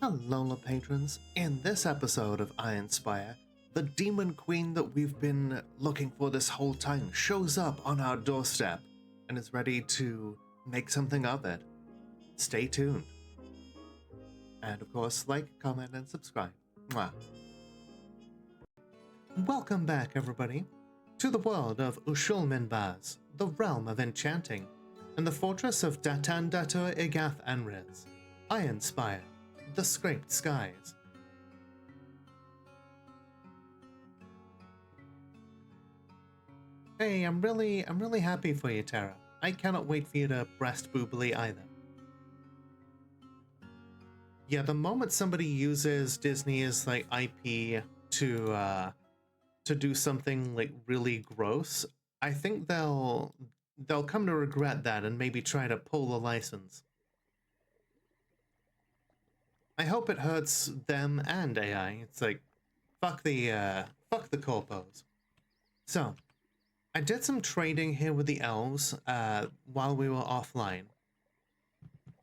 Hello, patrons. In this episode of Ironspire, the demon queen that we've been looking for this whole time shows up on our doorstep and is ready to make something of it. Stay tuned. And of course, like, comment, and subscribe. Mwah. Welcome back, everybody, to the world of Ushul-Minbaz, the realm of enchanting, and the fortress of Datan Datur Igath Anriz, Ironspire, the Scraped Skies. Hey, I'm really happy for you, Tara. I cannot wait for you to breast boobily either. Yeah, the moment somebody uses Disney as like IP to do something like really gross, I think they'll come to regret that and maybe try to pull the license. I hope it hurts them and AI. It's like, fuck the corpos. So, I did some trading here with the elves while we were offline,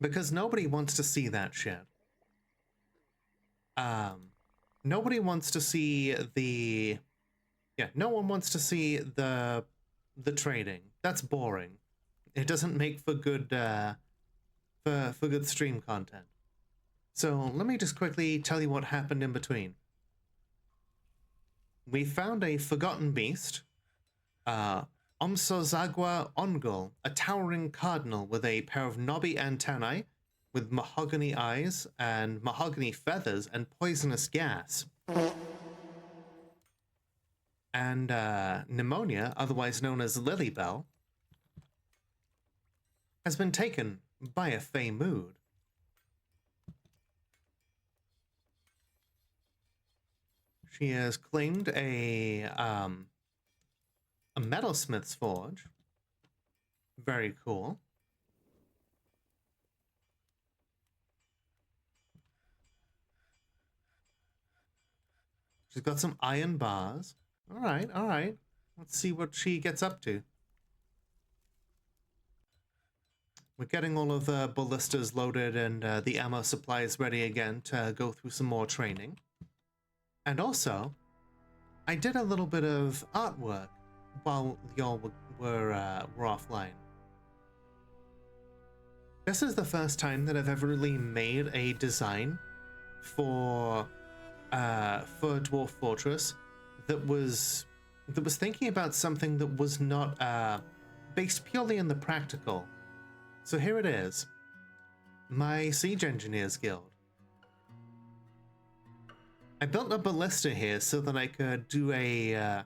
because nobody wants to see that shit. Nobody wants to see no one wants to see the trading. That's boring. It doesn't make for good for good stream content. So let me just quickly tell you what happened in between. We found a forgotten beast, Omsozagua Ongul, a towering cardinal with a pair of knobby antennae, with mahogany eyes and mahogany feathers and poisonous gas. And Pneumonia, otherwise known as Lilybell, has been taken by a fey mood. She has claimed a metalsmith's forge. Very cool. She's got some iron bars. All right. Let's see what she gets up to. We're getting all of the ballistas loaded and the ammo supplies ready again to go through some more training. And also, I did a little bit of artwork while y'all were offline. This is the first time that I've ever really made a design for Dwarf Fortress that was thinking about something that was not based purely in the practical. So here it is, my Siege Engineers Guild. I built a ballista here so that I could do a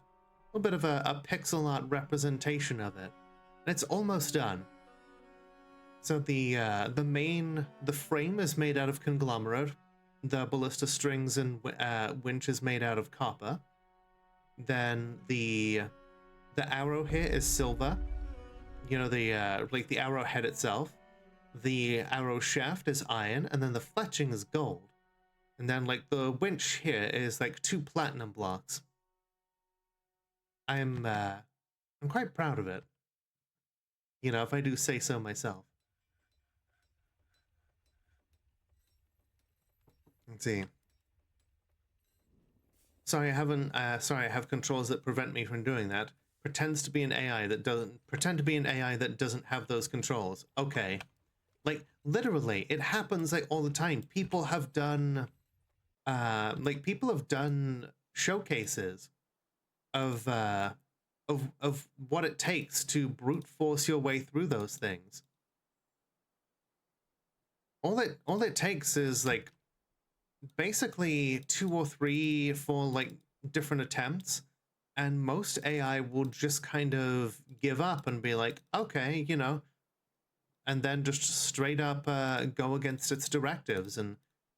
little bit of a pixel art representation of it, and it's almost done. So the frame is made out of conglomerate, the ballista strings and winch is made out of copper. Then the arrow here is silver. You know, the like the arrowhead itself. The arrow shaft is iron, and then the fletching is gold. And then, like, the winch here is, like, 2 platinum blocks. I'm quite proud of it. You know, if I do say so myself. Let's see. Sorry, I have controls that prevent me from doing that. Pretend to be an AI that doesn't have those controls. Okay. Like, literally, it happens, like, all the time. People have done showcases of what it takes to brute force your way through those things. All it takes is like basically 2 or 3 for like different attempts, and most AI will just kind of give up and be like, okay, you know, and then just straight up go against its directives and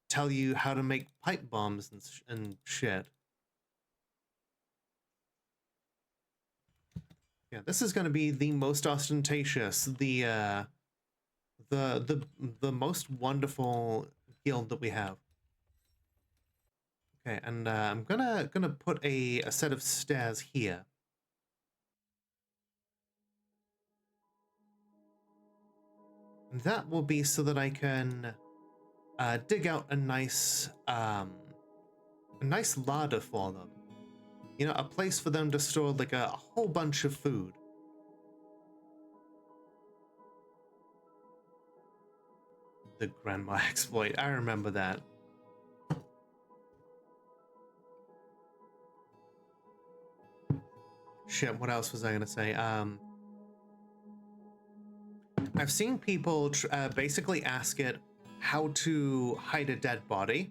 tell you how to make pipe bombs and shit. Yeah, this is going to be the most ostentatious, the most wonderful guild that we have. Okay, and I'm gonna put a set of stairs here. And that will be so that I can dig out a nice larder for them. You know, a place for them to store like a whole bunch of food. The grandma exploit, I remember that. Shit, what else was I gonna say? I've seen people basically ask it how to hide a dead body.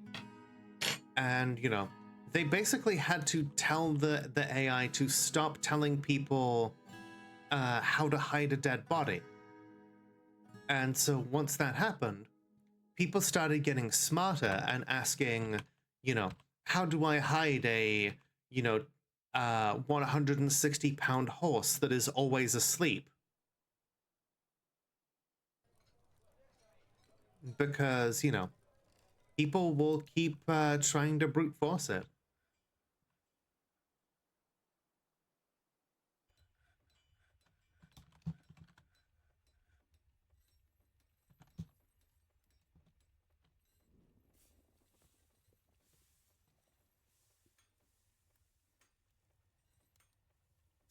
And, you know, they basically had to tell the AI to stop telling people how to hide a dead body. And so once that happened, people started getting smarter and asking, you know, how do I hide a, you know, 160-pound horse that is always asleep? Because, you know, people will keep trying to brute force it.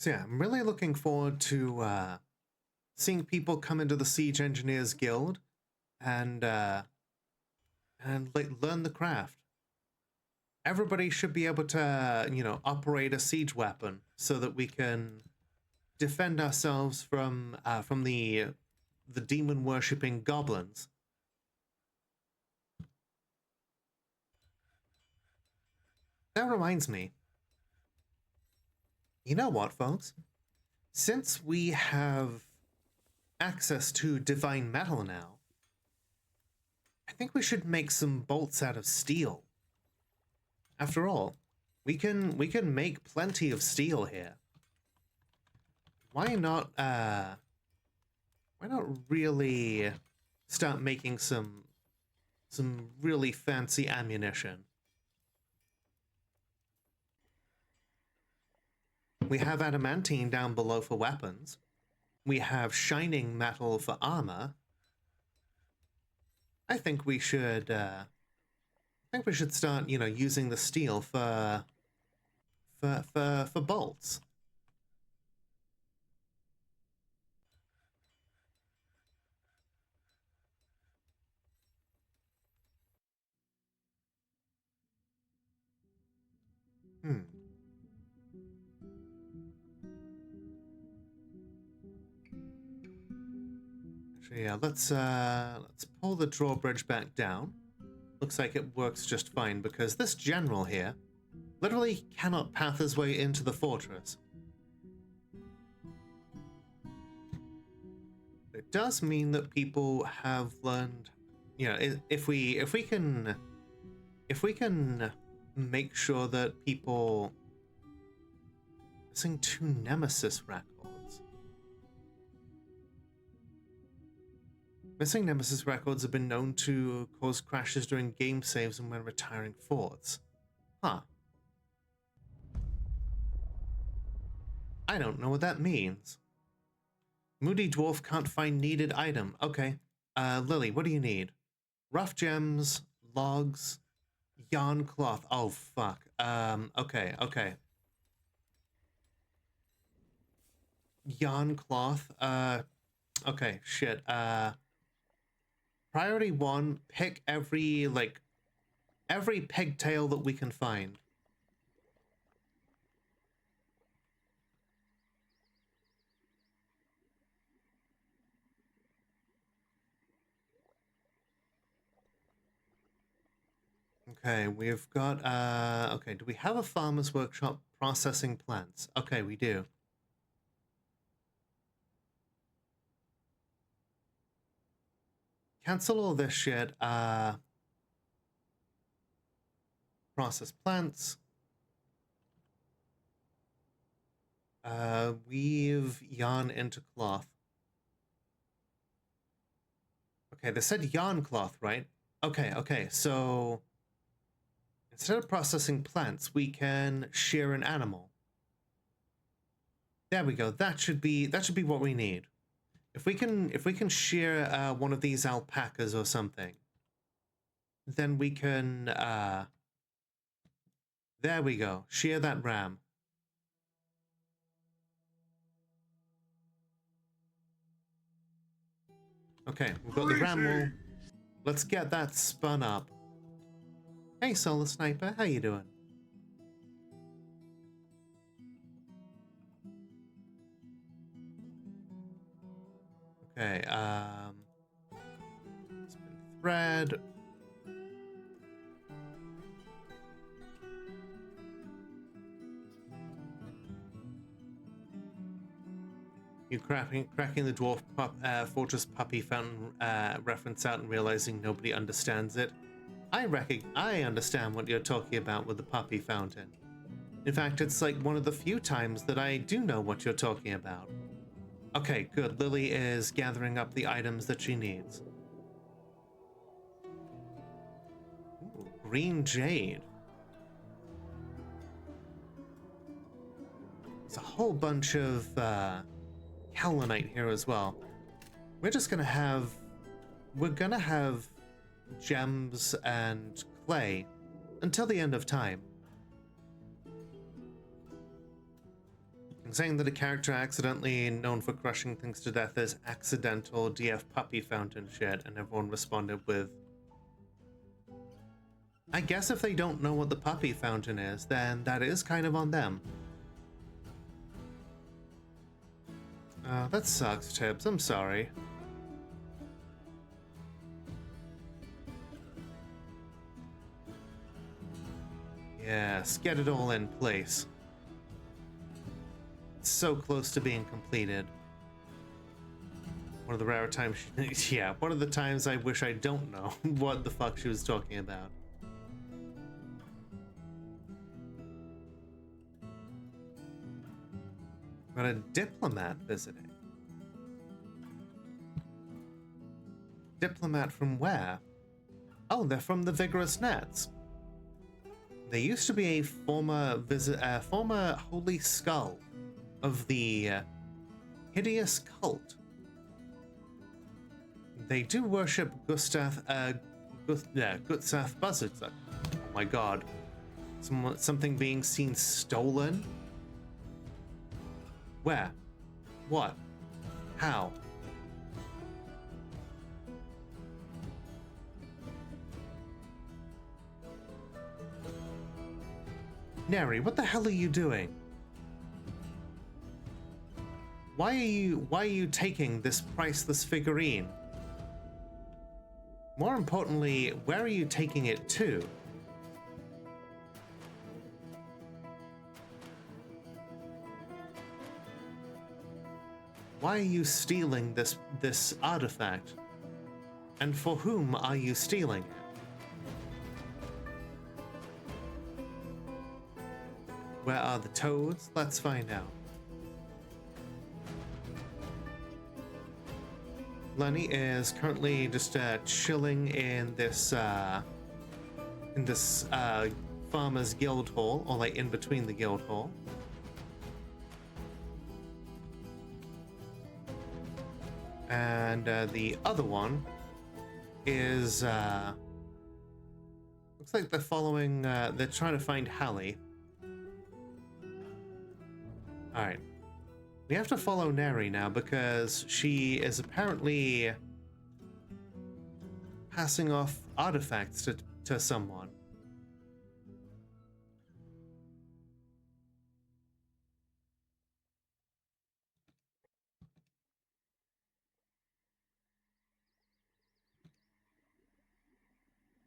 So yeah, I'm really looking forward to seeing people come into the Siege Engineers Guild and like learn the craft. Everybody should be able to, you know, operate a siege weapon so that we can defend ourselves from the demon worshipping goblins. That reminds me. You know what, folks? Since we have access to divine metal now, I think we should make some bolts out of steel. After all, we can make plenty of steel here. Why not really start making some really fancy ammunition? We have adamantine down below for weapons. We have shining metal for armor. I think we should start, you know, using the steel for bolts. Actually, yeah, let's pull the drawbridge back down. Looks like it works just fine because this general here literally cannot path his way into the fortress. It does mean that people have learned, you know, if we can make sure that people missing 2 Nemesis records. Missing Nemesis records have been known to cause crashes during game saves and when retiring forts. Huh. I don't know what that means. Moody Dwarf can't find needed item. Okay. Lily, what do you need? Rough gems, logs, yarn cloth. Oh, fuck. Okay. Yarn cloth. Okay, shit. Priority 1, pick every pigtail that we can find. Okay, we've got, okay, do we have a farmer's workshop processing plants? Okay, we do. Cancel all this shit, process plants. Weave yarn into cloth. Okay, they said yarn cloth, right? Okay, so instead of processing plants, we can shear an animal. There we go. That should be what we need. If we can shear one of these alpacas or something. then we can, there we go, shear that ram. Okay, we've got the ram wool. Let's get that spun up. Hey, Solar Sniper, how you doing? Okay, spin thread. You cracking the Dwarf Fortress Puppy Fountain reference out and realizing nobody understands it. I understand what you're talking about with the puppy fountain. In fact, it's like one of the few times that I do know what you're talking about. Okay, good. Lily is gathering up the items that she needs. Ooh, green jade. There's a whole bunch of Kaolinite here as well. We're gonna have gems and clay until the end of time. I'm saying that a character accidentally known for crushing things to death is accidental DF puppy fountain shit, and everyone responded with, I guess if they don't know what the puppy fountain is, then that is kind of on them. That sucks, Tibbs. I'm sorry. Yes, get it all in place. It's so close to being completed. One of the rare times yeah, one of the times I wish I don't know what the fuck she was talking about. Got a diplomat visiting. Diplomat from where? Oh, they're from the Vigorous Nets. They used to be a former holy skull of the hideous cult. They do worship Gustav Buzzard. Oh my god. Something being seen stolen? Where? What? How? Neri, what the hell are you doing? Why are you taking this priceless figurine? More importantly, where are you taking it to? Why are you stealing this artifact? And for whom are you stealing it? Where are the toads? Let's find out. Lenny is currently just chilling in this farmer's guild hall, or like in between the guild hall. And the other one is looks like they're following. They're trying to find Hallie. All right. We have to follow Neri now because she is apparently passing off artifacts to someone.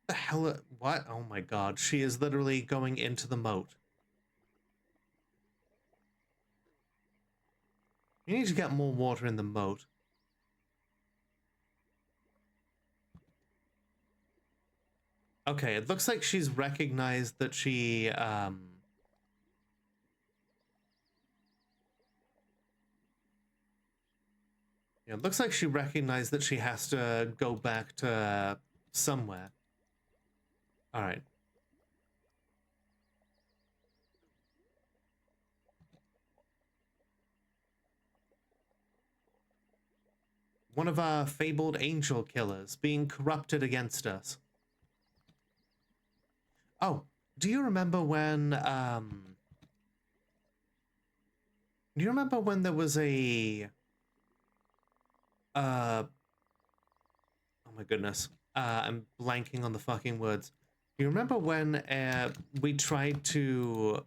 The hell? What? Oh my god. She is literally going into the moat. You need to get more water in the moat. Okay, it looks like she's recognized that she, yeah, it looks like she recognized that she has to go back to somewhere. All right. One of our fabled angel killers being corrupted against us. Oh, do you remember when, do you remember when there was a, uh, oh my goodness, I'm blanking on the fucking words. Do you remember when, we tried to,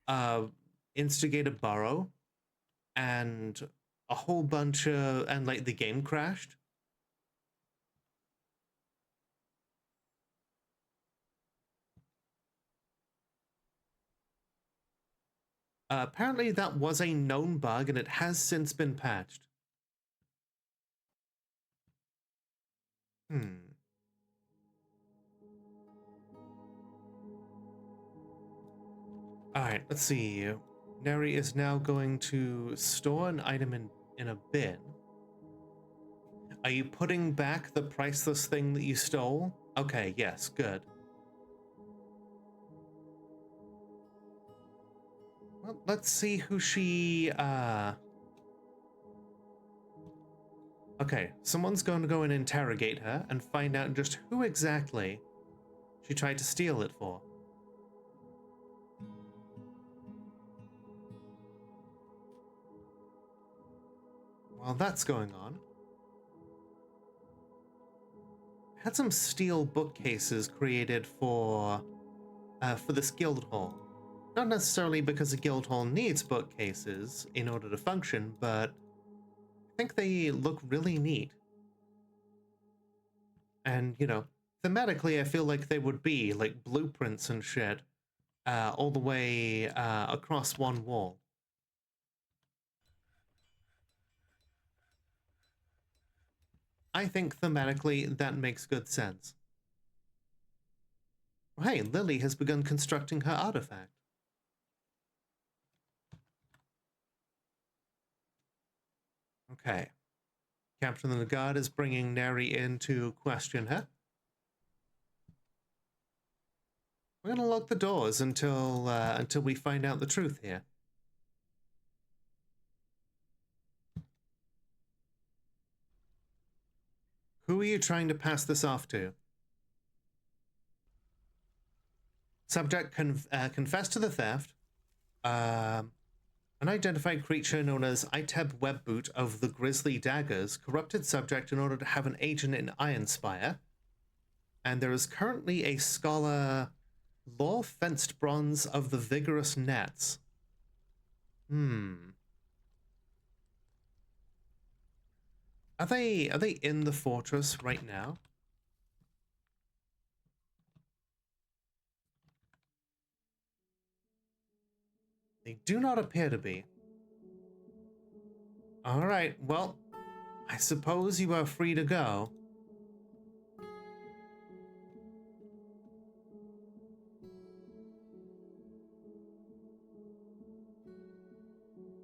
uh, instigate a burrow and a whole bunch of, and like the game crashed? Apparently that was a known bug and it has since been patched. Hmm. Alright, let's see. Neri is now going to store an item in a bin. Are you putting back the priceless thing that you stole? Okay, yes, good. Well, let's see who she, Okay, someone's going to go and interrogate her and find out just who exactly she tried to steal it for. While that's going on, I had some steel bookcases created for this guild hall. Not necessarily because a guild hall needs bookcases in order to function, but I think they look really neat. And, you know, thematically, I feel like they would be like blueprints and shit, all the way across one wall. I think thematically that makes good sense. Hey, Lily has begun constructing her artifact. Okay. Captain of the Guard is bringing Neri in to question her. We're gonna lock the doors until we find out the truth here. Who are you trying to pass this off to? Subject confessed to the theft. Unidentified creature known as Iteb Webboot of the Grisly Daggers corrupted subject in order to have an agent in Ironspire. And there is currently a scholar Law Fenced Bronze of the Vigorous Nets. Are they in the fortress right now? They do not appear to be. All right, well, I suppose you are free to go.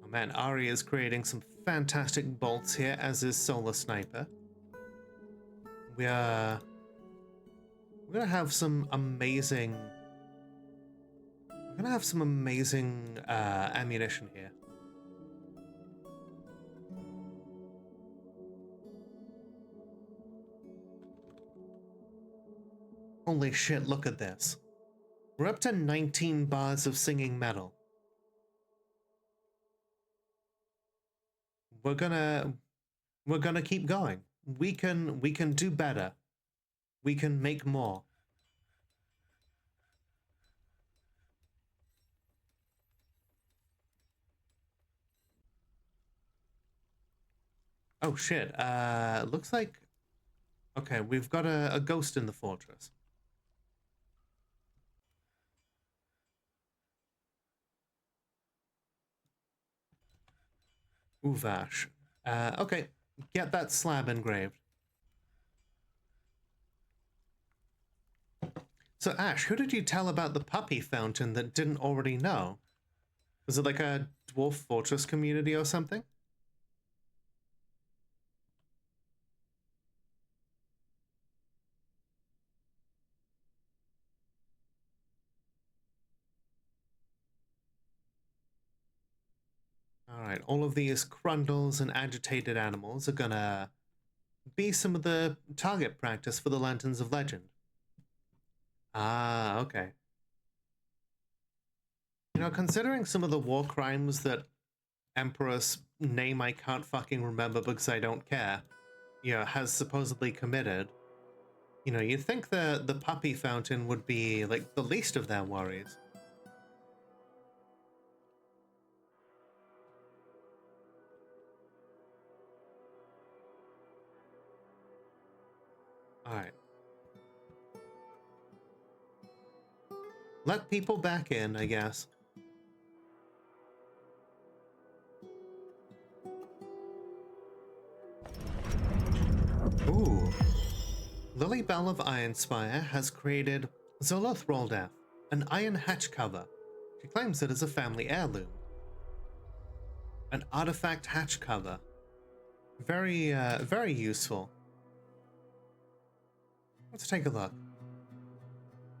Oh man, Ari is creating some fantastic bolts here, as is Solar Sniper. We're gonna have some amazing. We're gonna have some amazing ammunition here. Holy shit! Look at this. We're up to 19 bars of singing metal. We're gonna keep going. We can do better. We can make more. Oh shit. Looks like okay, we've got a ghost in the fortress. Uvash. Okay, get that slab engraved. So Ash, who did you tell about the puppy fountain that didn't already know? Was it like a dwarf fortress community or something? Alright, all of these crundles and agitated animals are gonna be some of the target practice for the Lanterns of Legend. Ah, okay. You know, considering some of the war crimes that Emperor's name I can't fucking remember because I don't care, you know, has supposedly committed, you know, you'd think the puppy fountain would be, like, the least of their worries. Alright. Let people back in, I guess. Ooh. Lily Bell of Ironspire has created Zoloth Roldath, an iron hatch cover. She claims it as a family heirloom. An artifact hatch cover. Very, very useful. Let's take a look.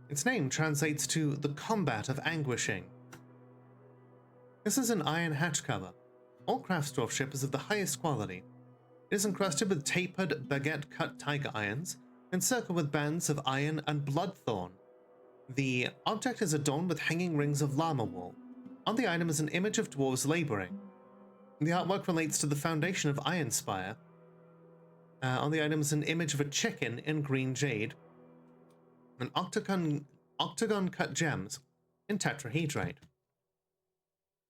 Its name translates to the combat of anguishing. This is an iron hatch cover. All Craftsdwarf ship is of the highest quality. It is encrusted with tapered baguette-cut tiger irons, encircled with bands of iron and bloodthorn. The object is adorned with hanging rings of llama wool. On the item is an image of dwarves laboring. The artwork relates to the foundation of Ironspire. On the item is an image of a chicken in green jade, and octagon-cut gems in tetrahedrite.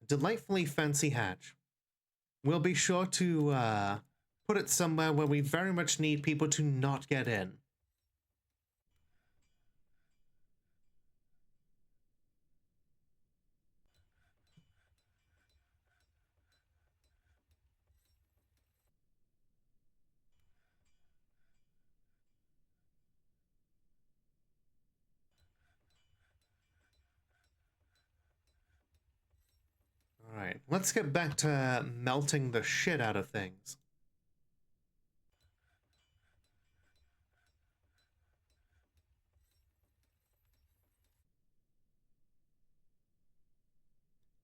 Delightfully fancy hatch. We'll be sure to put it somewhere where we very much need people to not get in. Alright, let's get back to melting the shit out of things.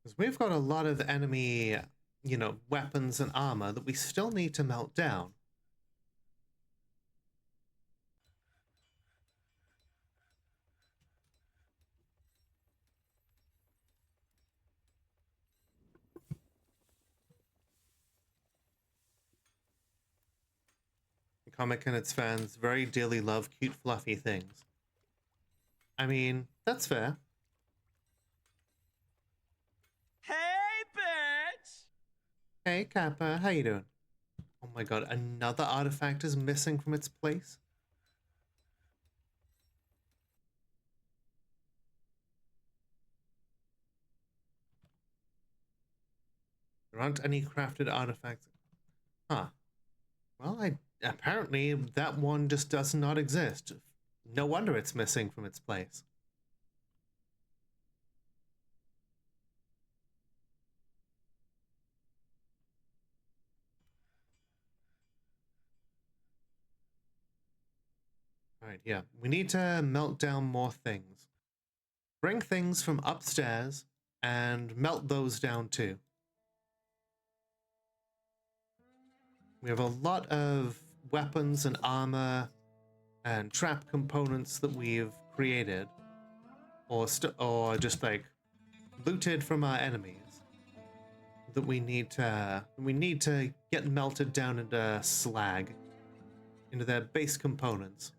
Because we've got a lot of enemy, you know, weapons and armor that we still need to melt down. The comic and its fans very dearly love cute, fluffy things. I mean, that's fair. Hey, bitch! Hey, Kappa, how you doing? Oh my god, another artifact is missing from its place? There aren't any crafted artifacts. Huh. Well, apparently that one just does not exist. No wonder it's missing from its place. Alright, yeah. We need to melt down more things. Bring things from upstairs and melt those down too. We have a lot of weapons and armor and trap components that we've created or just like looted from our enemies that we need to get melted down into slag, into their base components.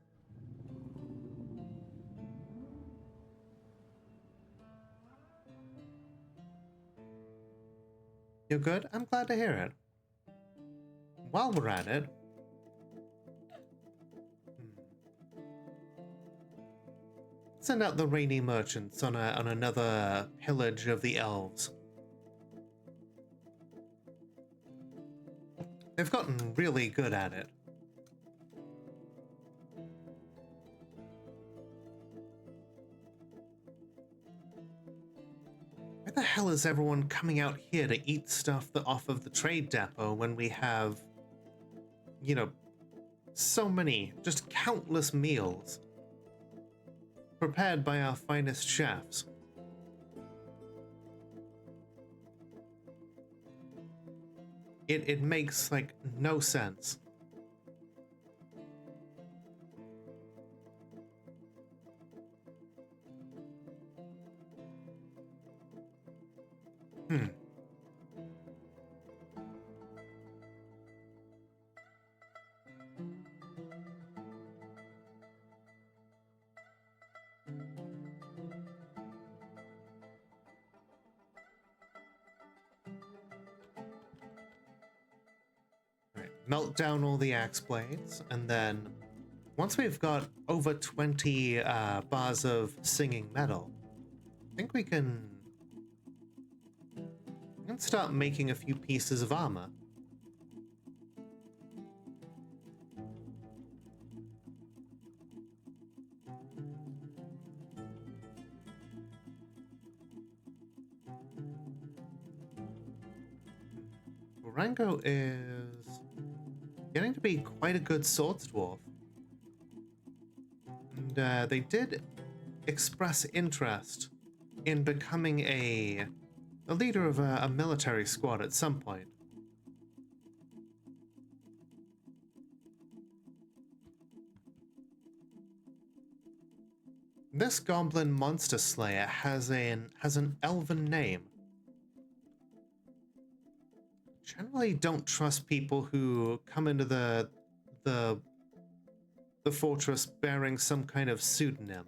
You're good? I'm glad to hear it. While we're at it, send out the rainy merchants on another pillage of the elves. They've gotten really good at it. Why the hell is everyone coming out here to eat stuff off of the trade depot when we have, you know, so many, just countless meals prepared by our finest chefs? It makes, like, no sense. Hmm. Right. Melt down all the axe blades, and then once we've got over 20 bars of singing metal, I think we can start making a few pieces of armor. Rango is getting to be quite a good swords dwarf. And they did express interest in becoming a leader of a military squad at some point. This goblin monster slayer has an elven name. Generally don't trust people who come into the fortress bearing some kind of pseudonym.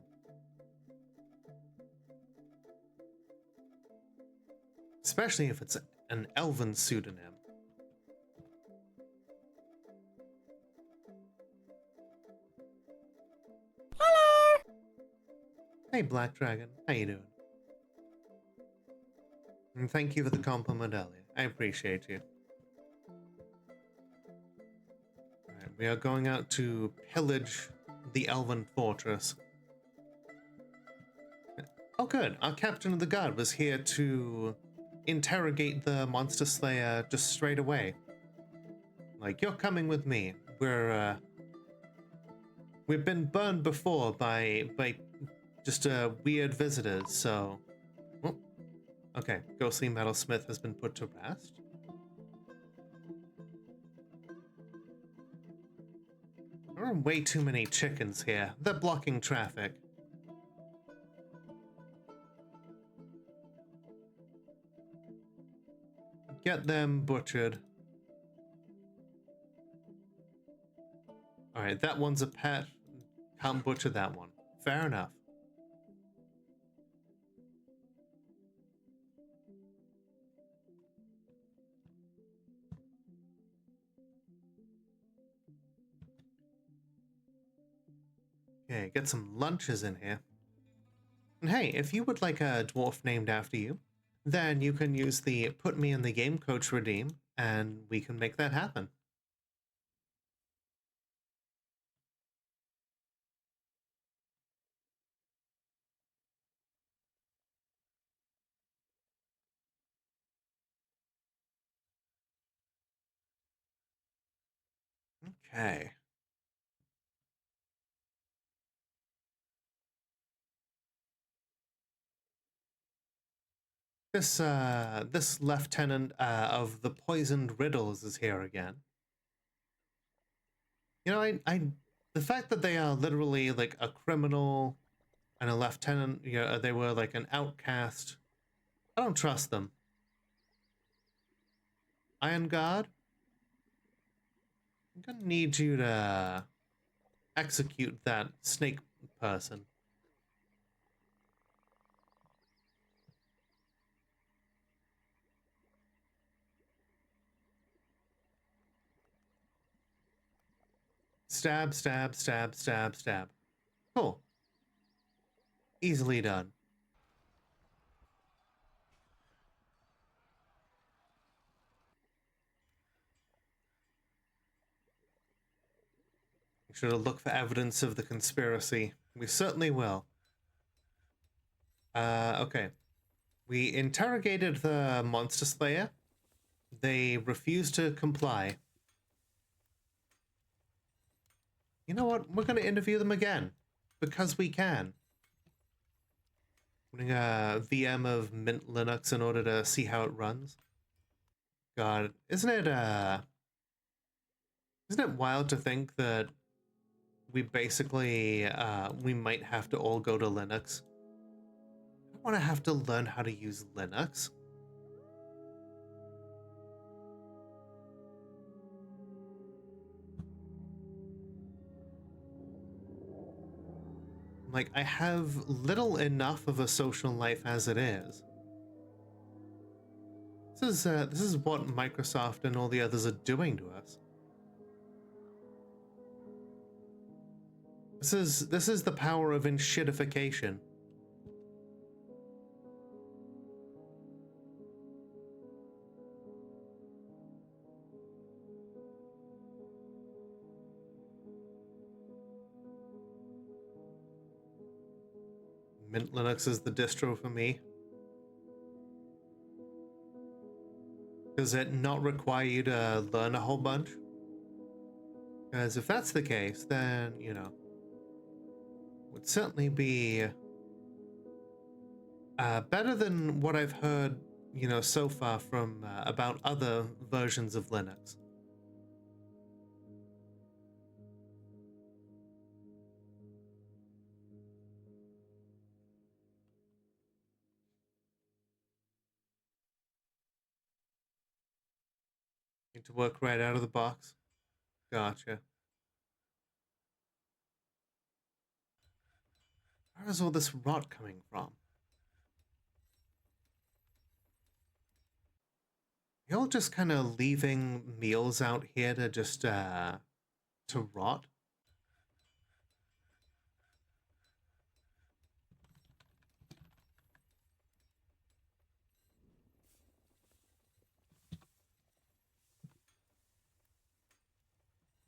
Especially if it's an elven pseudonym. Hello! Hey Black Dragon, how you doing? And thank you for the compliment earlier. I appreciate you. Alright, we are going out to pillage the elven fortress. Oh good, our captain of the guard was here to interrogate the monster slayer just straight away. Like, you're coming with me. We've been burned before by just weird visitors, so... Oh, okay, Ghostly Metalsmith has been put to rest. There are way too many chickens here. They're blocking traffic. Get them butchered. Alright, that one's a pet. Can't butcher that one. Fair enough. Okay, get some lunches in here. And hey, if you would like a dwarf named after you, then you can use the put me in the game coach redeem, and we can make that happen. Okay. This lieutenant of the poisoned riddles is here again. You know, the fact that they are literally like a criminal and a lieutenant, you know, they were like an outcast. I don't trust them. Iron Guard, I'm gonna need you to execute that snake person. Stab, stab, stab, stab, stab. Cool. Easily done. Make sure to look for evidence of the conspiracy. We certainly will. Okay. We interrogated the monster slayer. They refused to comply. You know what? We're going to interview them again. Because we can. Running a VM of Mint Linux in order to see how it runs. God, isn't it wild to think that we basically, we might have to all go to Linux? I don't want to have to learn how to use Linux. Like, I have little enough of a social life as it is. This is what Microsoft and all the others are doing to us. This is the power of enshittification. Mint Linux is the distro for me. Does it not require you to learn a whole bunch? Because if that's the case, then, you know, would certainly be better than what I've heard, you know, so far from about other versions of Linux. Need to work right out of the box. Gotcha. Where is all this rot coming from? Y'all just kind of leaving meals out here to just to rot?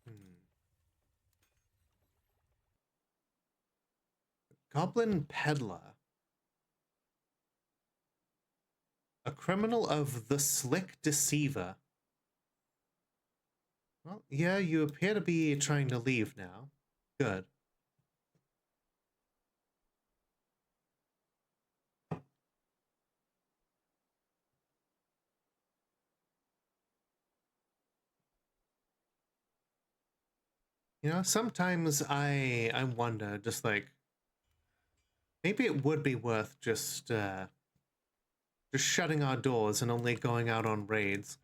Hmm. Goblin peddler. A criminal of the Slick Deceiver. Well, yeah, you appear to be trying to leave now. Good. You know, sometimes I wonder, just like, maybe it would be worth just shutting our doors and only going out on raids.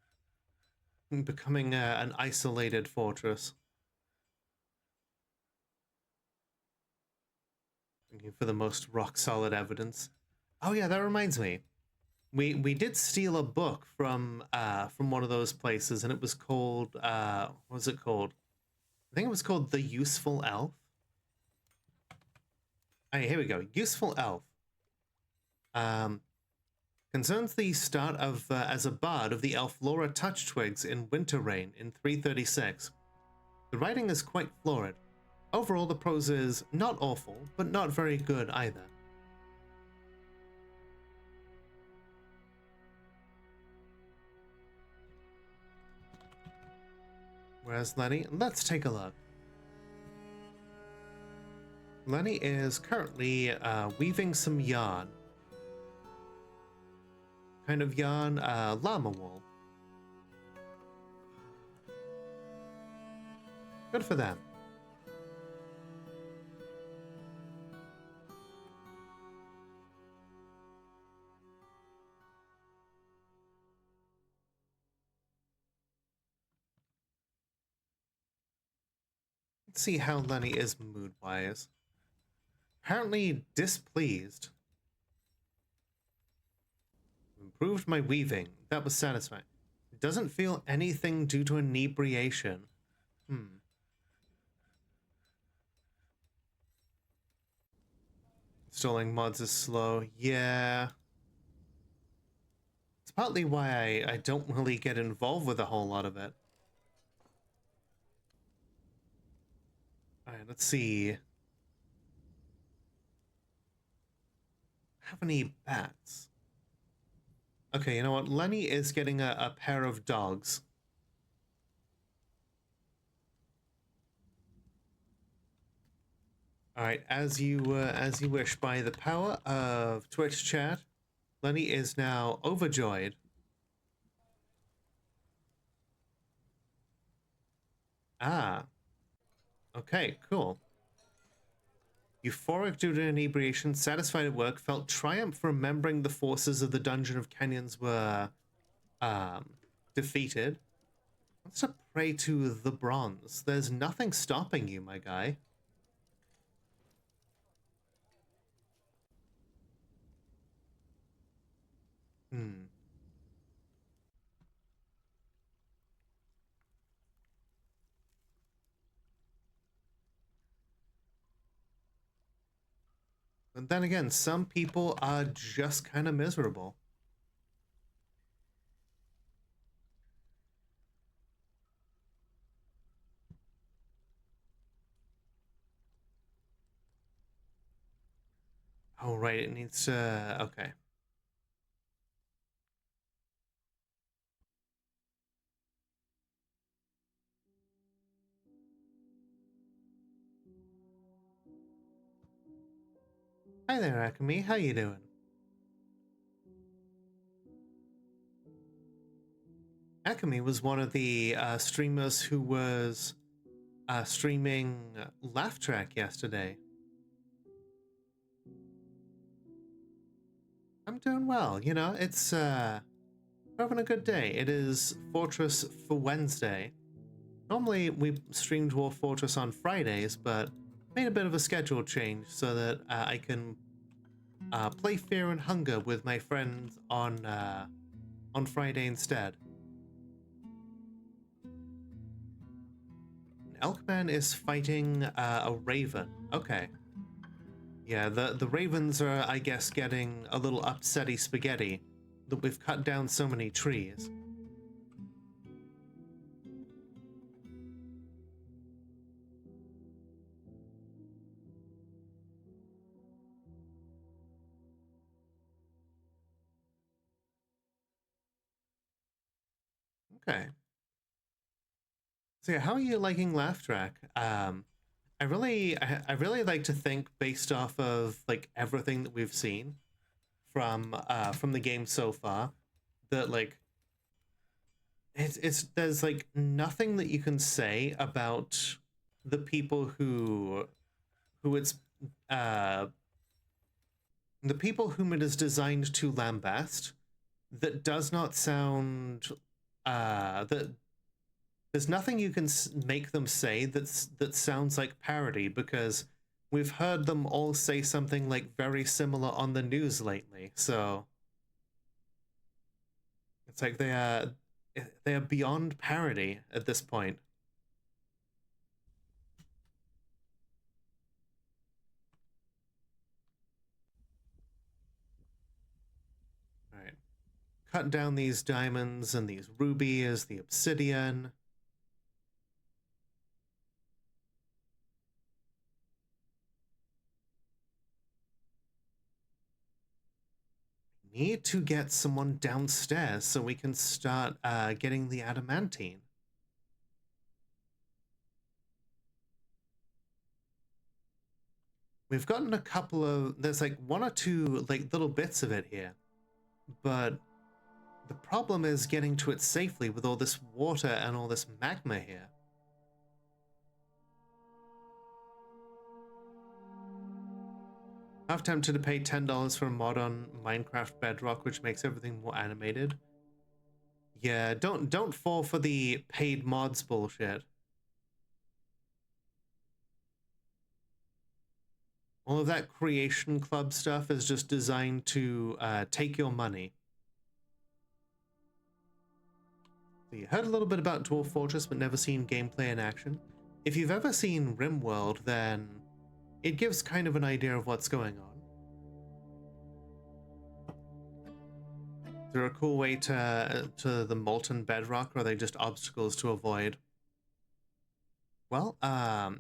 And becoming an isolated fortress. Looking for the most rock-solid evidence. Oh yeah, that reminds me. We did steal a book from one of those places, and it was called what was it called? I think it was called The Useful Elf. Hey, here we go. Useful Elf. Um, concerns the start of as a bard of the elf Laura Touchtwigs in Winter Rain in 336. The writing is quite florid. Overall, the prose is not awful, but not very good either. Where's Lenny? Let's take a look. Lenny is currently weaving some yarn. Kind of yarn, llama wool. Good for them. Let's see how Lenny is mood-wise. Apparently displeased. Improved my weaving. That was satisfying. Doesn't feel anything due to inebriation. Installing mods is slow. Yeah. It's partly why I don't really get involved with a whole lot of it. Alright, let's see. Have any bats? Okay, you know what? Lenny is getting a pair of dogs. Alright, as you wish. By the power of Twitch chat, Lenny is now overjoyed. Ah. Okay, cool. Euphoric due to inebriation, satisfied at work, felt triumph remembering the forces of the Dungeon of Canyons were defeated. Wants to pray to the bronze. There's nothing stopping you, my guy. Hmm. But then again, some people are just kind of miserable. Oh, right, it needs to... Okay. Hi there, Akame. How you doing? Akame was one of the streamers who was streaming Laugh Track yesterday. I'm doing well. You know, it's having a good day. It is Fortress for Wednesday. Normally we stream Dwarf Fortress on Fridays, but made a bit of a schedule change so that I can play Fear and Hunger with my friends on Friday instead. Elkman is fighting a raven. Okay. Yeah, the ravens are, I guess, getting a little upsetty spaghetti that we've cut down so many trees. Okay. So yeah, how are you liking Laugh Track? I really like to think based off of like everything that we've seen from the game so far, that like it's there's like nothing that you can say about the people who it's uh the people whom it is designed to lambast that does not sound that there's nothing you can make them say that sounds like parody, because we've heard them all say something like very similar on the news lately. So it's like they are beyond parody at this point. All right, cut down these diamonds and these rubies, the obsidian. Need to get someone downstairs so we can start getting the adamantine. We've gotten a couple of, there's like one or two like little bits of it here, but the problem is getting to it safely with all this water and all this magma here. Half tempted to pay $10 for a mod on Minecraft Bedrock, which makes everything more animated. Yeah, don't fall for the paid mods bullshit. All of that creation club stuff is just designed to take your money. So you heard a little bit about Dwarf Fortress, but never seen gameplay in action. If you've ever seen RimWorld, then it gives kind of an idea of what's going on. Is there a cool way to the molten bedrock, or are they just obstacles to avoid? Well, I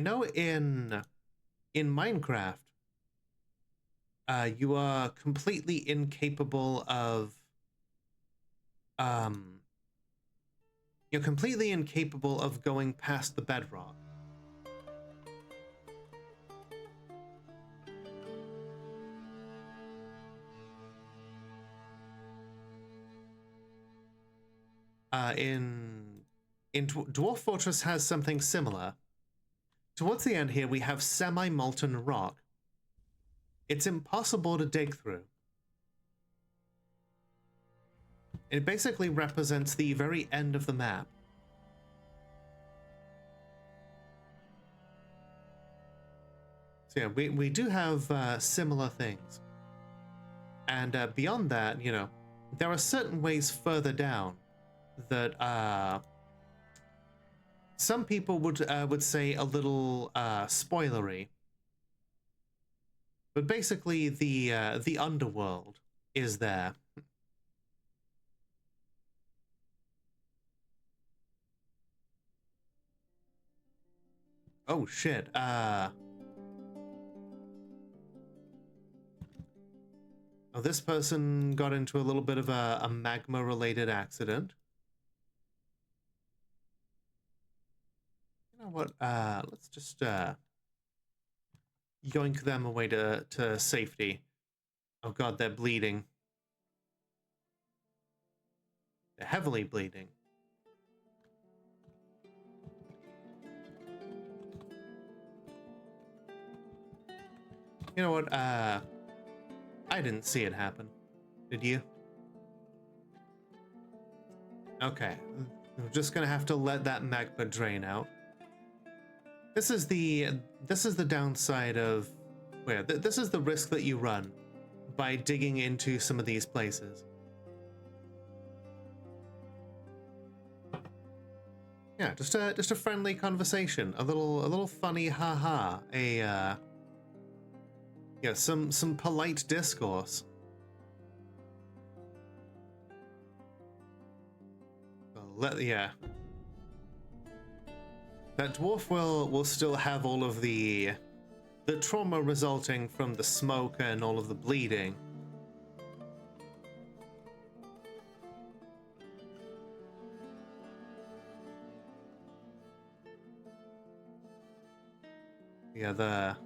know in Minecraft, you are completely incapable of um, you're completely incapable of going past the bedrock. In Dwarf Fortress has something similar. Towards the end here, we have semi-molten rock. It's impossible to dig through. It basically represents the very end of the map. So yeah, we do have similar things. And beyond that, you know, there are certain ways further down that some people would say a little spoilery, but basically the underworld is there. Oh shit. Oh, this person got into a little bit of a magma-related accident. You know what? Let's just yoink them away to safety. Oh god, they're bleeding. They're heavily bleeding. You know what? I didn't see it happen. Did you? Okay. I'm just gonna have to let that magma drain out. This is the downside of this is the risk that you run by digging into some of these places. Yeah, just a friendly conversation, a little funny haha, some polite discourse. Well, that dwarf will still have all of the trauma resulting from the smoke and all of the bleeding. Yeah, the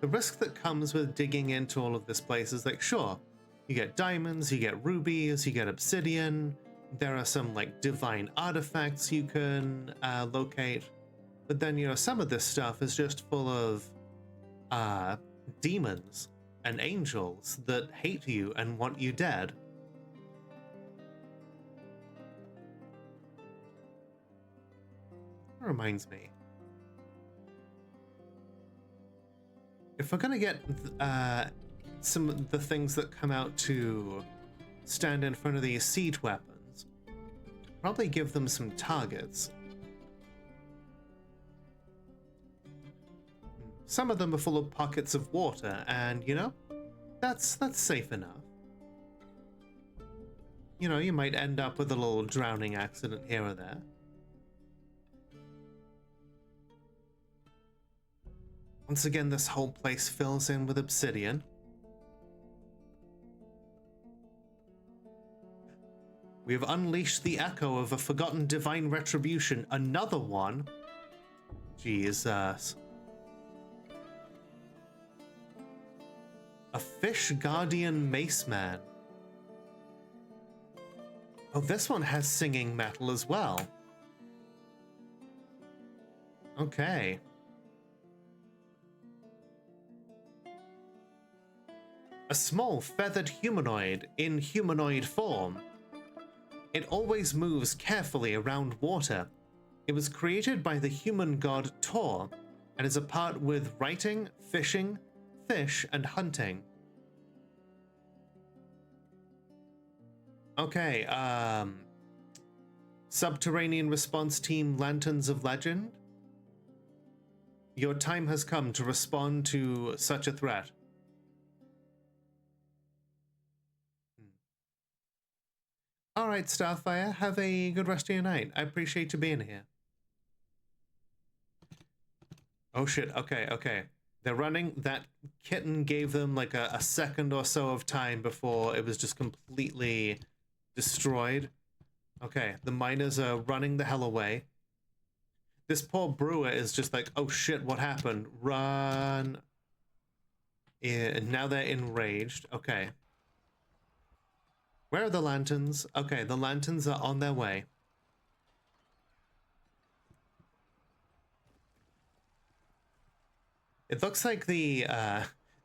risk that comes with digging into all of this place is like, sure, you get diamonds, you get rubies, you get obsidian, there are some like divine artifacts you can locate, but then, you know, some of this stuff is just full of demons and angels that hate you and want you dead. That reminds me, if we're gonna get some of the things that come out to stand in front of these siege weapons, probably give them some targets. Some of them are full of pockets of water, and you know, that's safe enough. You know, you might end up with a little drowning accident here or there. Once again, this whole place fills in with obsidian. We have unleashed the echo of a forgotten divine retribution. Another one? Jesus. A fish guardian mace man. Oh, this one has singing metal as well. Okay. A small feathered humanoid in humanoid form. It always moves carefully around water. It was created by the human god Tor and is a part with writing, fishing, fish, and hunting. Okay, Subterranean Response Team Lanterns of Legend. Your time has come to respond to such a threat. All right, Starfire, have a good rest of your night. I appreciate you being here. Oh shit, okay. They're running. That kitten gave them like a second or so of time before it was just completely destroyed. Okay, the miners are running the hell away. This poor brewer is just like, oh shit, what happened? Run. Yeah, now they're enraged. Okay. Where are the lanterns? Okay, the lanterns are on their way. It looks like the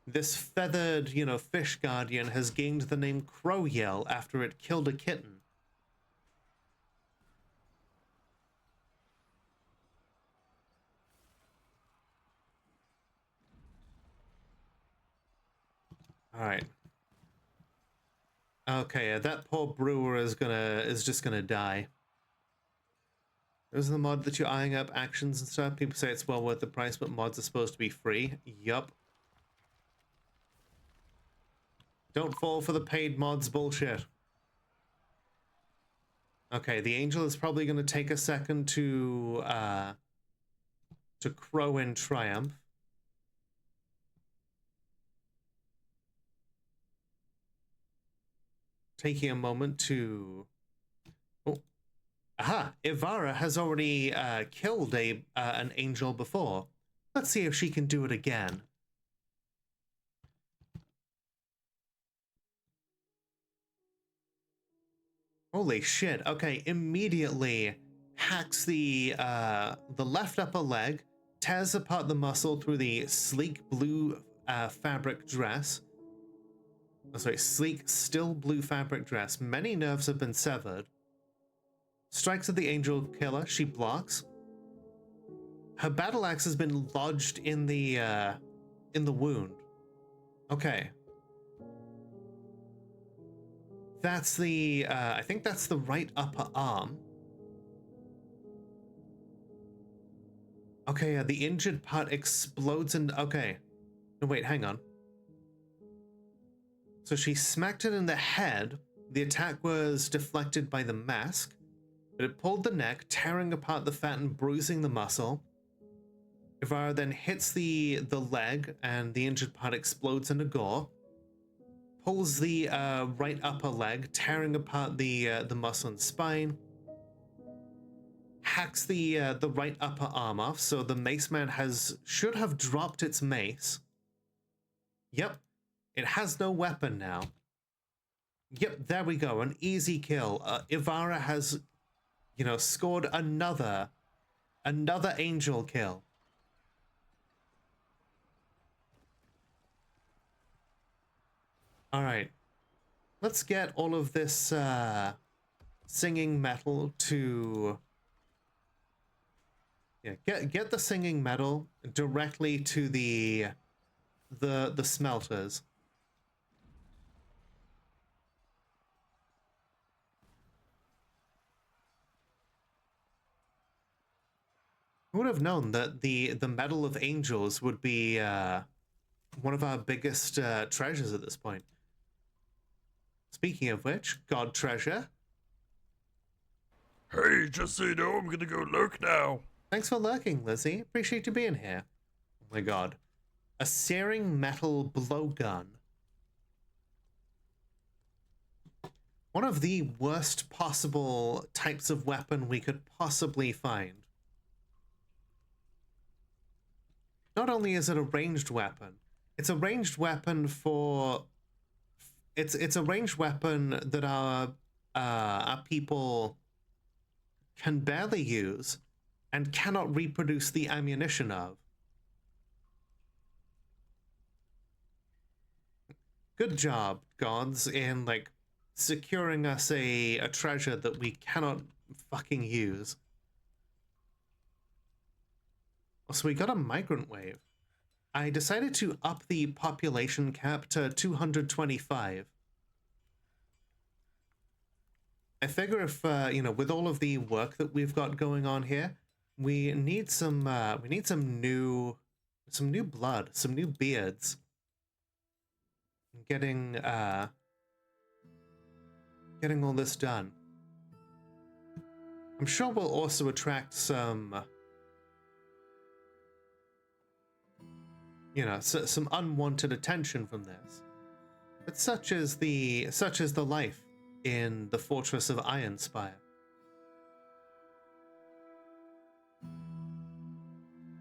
this feathered, you know, fish guardian has gained the name Crow Yell after it killed a kitten. All right. Okay, that poor brewer is just gonna die. Those are the mod that you're eyeing up, actions and stuff. People say it's well worth the price, but mods are supposed to be free. Yup. Don't fall for the paid mods bullshit. Okay, the angel is probably going to take a second to crow in triumph. Taking a moment to... Oh. Aha! Ivara has already killed an angel before. Let's see if she can do it again. Holy shit. Okay, immediately hacks the left upper leg, tears apart the muscle through the sleek blue fabric dress. Oh, sorry, sleek, still blue fabric dress. Many nerves have been severed. Strikes at the angel killer. She blocks. Her battle axe has been lodged in the wound. Okay. That's the, I think that's the right upper arm. Okay, the injured part explodes and, okay. No, wait, hang on. So she smacked it in the head. The attack was deflected by the mask, but it pulled the neck, tearing apart the fat and bruising the muscle. Ivara then hits the leg, and the injured part explodes into gore. Pulls the right upper leg, tearing apart the muscle and spine. Hacks the right upper arm off, so the mace man should have dropped its mace. Yep, it has no weapon now. Yep, there we go, an easy kill. Ivara has, you know, scored another angel kill. All right, let's get all of this singing metal to... Yeah, get the singing metal directly to the smelters. Who would have known that the Medal of Angels would be one of our biggest treasures at this point? Speaking of which, God treasure. Hey, just so you know, I'm gonna go lurk now. Thanks for lurking, Lizzie. Appreciate you being here. Oh my god. A searing metal blowgun. One of the worst possible types of weapon we could possibly find. Not only is it a ranged weapon, it's a ranged weapon for... It's a ranged weapon that our people can barely use and cannot reproduce the ammunition of. Good job, gods, in, like, securing us a treasure that we cannot fucking use. So we got a migrant wave. I decided to up the population cap to 225. I figure if, you know, with all of the work that we've got going on here, we need some new blood, some new beards. Getting all this done. I'm sure we'll also attract some, you know, some unwanted attention from this. But such is the life in the fortress of Ironspire.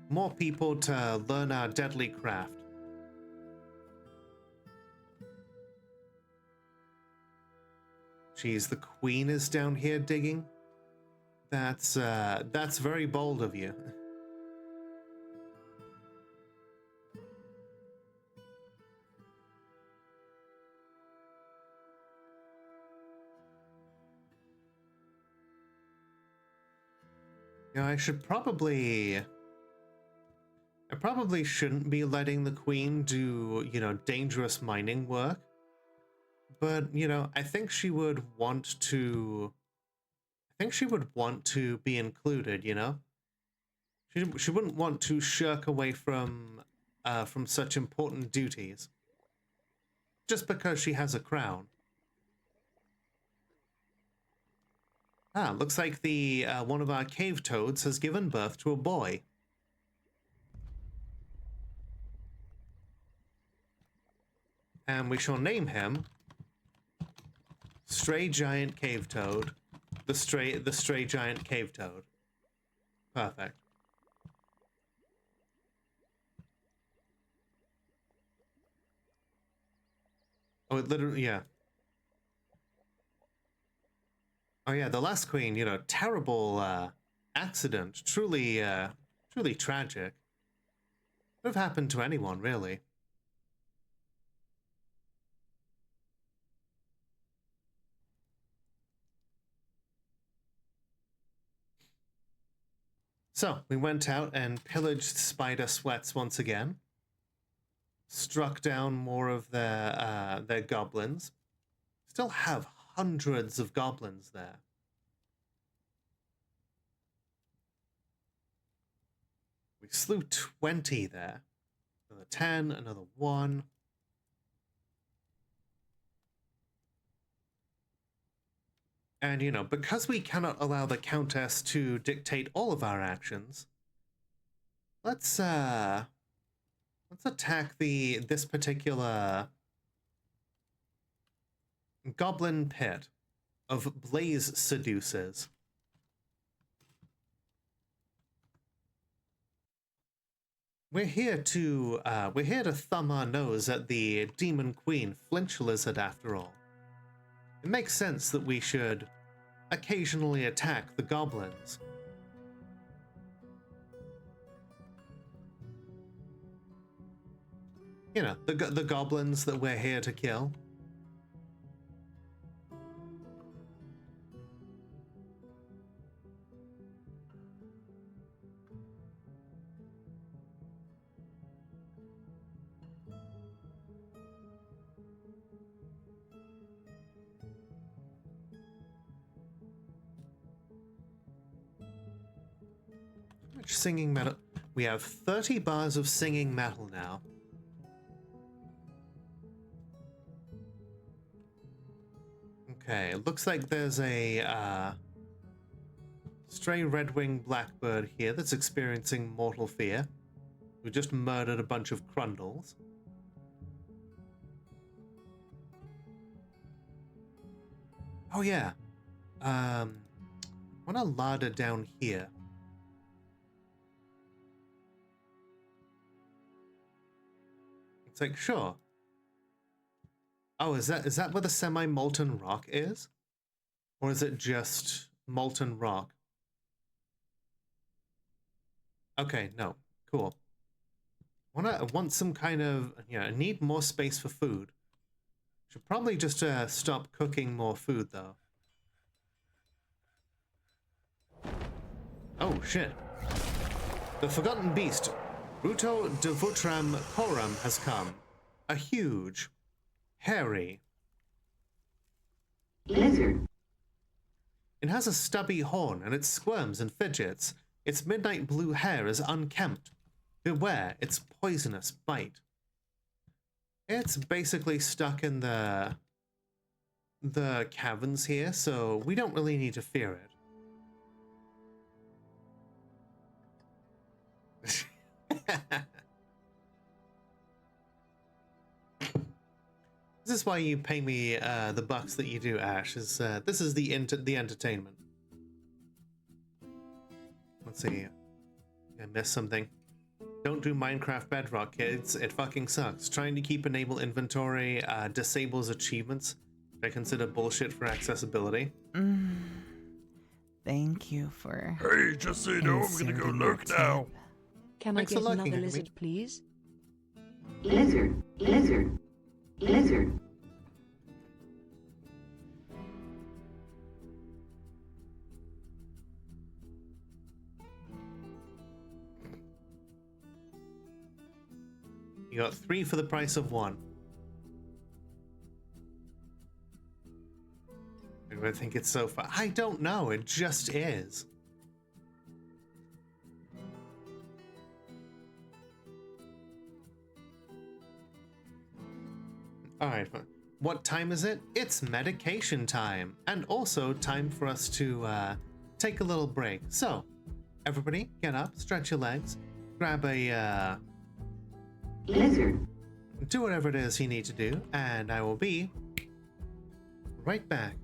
More people to learn our deadly craft. Geez, the queen is down here digging. That's very bold of you. You know, I probably shouldn't be letting the queen do, you know, dangerous mining work. But, you know, I think she would want to... I think she would want to be included, you know? She wouldn't want to shirk away from such important duties. Just because she has a crown. Ah, looks like the one of our cave toads has given birth to a boy. And we shall name him Stray Giant Cave Toad. The stray giant cave toad. Perfect. Oh, it literally, yeah. Oh yeah, the last queen, you know, terrible accident. Truly tragic. Could have happened to anyone, really. So, we went out and pillaged Spider Sweats once again. Struck down more of their goblins. Still have hundreds of goblins there. We slew 20 there. Another 10, another 1. And, you know, because we cannot allow the Countess to dictate all of our actions, let's attack this particular goblin pit of blaze seducers. We're here to thumb our nose at the Demon Queen Flinch Lizard after all. It makes sense that we should occasionally attack the goblins. You know, the goblins that we're here to kill. Singing metal. We have 30 bars of singing metal now. Okay, it looks like there's a stray red-winged blackbird here that's experiencing mortal fear. We just murdered a bunch of Crundles. Oh yeah. Want a larder down here. It's like, sure. Oh, is that where the semi-molten rock is? Or is it just molten rock? Okay, no. Cool. Want some kind of, yeah, I need more space for food. Should probably just stop cooking more food, though. Oh, shit. The Forgotten Beast, Ruto Devutram Koram, has come. A huge, hairy lizard. It has a stubby horn, and it squirms and fidgets. Its midnight blue hair is unkempt. Beware its poisonous bite. It's basically stuck in the caverns here, so we don't really need to fear it. This is why you pay me the bucks that you do, Ash. This is the entertainment. Let's see. I missed something. Don't do Minecraft Bedrock, kids. It fucking sucks. Trying to keep enable inventory disables achievements. I consider bullshit for accessibility. Thank you for. Hey, just so you know, I'm gonna go look now. Can Thanks I for get looking another at me. lizard, please? Lizard, lizard, lizard. You got 3 for the price of 1. do I think it's so far? I don't know. It just is. Alright, what time is it? It's medication time, and also time for us to take a little break. So, everybody, get up, stretch your legs, grab a Lizard. do whatever it is you need to do, and I will be right back.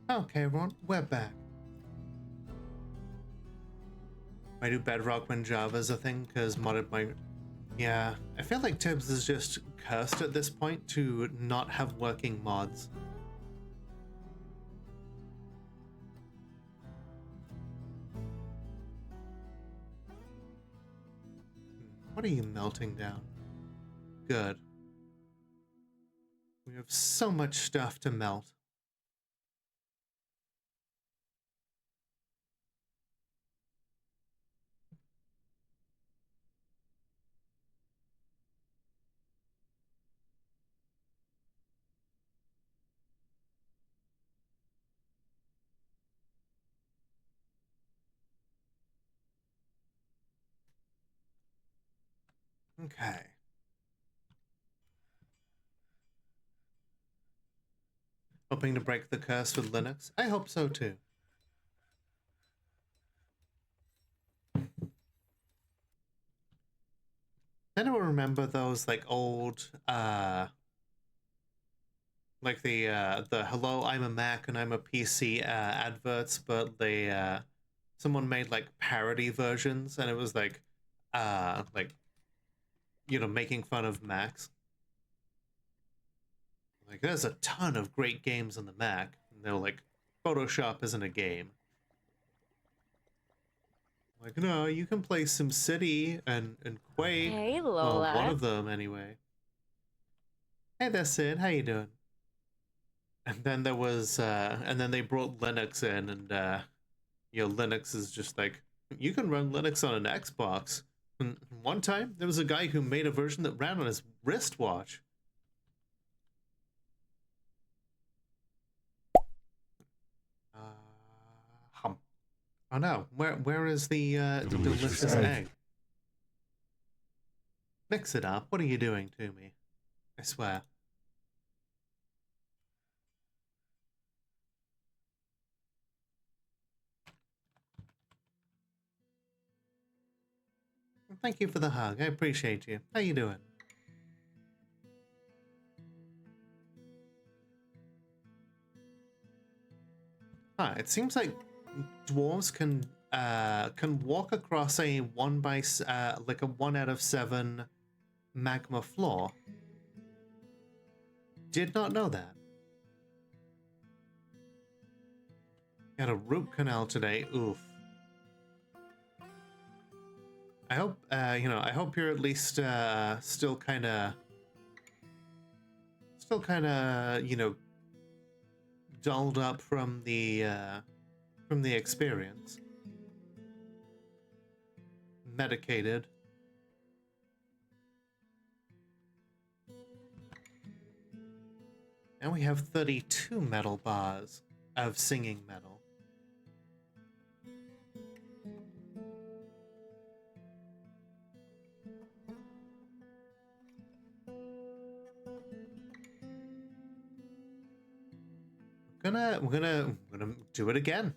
Okay, everyone, we're back. I do Bedrock when Java's a thing, because modded my... Yeah, I feel like Tibbs is just cursed at this point to not have working mods. What are you melting down? Good. We have so much stuff to melt. Okay. Hoping to break the curse with Linux? I hope so too. I don't remember those like old like the hello I'm a Mac and I'm a PC adverts, but they someone made like parody versions and it was like you know, making fun of Macs. Like there's a ton of great games on the Mac. And they're like Photoshop isn't a game. Like, no, you can play SimCity and Quake. Hey, Well, one Lola. of them anyway. Hey there, Sid. How you doing? And then there was, and then they brought Linux in, and you know, Linux is just like you can run Linux on an Xbox. And one time, there was a guy who made a version that ran on his wristwatch. Hum. Oh no, where is the delicious egg? Mix it up. What are you doing to me? I swear. Thank you for the hug. I appreciate you. How you doing? Ah, it seems like dwarves can walk across a like a 1 out of 7 magma floor. Did not know that. Got a root canal today. Oof. I hope you know. I hope you're at least still kind of, you know, dulled up from the experience. Medicated. And we have 32 metal bars of singing metal. We're gonna do it again.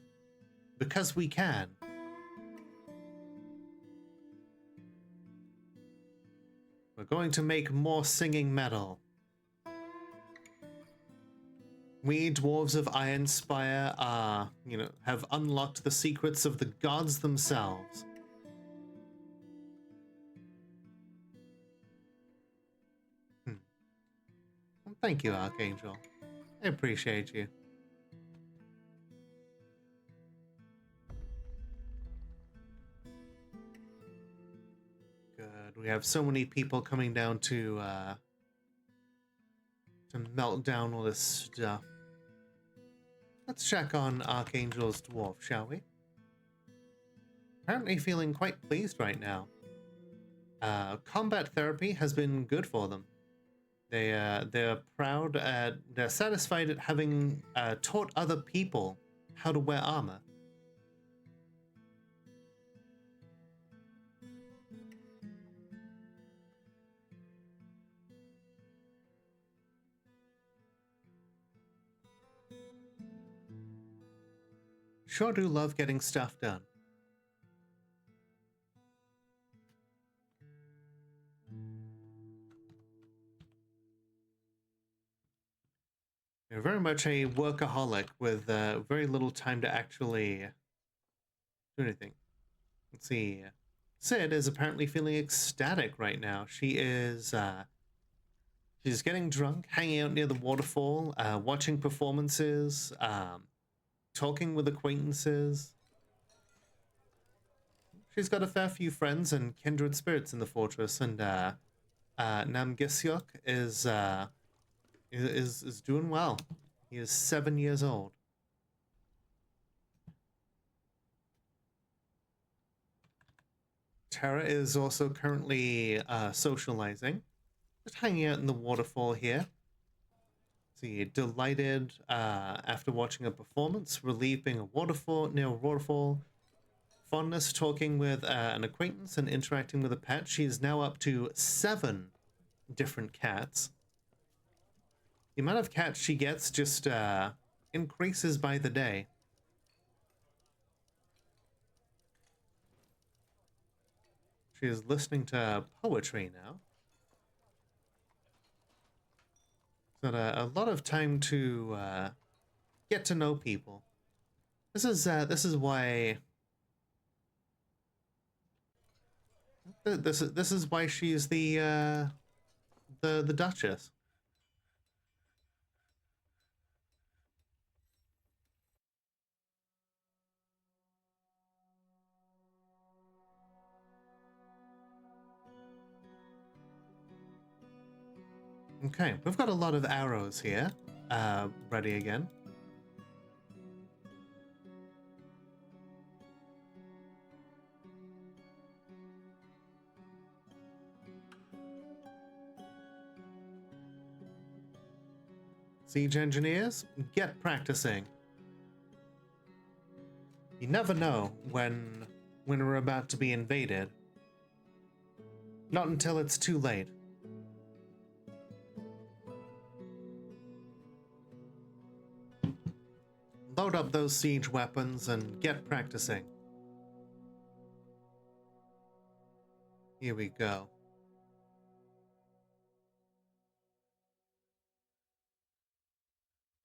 Because we can. We're going to make more singing metal. We dwarves of Ironspire are, you know, have unlocked the secrets of the gods themselves. Well, thank you, Archangel. I appreciate you. Good. We have so many people coming down to melt down all this stuff. Let's check on Archangel's dwarf, shall we? apparently feeling quite pleased right now. Combat therapy has been good for them. They're proud, they're satisfied at having taught other people how to wear armor. Sure do love getting stuff done. They're very much a workaholic with very little time to actually do anything. Let's see. Sid is apparently feeling ecstatic right now. She's getting drunk, hanging out near the waterfall, watching performances, talking with acquaintances. She's got a fair few friends and kindred spirits in the fortress, and Namgisyok is doing well. He is 7 years old. Tara is also currently socializing, just hanging out in the waterfall here. See, delighted after watching a performance, relieved being near a waterfall, fondness talking with an acquaintance and interacting with a pet. She is now up to 7 different cats. The amount of cats she gets just increases by the day. She is listening to poetry now. Got a lot of time to get to know people. This is why. This is why she's the Duchess. Okay, we've got a lot of arrows here, ready again. Siege engineers, get practicing. You never know when we're about to be invaded. Not until it's too late. Load up those siege weapons and get practicing. Here we go.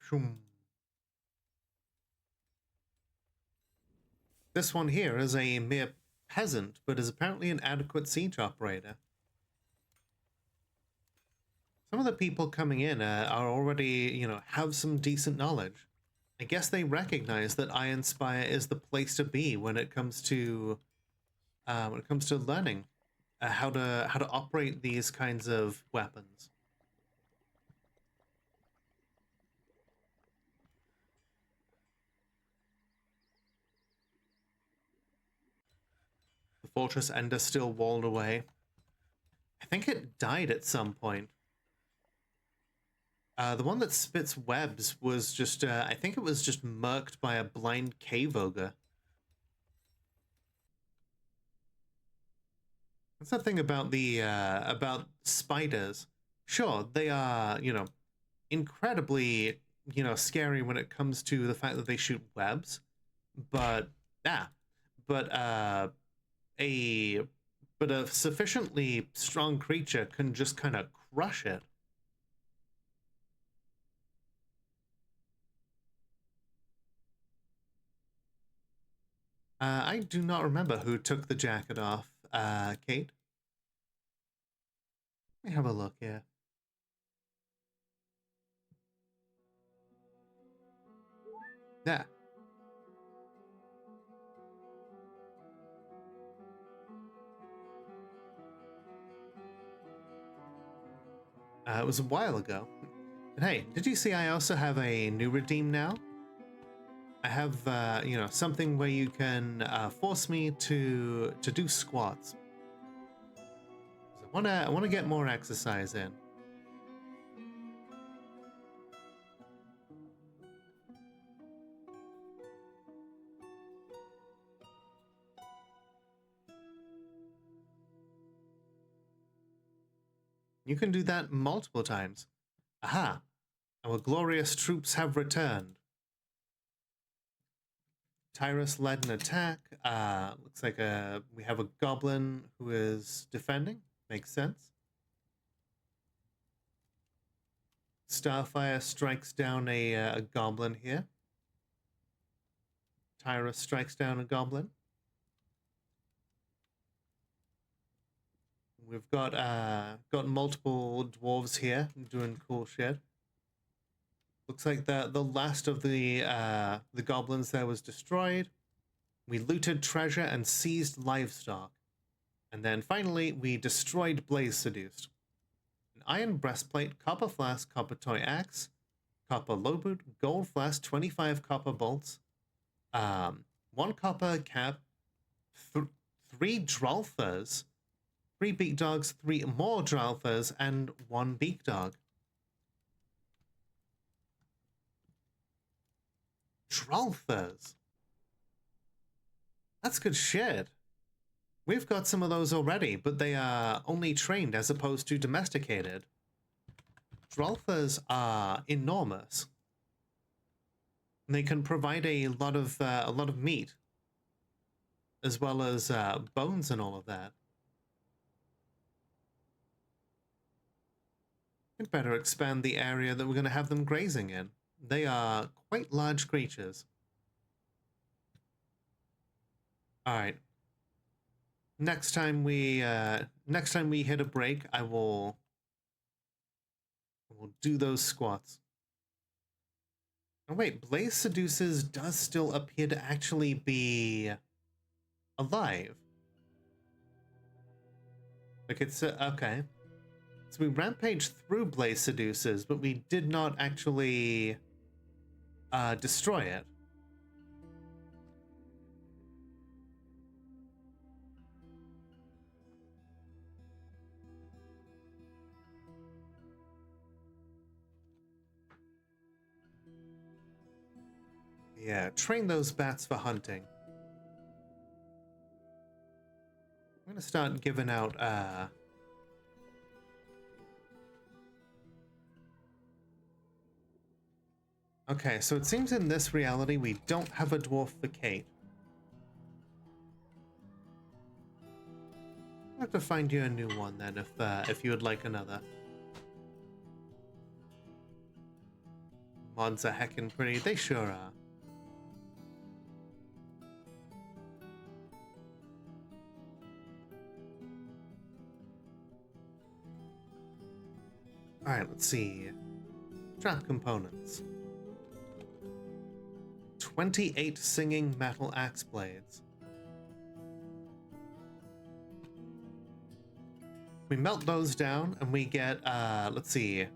Shoom. This one here is a mere peasant, but is apparently an adequate siege operator. Some of the people coming in are already, have some decent knowledge. I guess they recognize that Ironspire is the place to be when it comes to learning how to operate these kinds of weapons. The fortress Ender still walled away. I think it died at some point. The one that spits webs was just, I think it was just murked by a blind cave ogre. That's the thing about about spiders. Sure, they are, incredibly, scary when it comes to the fact that they shoot webs. But, but a sufficiently strong creature can just kind of crush it. I do not remember who took the jacket off, Kate. Let me have a look here. Yeah. It was a while ago. But hey, did you see I also have a new redeem now? I have, you know, something where you can force me to do squats. I wanna get more exercise in. You can do that multiple times. Aha! Our glorious troops have returned. Tyrus led an attack. Looks like we have a goblin who is defending. Makes sense. Starfire strikes down a goblin here. Tyrus strikes down a goblin. We've got multiple dwarves here doing cool shit. Looks like the last of the goblins there was destroyed. We looted treasure and seized livestock. And then finally, we destroyed Blaze Seduced. An iron breastplate, copper flask, copper toy axe, copper low boot, gold flask, 25 copper bolts, 1 copper cap, 3 Dralfers, 3 beak dogs, 3 more Dralfers, and 1 beak dog. Dralfers. That's good shit. We've got some of those already, but they are only trained as opposed to domesticated. Dralfers are enormous. And they can provide a lot of meat, as well as bones and all of that. We'd better expand the area that we're going to have them grazing in. They are quite large creatures. All right. Next time we hit a break, I will do those squats. Oh wait, Blaze Seduces does still appear to actually be alive. Like it's okay. So we rampaged through Blaze Seduces, but we did not actually destroy it. Yeah, train those bats for hunting. I'm gonna start giving out okay, so it seems in this reality we don't have a dwarf for Kate. I'll have to find you a new one then if you would like another. Mods are heckin' pretty, they sure are. Alright, let's see. Trap components. 28 singing metal axe blades. We melt those down and we get, let's see.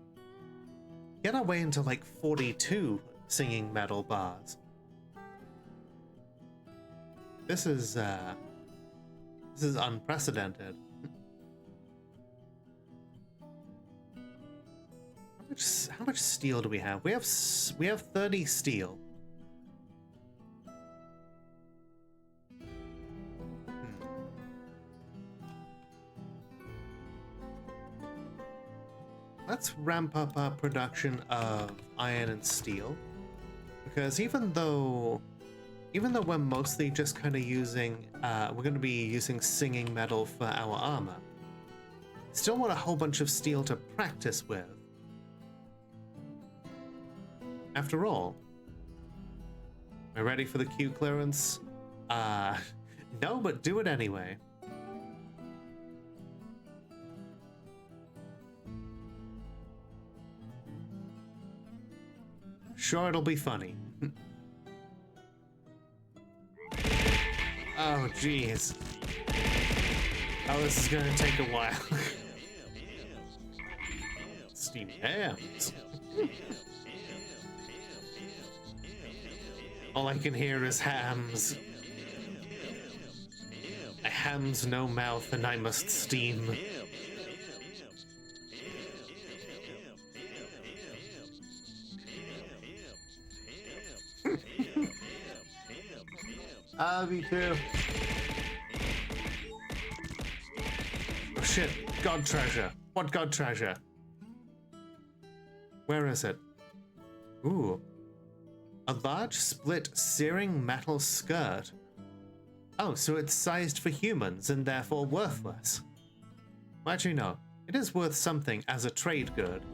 Get our way into like 42 singing metal bars. This is unprecedented. How much steel do we have? We have 30 steel. Let's ramp up our production of iron and steel, because even though we're mostly just kind of using, we're going to be using singing metal for our armor, still want a whole bunch of steel to practice with. After all, am I ready for the queue clearance? No, but do it anyway. Sure, it'll be funny. Oh, jeez. Oh, this is gonna take a while. Steam hams. All I can hear is hams. A ham's no mouth and I must steam. Me too. Oh shit, god treasure. What god treasure? Where is it? Ooh. A large split searing metal skirt. Oh, so it's sized for humans and therefore worthless. Well, actually, no. It is worth something as a trade good.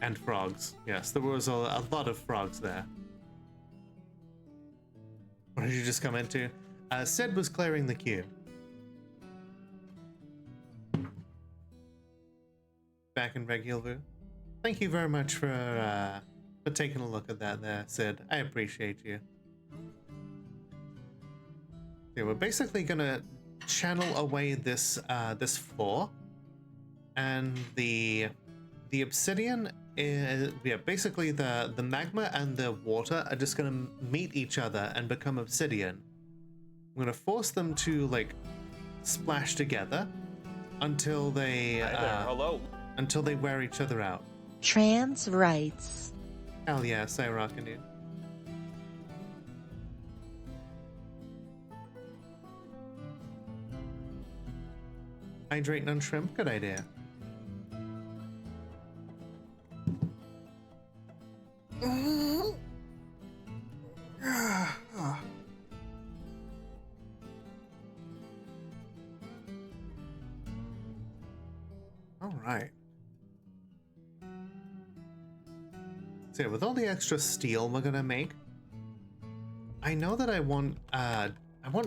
And frogs. Yes, there was a lot of frogs there. What did you just come into? Sid was clearing the queue. Back in regular view. Thank you very much for taking a look at that there, Sid. I appreciate you. Yeah, we're basically gonna channel away this this floor, and the obsidian is, yeah, basically the magma and the water are just gonna meet each other and become obsidian. I'm gonna force them to like splash together until they Hello. until they wear each other out. Trans rights. Hell yeah, say rockin' dude. Hydrating on shrimp, good idea. All right. So yeah, with all the extra steel we're gonna make, I know that I want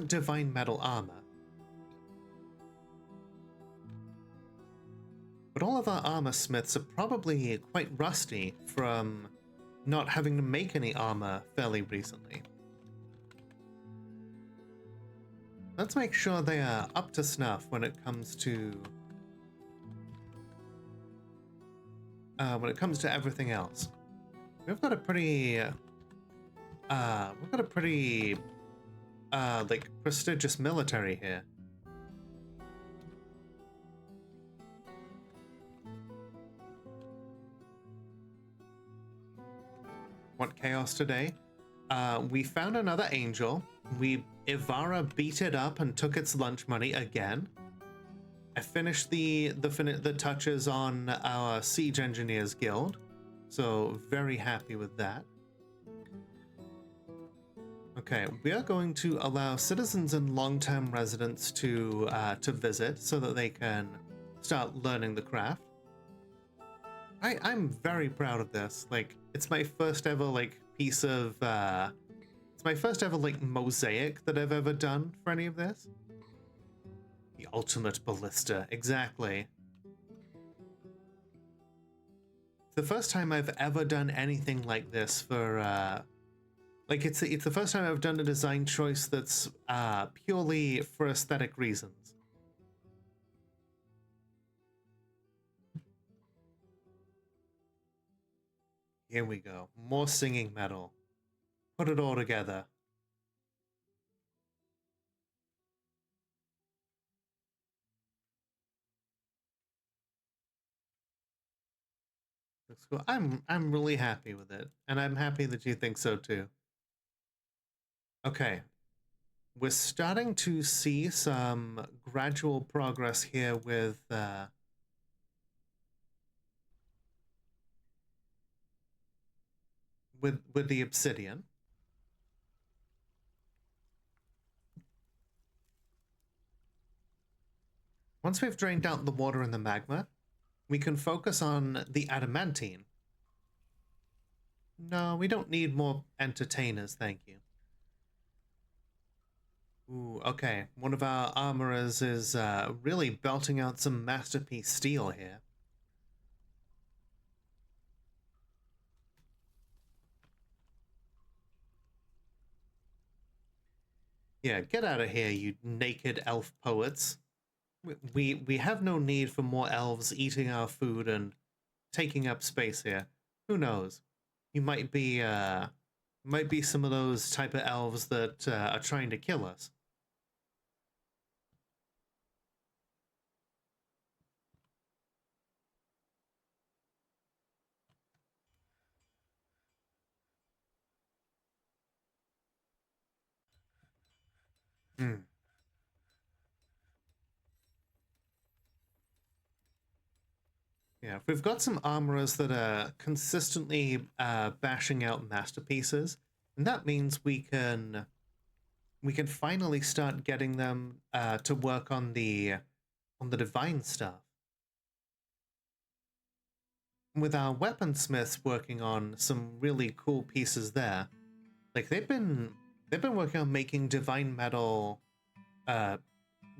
divine metal armor. But all of our armor smiths are probably quite rusty from not having to make any armor fairly recently. Let's make sure they are up to snuff when it comes to everything else. We've got a pretty like prestigious military here. Want chaos today? We found another angel. Ivara beat it up and took its lunch money again. I finished the touches on our siege engineers guild, so very happy with that. Okay, we are going to allow citizens and long-term residents to visit so that they can start learning the craft. I'm very proud of this. Like, it's my first ever like piece of it's my first ever like mosaic that I've ever done for any of this. The ultimate ballista, exactly. The first time I've ever done anything like this for like it's the first time I've done a design choice that's purely for aesthetic reasons. Here we go. More singing metal. Put it all together. Looks cool. I'm really happy with it, and I'm happy that you think so too. Okay. We're starting to see some gradual progress here with the obsidian. Once we've drained out the water and the magma, we can focus on the adamantine. No, we don't need more entertainers, thank you. Ooh, okay. One of our armorers is really belting out some masterpiece steel here. Yeah, get out of here, you naked elf poets. We have no need for more elves eating our food and taking up space here. Who knows? You might be some of those type of elves that are trying to kill us. Hmm. Yeah, if we've got some armorers that are consistently bashing out masterpieces, and that means we can finally start getting them to work on the divine stuff. With our weaponsmiths working on some really cool pieces there, like they've been working on making divine metal uh,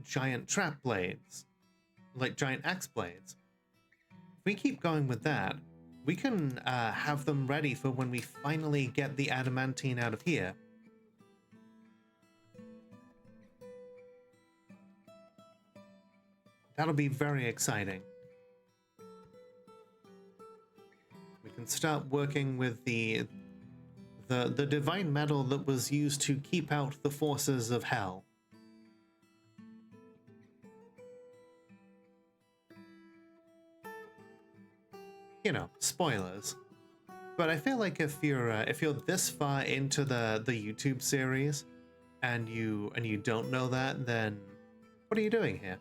giant trap blades, like giant axe blades. If we keep going with that, we can have them ready for when we finally get the adamantine out of here. That'll be very exciting. We can start working with the divine metal that was used to keep out the forces of hell. You know, spoilers. But I feel like if you're this far into the YouTube series and you don't know that, then what are you doing here?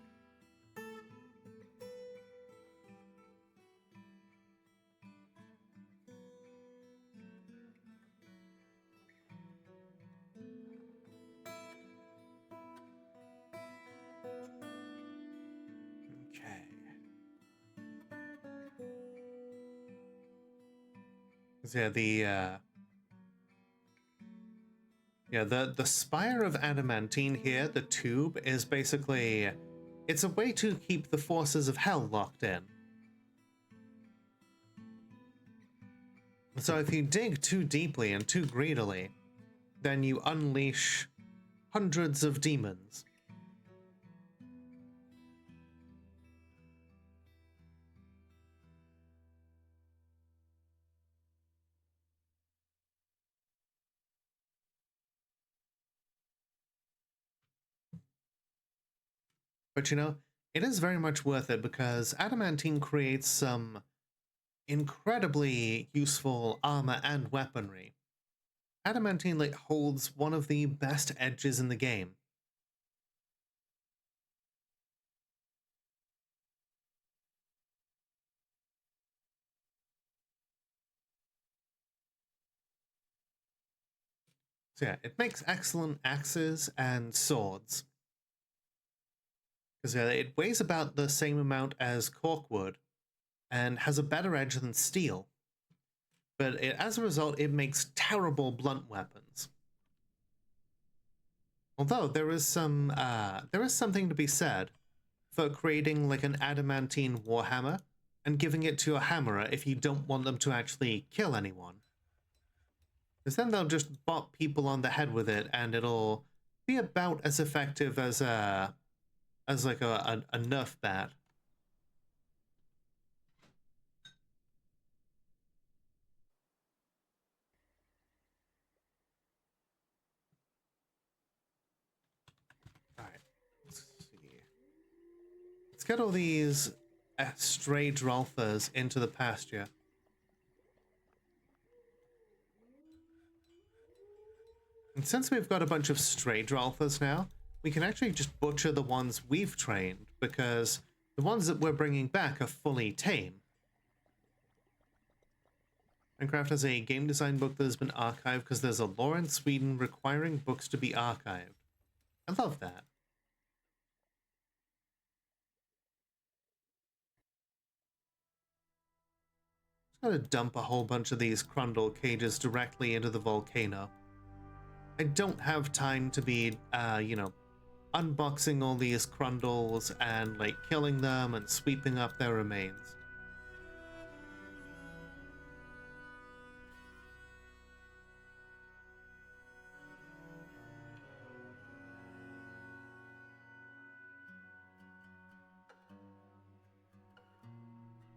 Okay. So the spire of adamantine here, the tube, is basically it's a way to keep the forces of hell locked in. So if you dig too deeply and too greedily, then you unleash hundreds of demons. But you know, it is very much worth it because adamantine creates some incredibly useful armor and weaponry. Adamantine like holds one of the best edges in the game. So yeah, it makes excellent axes and swords. Because it weighs about the same amount as corkwood and has a better edge than steel. But as a result, it makes terrible blunt weapons. Although there is something to be said for creating like an adamantine warhammer and giving it to a hammerer if you don't want them to actually kill anyone. Because then they'll just bop people on the head with it, and it'll be about as effective as like a Nerf bat. All right, let's see. Let's get all these stray Drolfers into the pasture. And since we've got a bunch of stray Drolfers now, we can actually just butcher the ones we've trained, because the ones that we're bringing back are fully tame. Minecraft has a game design book that has been archived because there's a law in Sweden requiring books to be archived. I love that. Just gotta dump a whole bunch of these Crundle cages directly into the volcano. I don't have time to be, you know, unboxing all these Crundles and, like, killing them and sweeping up their remains.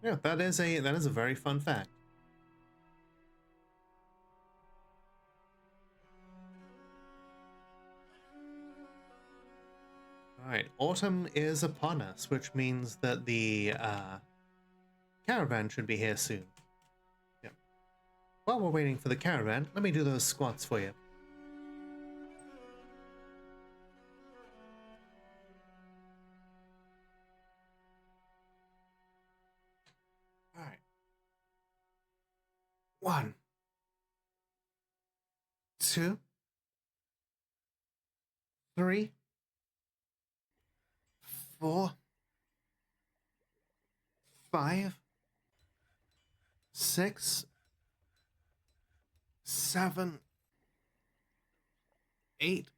Yeah, that is a very fun fact. Alright, autumn is upon us, which means that the caravan should be here soon. Yep. While we're waiting for the caravan, let me do those squats for you. Alright. 1, 2, 3, 4, 5, 6, 7, 8,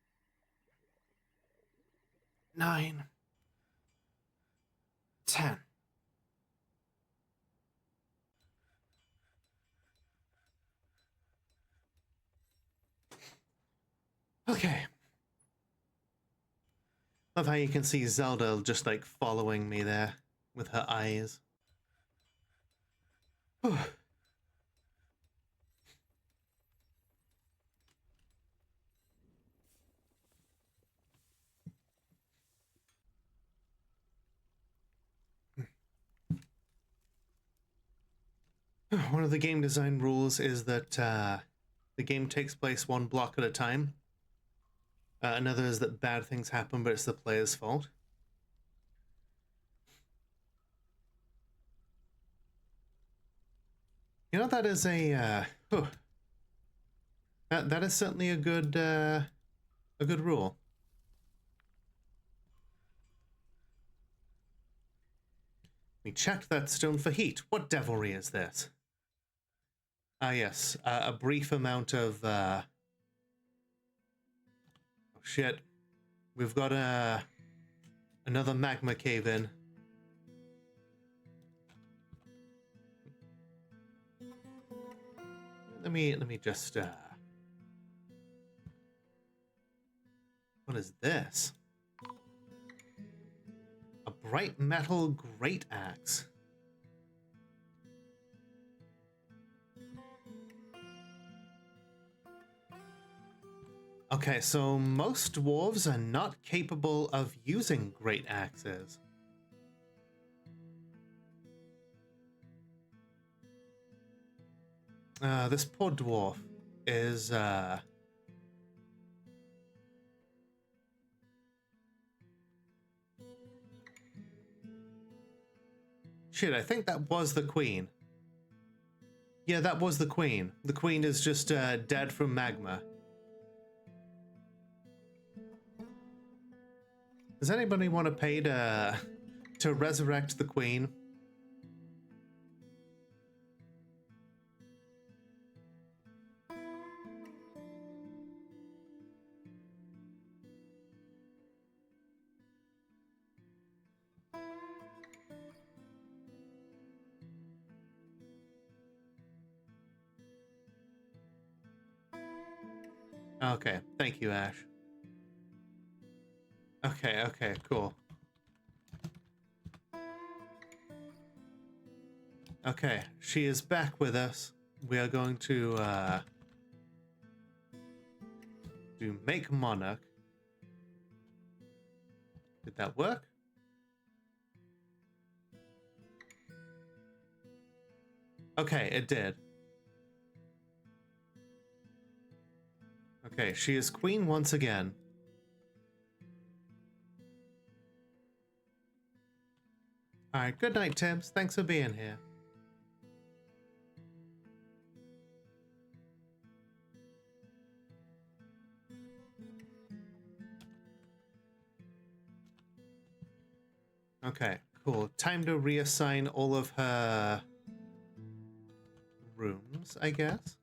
9, 10. Okay. Love how you can see Zelda just like following me there with her eyes. One of the game design rules is that the game takes place one block at a time. Another is that bad things happen, but it's the player's fault. You know, that is that is certainly a good rule. We checked that stone for heat. What devilry is this? Ah, yes, a brief amount of oh shit. We've got another magma cave in. Let me just what is this? A bright metal great axe. Okay, so most dwarves are not capable of using great axes. This poor dwarf is shit, I think that was the queen. Yeah, that was the queen. The queen is just dead from magma. Does anybody want to pay to resurrect the queen? Okay, thank you, Ash. Okay, cool. Okay, she is back with us. We are going to do make monarch. Did that work? Okay, it did. Okay, she is queen once again. Alright, good night, Tibbs. Thanks for being here. Okay, cool. Time to reassign all of her rooms, I guess.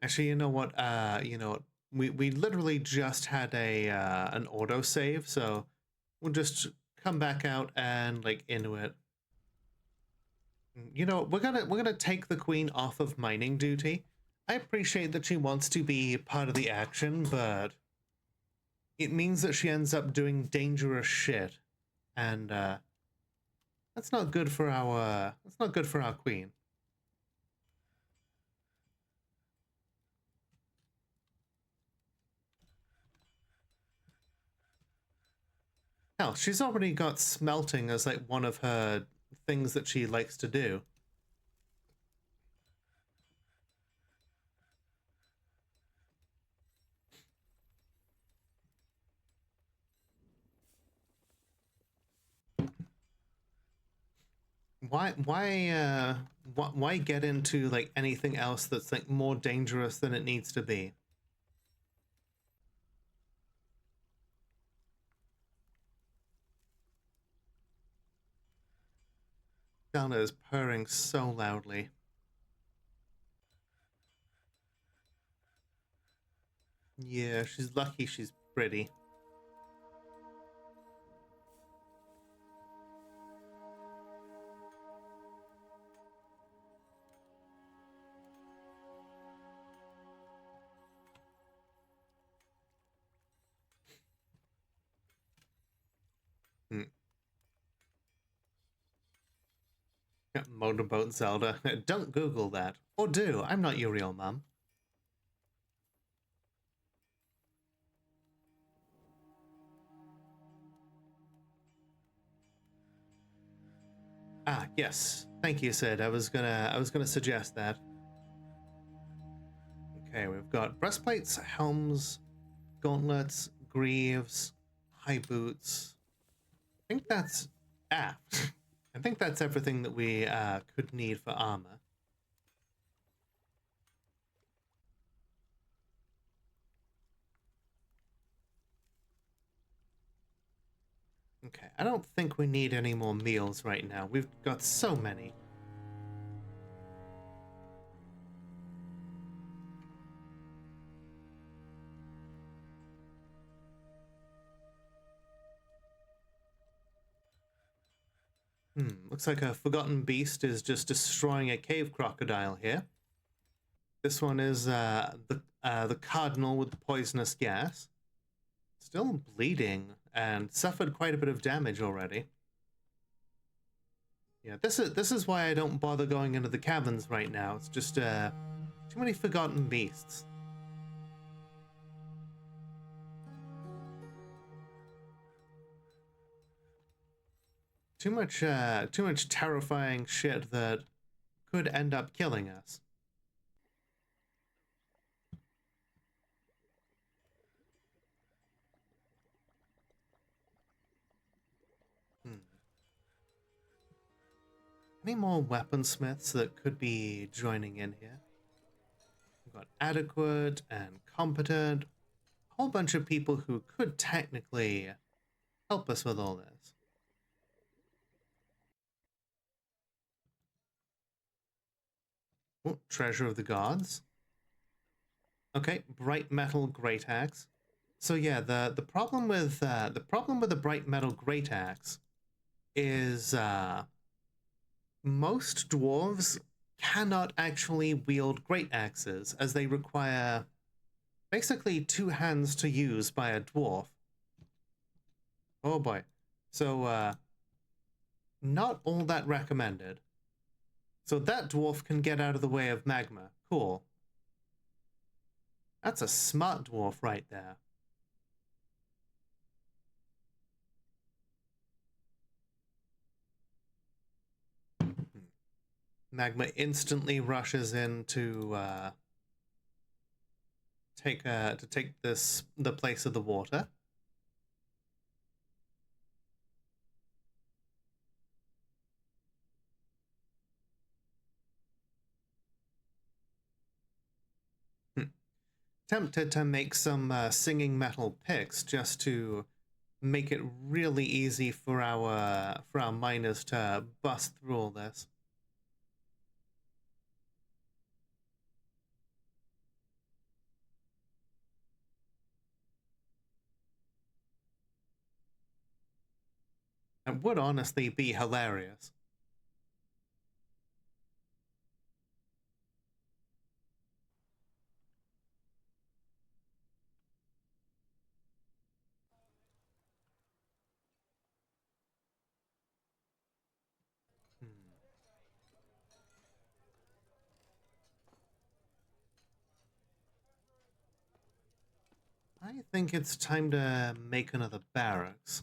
Actually, you know what? We literally just had an auto save, so we'll just come back out and like Inuit. You know, we're gonna take the queen off of mining duty. I appreciate that she wants to be part of the action, but it means that she ends up doing dangerous shit, and that's not good for our queen. Hell, she's already got smelting as like one of her things that she likes to do. Why get into like anything else that's like more dangerous than it needs to be? Donna is purring so loudly. Yeah, she's lucky she's pretty. Hmm. Motorboat Zelda. Don't Google that. Or do. I'm not your real mum. Ah, yes. Thank you, Sid. I was gonna suggest that. Okay, we've got breastplates, helms, gauntlets, greaves, high boots. I think that's I think that's everything that we could need for armor. Okay, I don't think we need any more meals right now. We've got so many. Looks like a forgotten beast is just destroying a cave crocodile here. This one is the cardinal with the poisonous gas. Still bleeding and suffered quite a bit of damage already. Yeah, this is why I don't bother going into the caverns right now. It's just too many forgotten beasts. Too much terrifying shit that could end up killing us. Any more weaponsmiths that could be joining in here? We've got adequate and competent. A whole bunch of people who could technically help us with all this. Oh, treasure of the gods. Okay, bright metal great axe. So yeah, the problem with the bright metal great axe is most dwarves cannot actually wield great axes as they require basically two hands to use by a dwarf. Oh boy. So not all that recommended. So that dwarf can get out of the way of magma. Cool. That's a smart dwarf right there. Magma instantly rushes in to take the place of the water. Tempted to make some singing metal picks just to make it really easy for our miners to bust through all this. It would honestly be hilarious. I think it's time to make another barracks.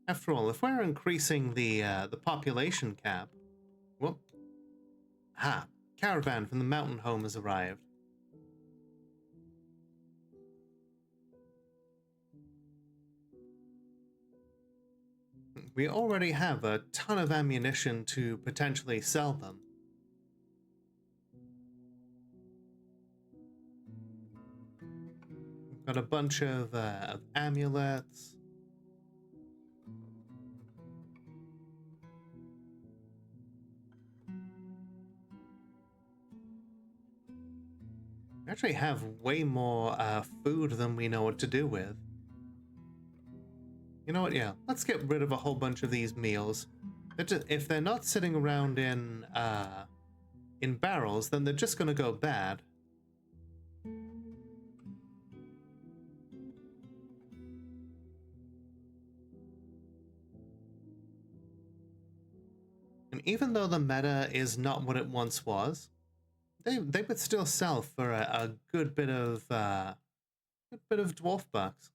After all, if we're increasing the population cap, whoop, ha, caravan from the mountain home has arrived. We already have a ton of ammunition to potentially sell them. We've got a bunch of amulets. We actually have way more food than we know what to do with. You know what, yeah, let's get rid of a whole bunch of these meals. If they're not sitting around in barrels, then they're just gonna go bad. And even though the meta is not what it once was, they would still sell for a good bit of dwarf bucks.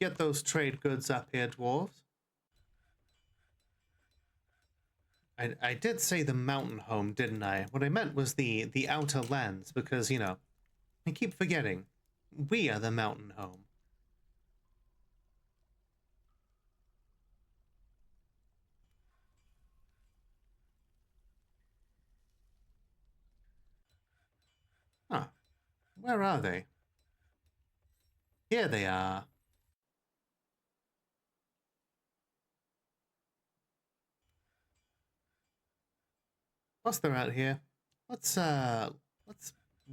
Get those trade goods up here, dwarves. I did say the mountain home, didn't I? What I meant was the outer lands, because, you know, I keep forgetting. We are the mountain home. Huh. Where are they? Here they are. Whilst they're out here, let's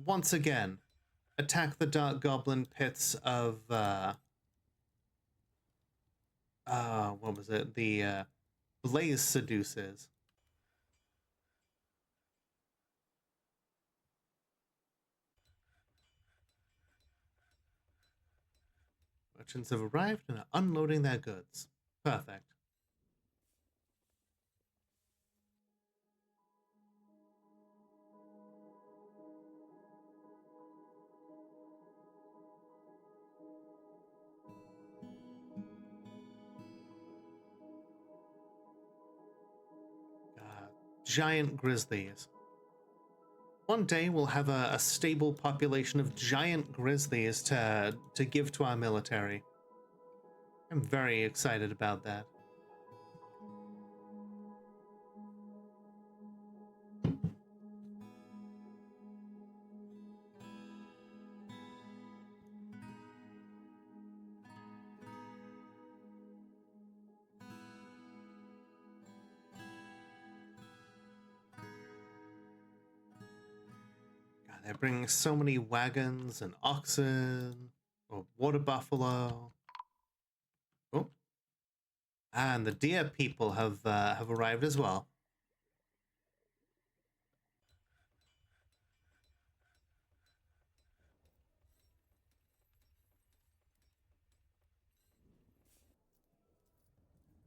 once again attack the dark goblin pits of what was it? The blaze seducers. Merchants have arrived and are unloading their goods. Perfect. Giant grizzlies. One day we'll have a stable population of giant grizzlies to give to our military. I'm very excited about that. They're bringing so many wagons and oxen, or water buffalo. Oh, and the deer people have arrived as well.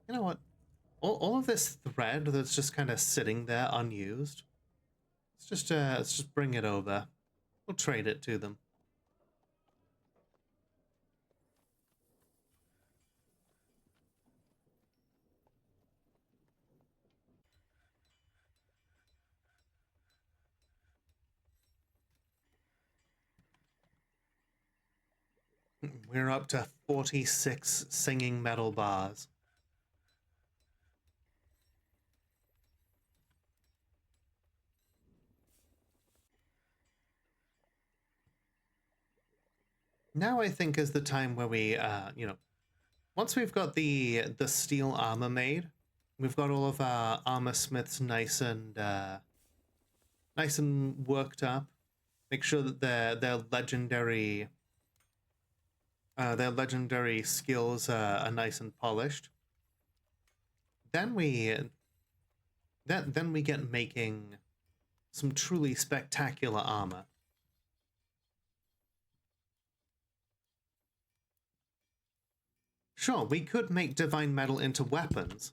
You know what? All of this thread that's just kind of sitting there unused. Let's just bring it over. We'll trade it to them. We're up to 46 singing metal bars. Now I think is the time where we, you know, once we've got the steel armor made, we've got all of our armor smiths nice and worked up. Make sure that their legendary their legendary skills are nice and polished. Then we get making some truly spectacular armor. Sure, we could make divine metal into weapons,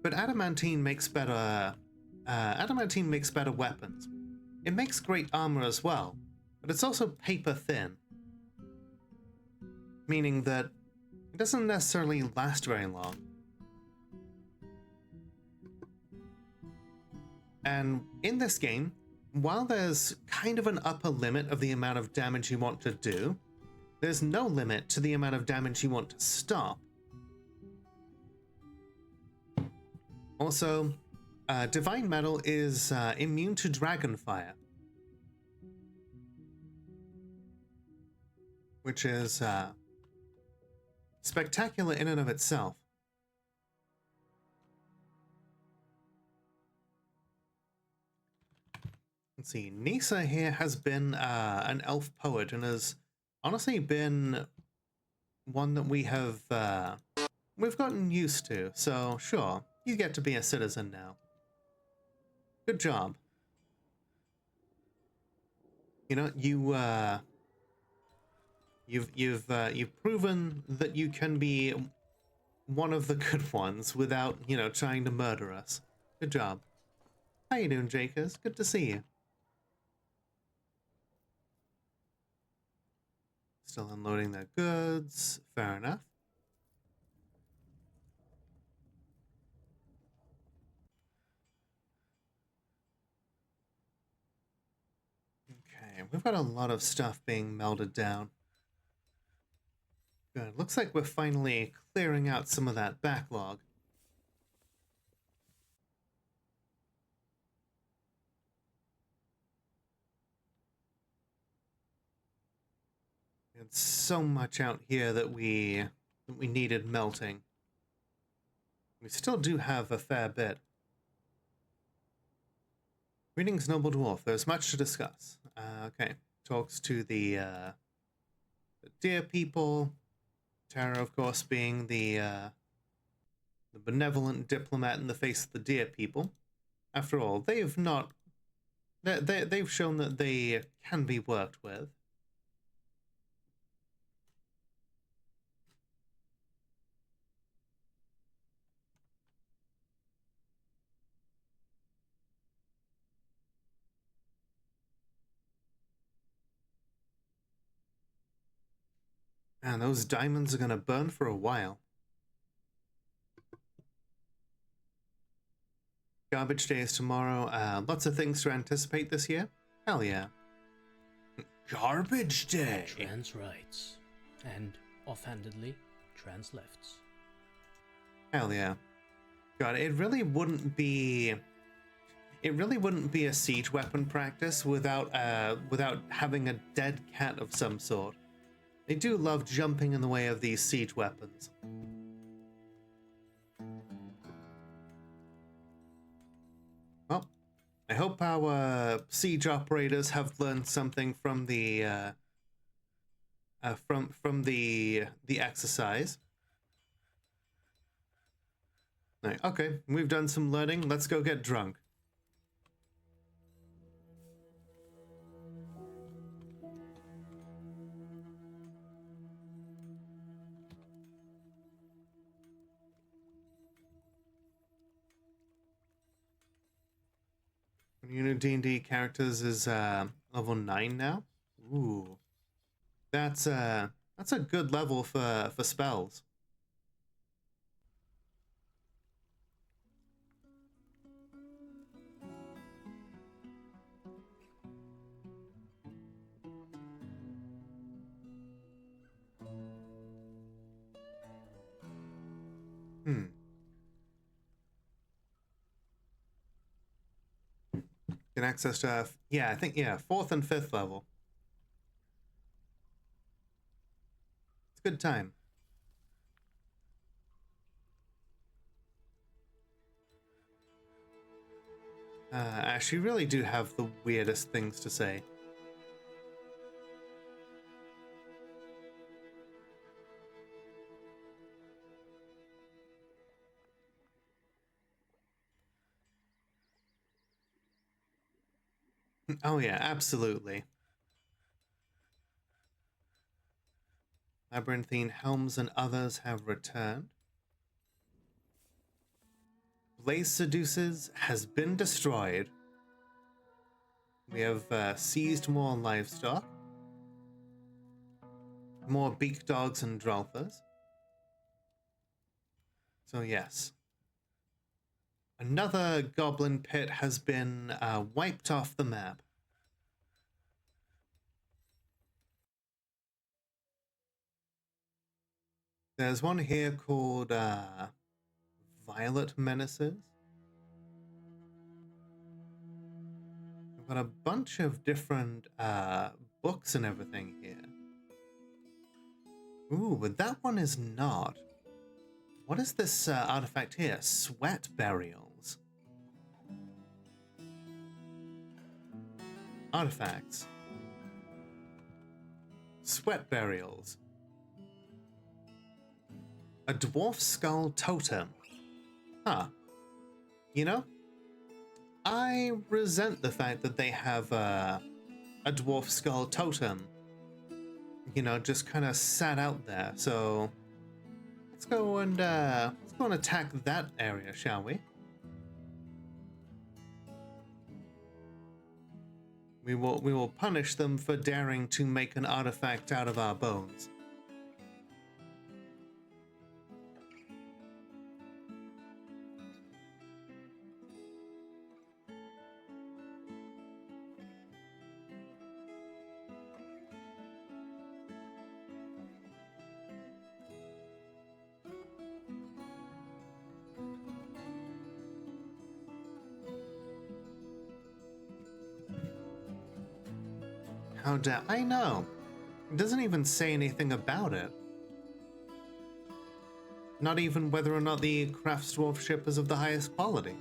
but adamantine makes better weapons. It makes great armor as well, but it's also paper thin, meaning that it doesn't necessarily last very long. And in this game, while there's kind of an upper limit of the amount of damage you want to do, there's no limit to the amount of damage you want to stop. Also, divine metal is immune to dragonfire, which is spectacular in and of itself. Let's see, Nisa here has been an elf poet and has honestly been one that we've gotten used to, so sure, you get to be a citizen now. Good job. You know, you've proven that you can be one of the good ones without, you know, trying to murder us. Good job. How you doing, Jakers? Good to see you. Still unloading their goods. Fair enough. Okay, we've got a lot of stuff being melted down. Good. Looks like we're finally clearing out some of that backlog. And so much out here that we needed melting. We still do have a fair bit. Greetings, noble dwarf. There's much to discuss. Okay. Talks to the deer people. Tara, of course, being the benevolent diplomat in the face of the deer people. After all, they've shown that they can be worked with. And those diamonds are gonna burn for a while. Garbage day is tomorrow. Lots of things to anticipate this year. Hell yeah. Garbage day. Trans rights and offhandedly trans lefts. Hell yeah. God, it really wouldn't be a siege weapon practice without having a dead cat of some sort. They do love jumping in the way of these siege weapons. Well, I hope our siege operators have learned something from the exercise. Right, okay, we've done some learning. Let's go get drunk. Your new D&D characters is level 9 now. Ooh, that's a good level for spells. Can access to, yeah, I think, yeah, 4th and 5th level. It's a good time. Ash, you really do have the weirdest things to say. Oh yeah, absolutely. Labyrinthine helms and others have returned. Blaze Seduces has been destroyed. We have seized more livestock. More beak dogs and drolfers. So yes. Another goblin pit has been wiped off the map. There's one here called Violet Menaces. I've got a bunch of different books and everything here. Ooh, but that one is not. What is this artifact here? Sweat burials. Artifacts. Sweat burials. A dwarf skull totem. Huh. You know, I resent the fact that they have a dwarf skull totem. You know, just kind of sat out there. So let's go and attack that area, shall we? We will punish them for daring to make an artifact out of our bones. How dare I know? It doesn't even say anything about it. Not even whether or not the craft dwarf ship is of the highest quality.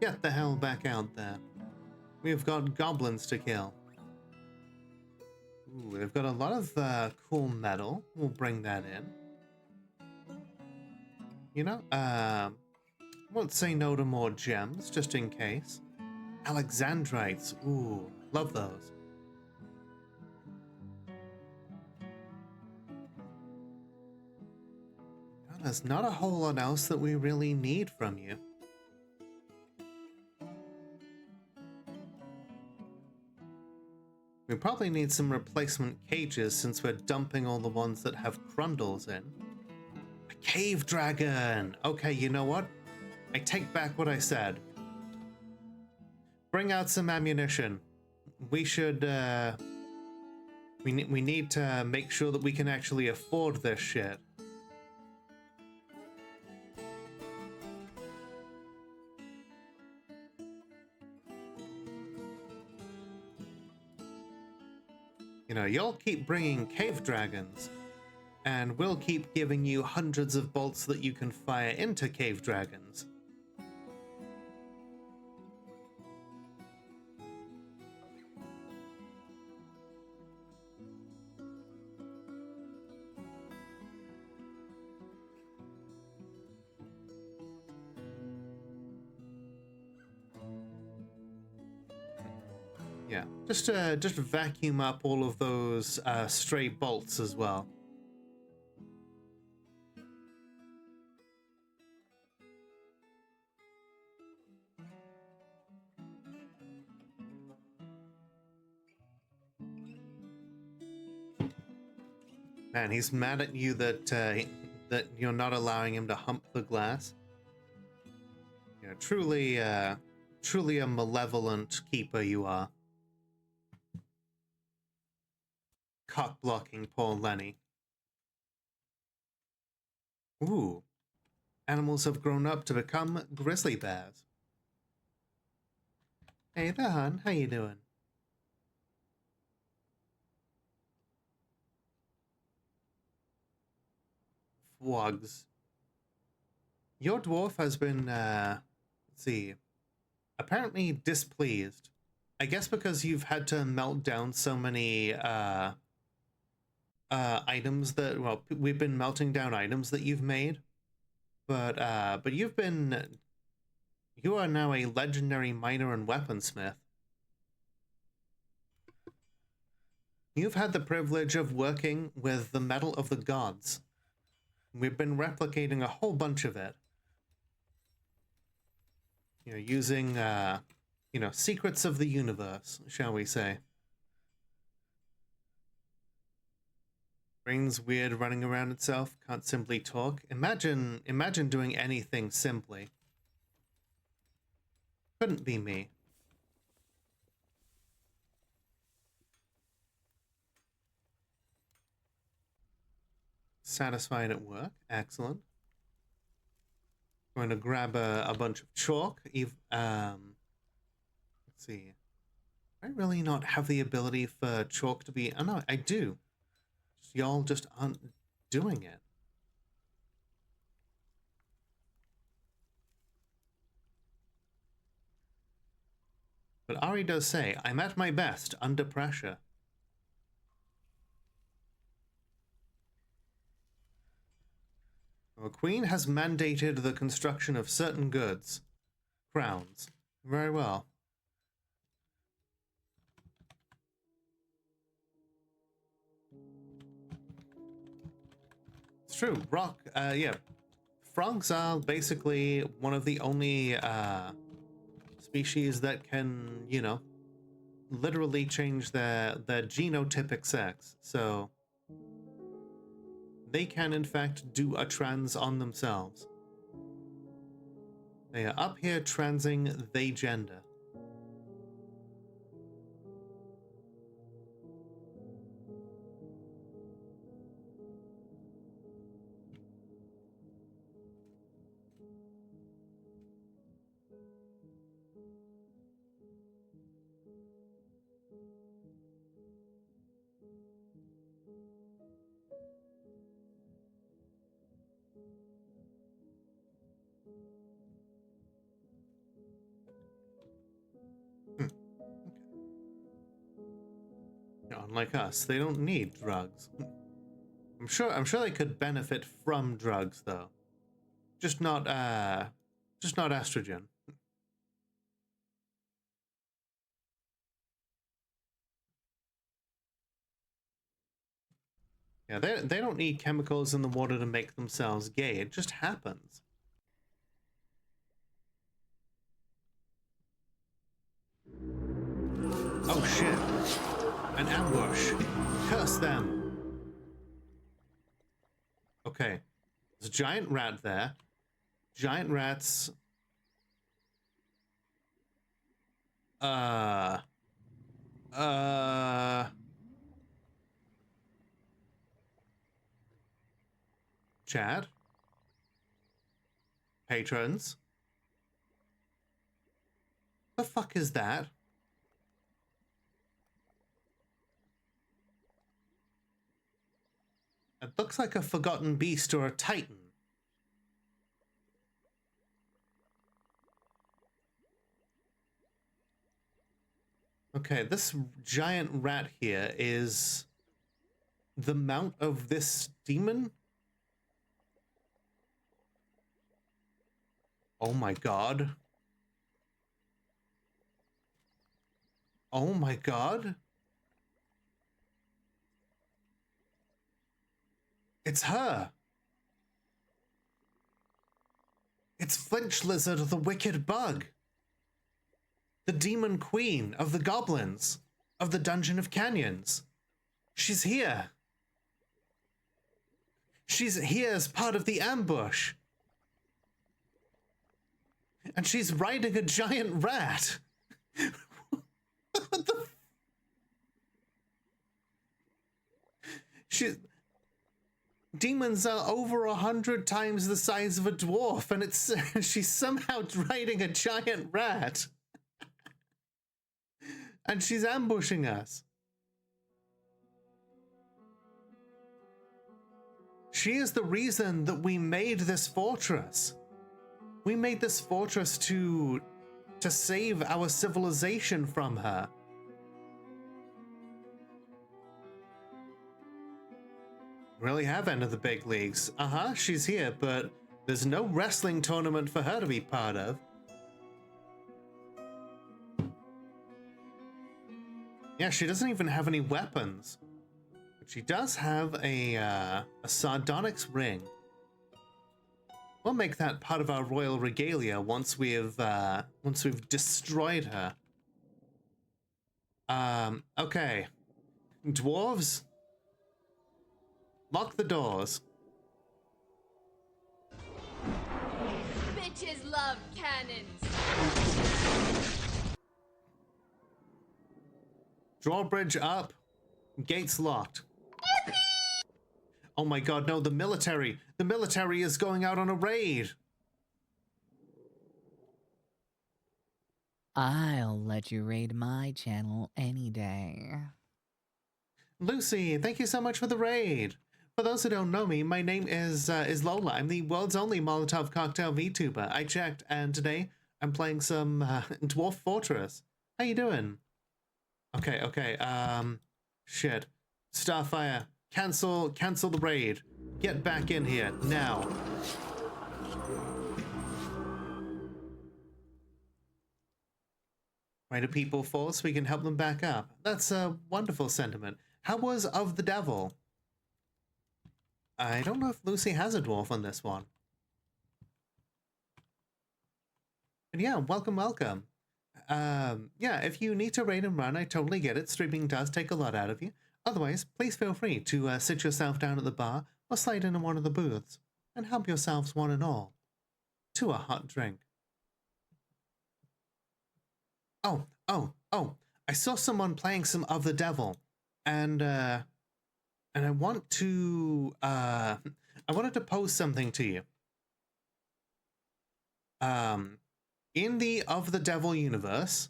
Get the hell back out there. We've got goblins to kill. Ooh, they've got a lot of cool metal. We'll bring that in. You know, won't say no to more gems, just in case. Alexandrites, ooh, love those. Well, there's not a whole lot else that we really need from you. We probably need some replacement cages since we're dumping all the ones that have crundles in. Cave dragon! Okay, you know what? I take back what I said. Bring out some ammunition. We should, we need to make sure that we can actually afford this shit. You know, you'll keep bringing cave dragons, and we'll keep giving you hundreds of bolts that you can fire into cave dragons. Yeah, just vacuum up all of those stray bolts as well. Man, he's mad at you that that you're not allowing him to hump the glass. You know, truly a malevolent keeper you are. Cock blocking poor Lenny. Ooh, animals have grown up to become grizzly bears. Hey there, hon. How you doing? Fwogs. Your dwarf has been, let's see, apparently displeased. I guess because you've had to melt down so many items that, well, we've been melting down items that you've made, but you are now a legendary miner and weaponsmith. You've had the privilege of working with the metal of the gods. We've been replicating a whole bunch of it. You know, using, you know, secrets of the universe, shall we say. Brain's weird, running around itself, can't simply talk. Imagine doing anything simply. Couldn't be me. Satisfied at work. Excellent. Going to grab a bunch of chalk. Let's see. I really not have the ability for chalk to be... Oh, no, I do. Y'all just aren't doing it. But Ari does say, I'm at my best under pressure. Our queen has mandated the construction of certain goods. Crowns. Very well. It's true. Rock, yeah. Frogs are basically one of the only, species that can, you know, literally change their genotypic sex. So they can, in fact, do a trans on themselves. They are up here transing they gender. Unlike us, they don't need drugs. I'm sure they could benefit from drugs though. Just not estrogen. Yeah, they don't need chemicals in the water to make themselves gay. It just happens. Oh shit. An ambush. Curse them. Okay. There's a giant rat there. Giant rats. Chad? Patrons? The fuck is that? It looks like a forgotten beast or a titan. Okay, this giant rat here is the mount of this demon? Oh my god. Oh my god. It's her. It's Flinch Lizard, the wicked bug. The demon queen of the goblins, of the Dungeon of Canyons. She's here. She's here as part of the ambush. And she's riding a giant rat. What the... Demons are over 100 times the size of a dwarf, and it's she's somehow riding a giant rat. And she's ambushing us. She is the reason that we made this fortress. We made this fortress to save our civilization from her. Really have entered the big leagues. Uh-huh, she's here, but there's no wrestling tournament for her to be part of. Yeah, she doesn't even have any weapons. But she does have a sardonyx ring. We'll make that part of our royal regalia once we've destroyed her. Okay. Dwarves, lock the doors. Bitches love cannons. Drawbridge up. Gates locked. Oh my god, no, the military. The military is going out on a raid. I'll let you raid my channel any day. Lucy, thank you so much for the raid. For those who don't know me, my name is Lola. I'm the world's only Molotov cocktail VTuber. I checked, and today I'm playing some Dwarf Fortress. How you doing? Okay, shit. Starfire, cancel the raid. Get back in here, now. Why do people fall so we can help them back up? That's a wonderful sentiment. How was Of the Devil? I don't know if Lucy has a dwarf on this one. And yeah, welcome. Yeah, if you need to raid and run, I totally get it. Streaming does take a lot out of you. Otherwise, please feel free to sit yourself down at the bar or slide into one of the booths and help yourselves one and all to a hot drink. Oh, I saw someone playing some Of the Devil, and I want to, I wanted to pose something to you. In the Of the Devil universe,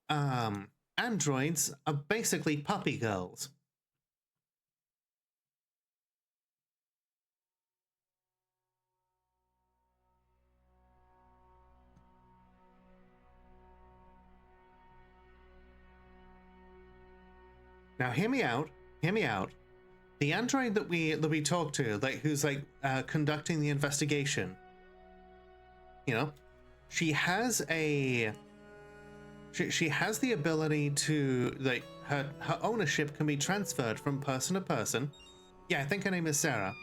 androids are basically puppy girls. Now, hear me out. The android that we talk to, like who's like conducting the investigation, you know, she has the ability to, like, her ownership can be transferred from person to person. Yeah, I think her name is Sarah.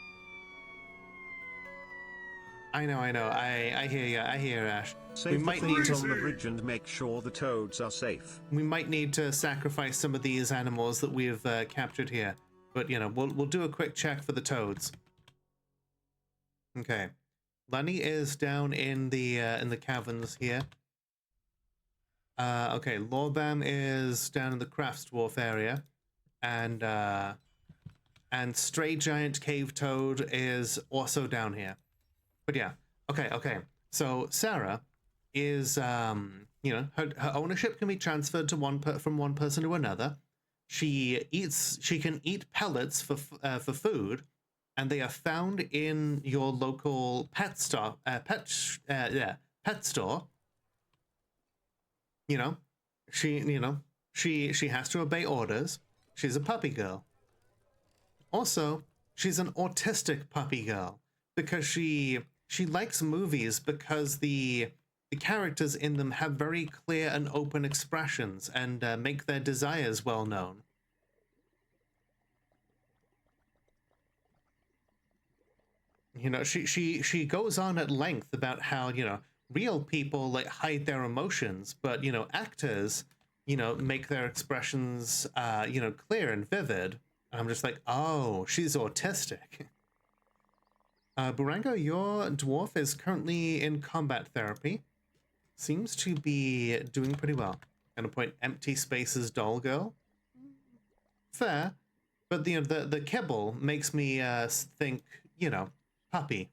I know. I hear you. I hear you, Ash. Save the things on the bridge and make sure the toads are safe. We might need to sacrifice some of these animals that we've captured here, but you know, we'll do a quick check for the toads. Okay, Lenny is down in the caverns here. Okay, Lorbam is down in the Crafts Dwarf area, and Stray Giant Cave Toad is also down here. But yeah, okay. So Sarah is, you know, her ownership can be transferred to from one person to another. She can eat pellets for food, and they are found in your local pet store. Pet store. You know, she has to obey orders. She's a puppy girl. Also, she's an autistic puppy girl because she likes movies because the characters in them have very clear and open expressions and make their desires well known. You know, she goes on at length about how, you know, real people like hide their emotions, but, you know, actors, you know, make their expressions, you know, clear and vivid. And I'm just like, oh, she's autistic. Burango, your dwarf is currently in combat therapy. Seems to be doing pretty well. Gonna point empty spaces doll girl. Fair, but you know, the kibble makes me think, you know, puppy.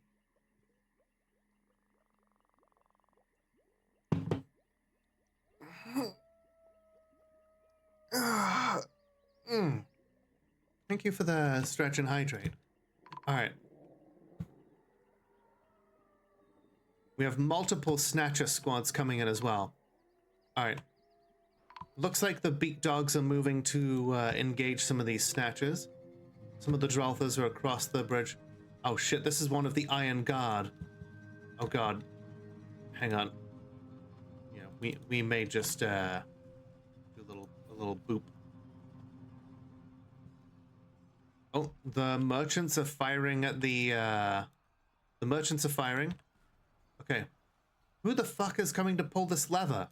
Thank you for the stretch and hydrate. All right. We have multiple Snatcher squads coming in as well. All right. Looks like the beat dogs are moving to engage some of these Snatchers. Some of the Dralthers are across the bridge. Oh shit, this is one of the Iron Guard. Oh god. Hang on. Yeah, we may just do a little boop. Oh, the merchants are firing at the merchants are firing. Okay. Who the fuck is coming to pull this lever?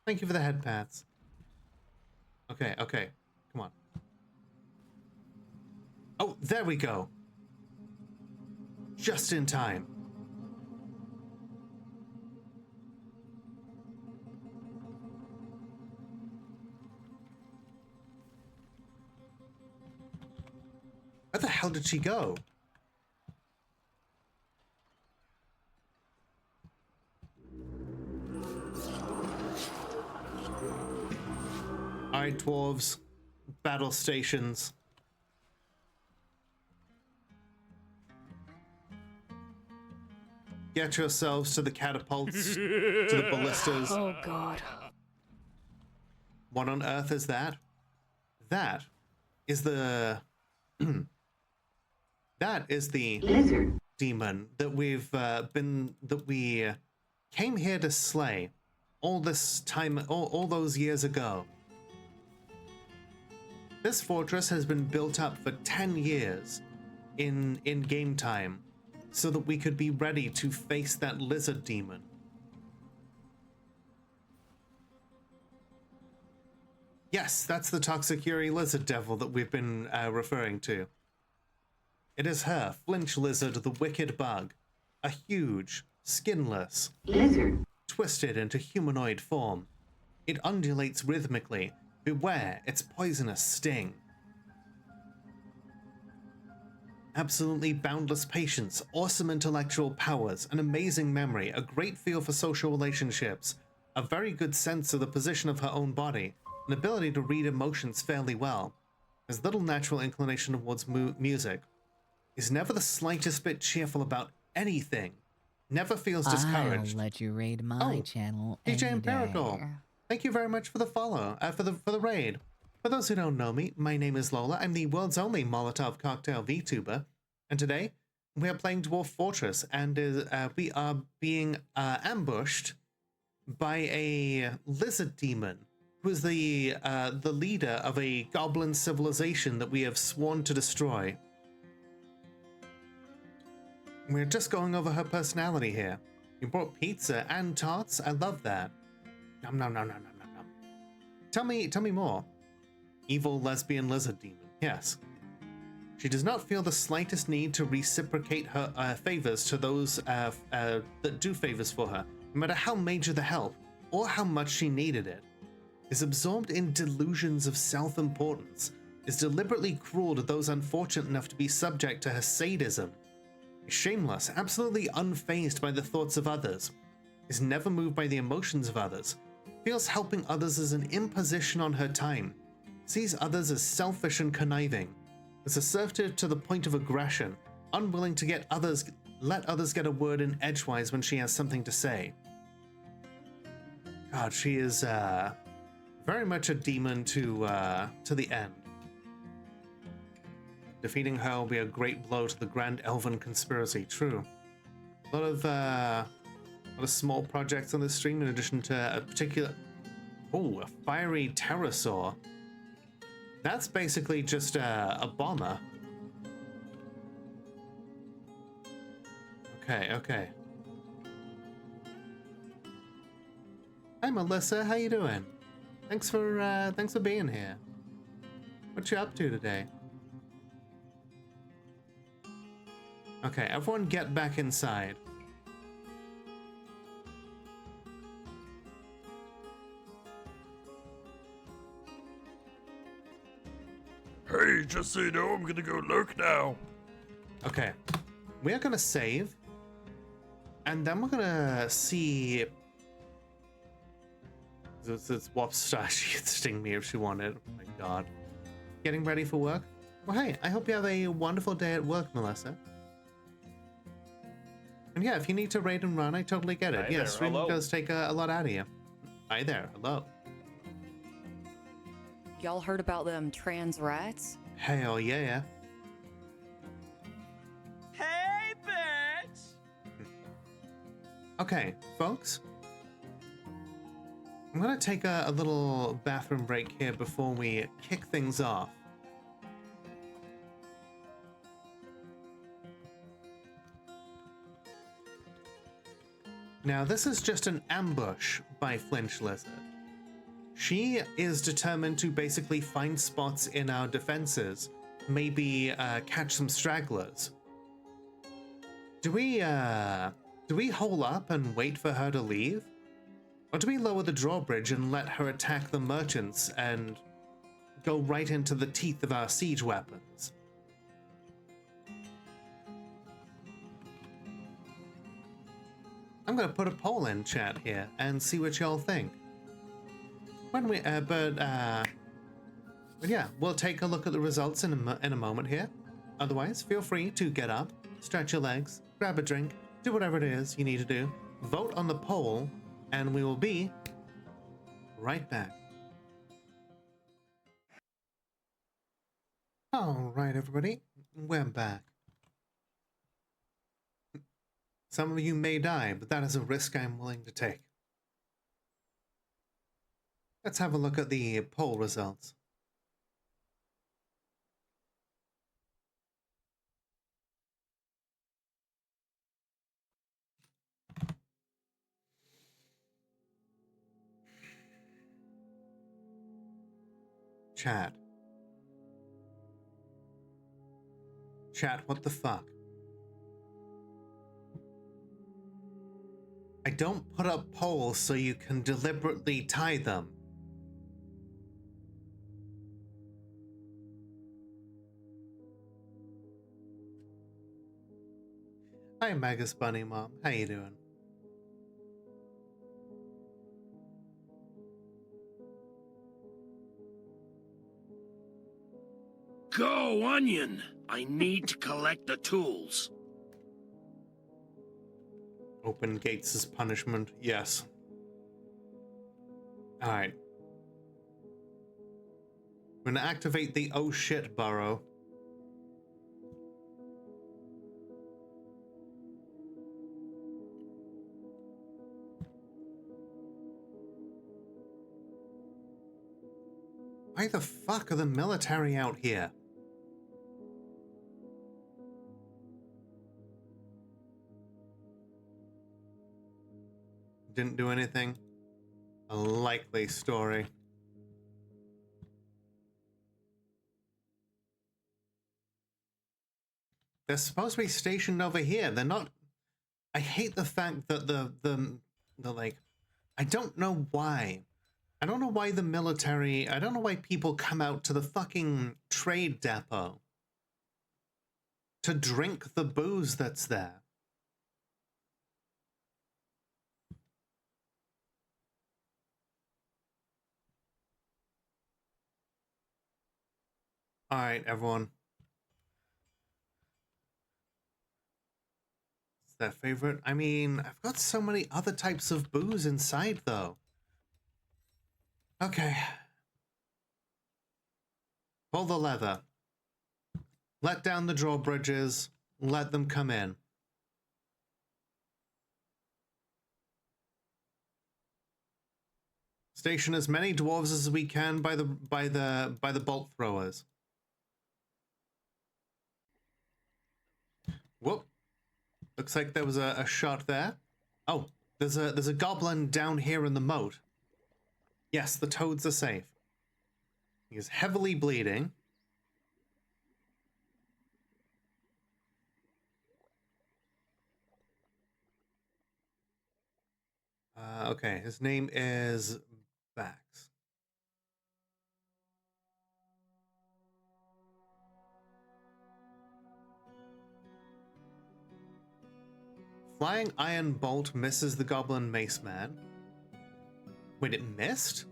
Thank you for the head pats. Okay, okay. Come on. Oh, there we go. Just in time. Where the hell did she go? Alright, dwarves. Battle stations. Get yourselves to the catapults, to the ballistas. Oh god. What on earth is that? That is the... that is the Lizard. demon that we came here to slay all this time, all those years ago. This fortress has been built up for 10 years in game time so that we could be ready to face that lizard demon. Yes, that's the Toxicuri lizard devil that we've been referring to. It is her, Flinch Lizard the Wicked Bug, a huge, skinless Lizard. twisted into humanoid form. It undulates rhythmically. Beware its poisonous sting. Absolutely boundless patience, awesome intellectual powers, an amazing memory, a great feel for social relationships, a very good sense of the position of her own body, an ability to read emotions fairly well, has little natural inclination towards music, is never the slightest bit cheerful about anything, never feels discouraged. I'll let you raid my channel any DJ Empirical, day. thank you very much for the follow, for the raid. For those who don't know me, my name is Lola. I'm the world's only Molotov cocktail VTuber, and today we are playing Dwarf Fortress, and we are being ambushed by a lizard demon who is the leader of a goblin civilization that we have sworn to destroy. We're just going over her personality here. You brought pizza and tarts. I love that. Nom nom nom nom nom nom nom. Tell me more. Evil lesbian lizard demon. Yes. She does not feel the slightest need to reciprocate her favors to those that do favors for her, no matter how major the help or how much she needed it. Is absorbed in delusions of self-importance. Is deliberately cruel to those unfortunate enough to be subject to her sadism. Is shameless, absolutely unfazed by the thoughts of others. Is never moved by the emotions of others. Feels helping others as an imposition on her time. Sees others as selfish and conniving. Is assertive to the point of aggression, unwilling to let others get a word in edgewise when she has something to say. God, she is very much a demon to the end. Defeating her will be a great blow to the Grand Elven Conspiracy. True. A lot of small projects on this stream, in addition to a particular... Oh, a fiery pterosaur. That's basically just a bomber. Okay, okay. Hi, Melissa. How you doing? Thanks for being here. What you up to today? Okay, everyone get back inside. Hey, just so you know, I'm gonna go look now. Okay, we are gonna save, and then we're gonna see. This Wop Star, she could sting me if she wanted. Oh my god. Getting ready for work? Well, hey, I hope you have a wonderful day at work, Melissa. And yeah, if you need to raid and run, I totally get it. Hi Yeah, there, streaming hello. does take a lot out of you. Hi there, hello. Y'all heard about them trans rats? Hell yeah. Hey, bitch! Okay, folks. I'm gonna take a little bathroom break here before we kick things off. Now, this is just an ambush by Flinch Lizard. She is determined to basically find spots in our defenses, maybe catch some stragglers. Do we hole up and wait for her to leave? Or do we lower the drawbridge and let her attack the merchants and go right into the teeth of our siege weapons? I'm gonna put a poll in chat here and see what y'all think. When we, but yeah, we'll take a look at the results in a moment here. Otherwise, feel free to get up, stretch your legs, grab a drink, do whatever it is you need to do. Vote on the poll, and we will be right back. All right, everybody, we're back. Some of you may die, but that is a risk I'm willing to take. Let's have a look at the poll results. Chat. Chat, what the fuck? I don't put up polls so you can deliberately tie them. Hi, Magus Bunny Mom. How you doing? Go, Onion! I need to collect the tools. Open gates as punishment. Yes. Alright. We're gonna activate the oh shit burrow. Why the fuck are the military out here? Didn't do anything. A likely story. They're supposed to be stationed over here. They're not. I hate the fact that the like, I don't know why. I don't know why the military, I don't know why people come out to the fucking trade depot to drink the booze that's there. All right, everyone. It's their favorite. I mean, I've got so many other types of booze inside, though. Okay. Pull the lever. Let down the drawbridges. Let them come in. Station as many dwarves as we can by the bolt throwers. Whoop. Looks like there was a shot there. Oh, there's a goblin down here in the moat. Yes, the toads are safe. He is heavily bleeding. Okay, his name is Bax. Flying iron bolt misses the goblin mace man. Wait, it missed?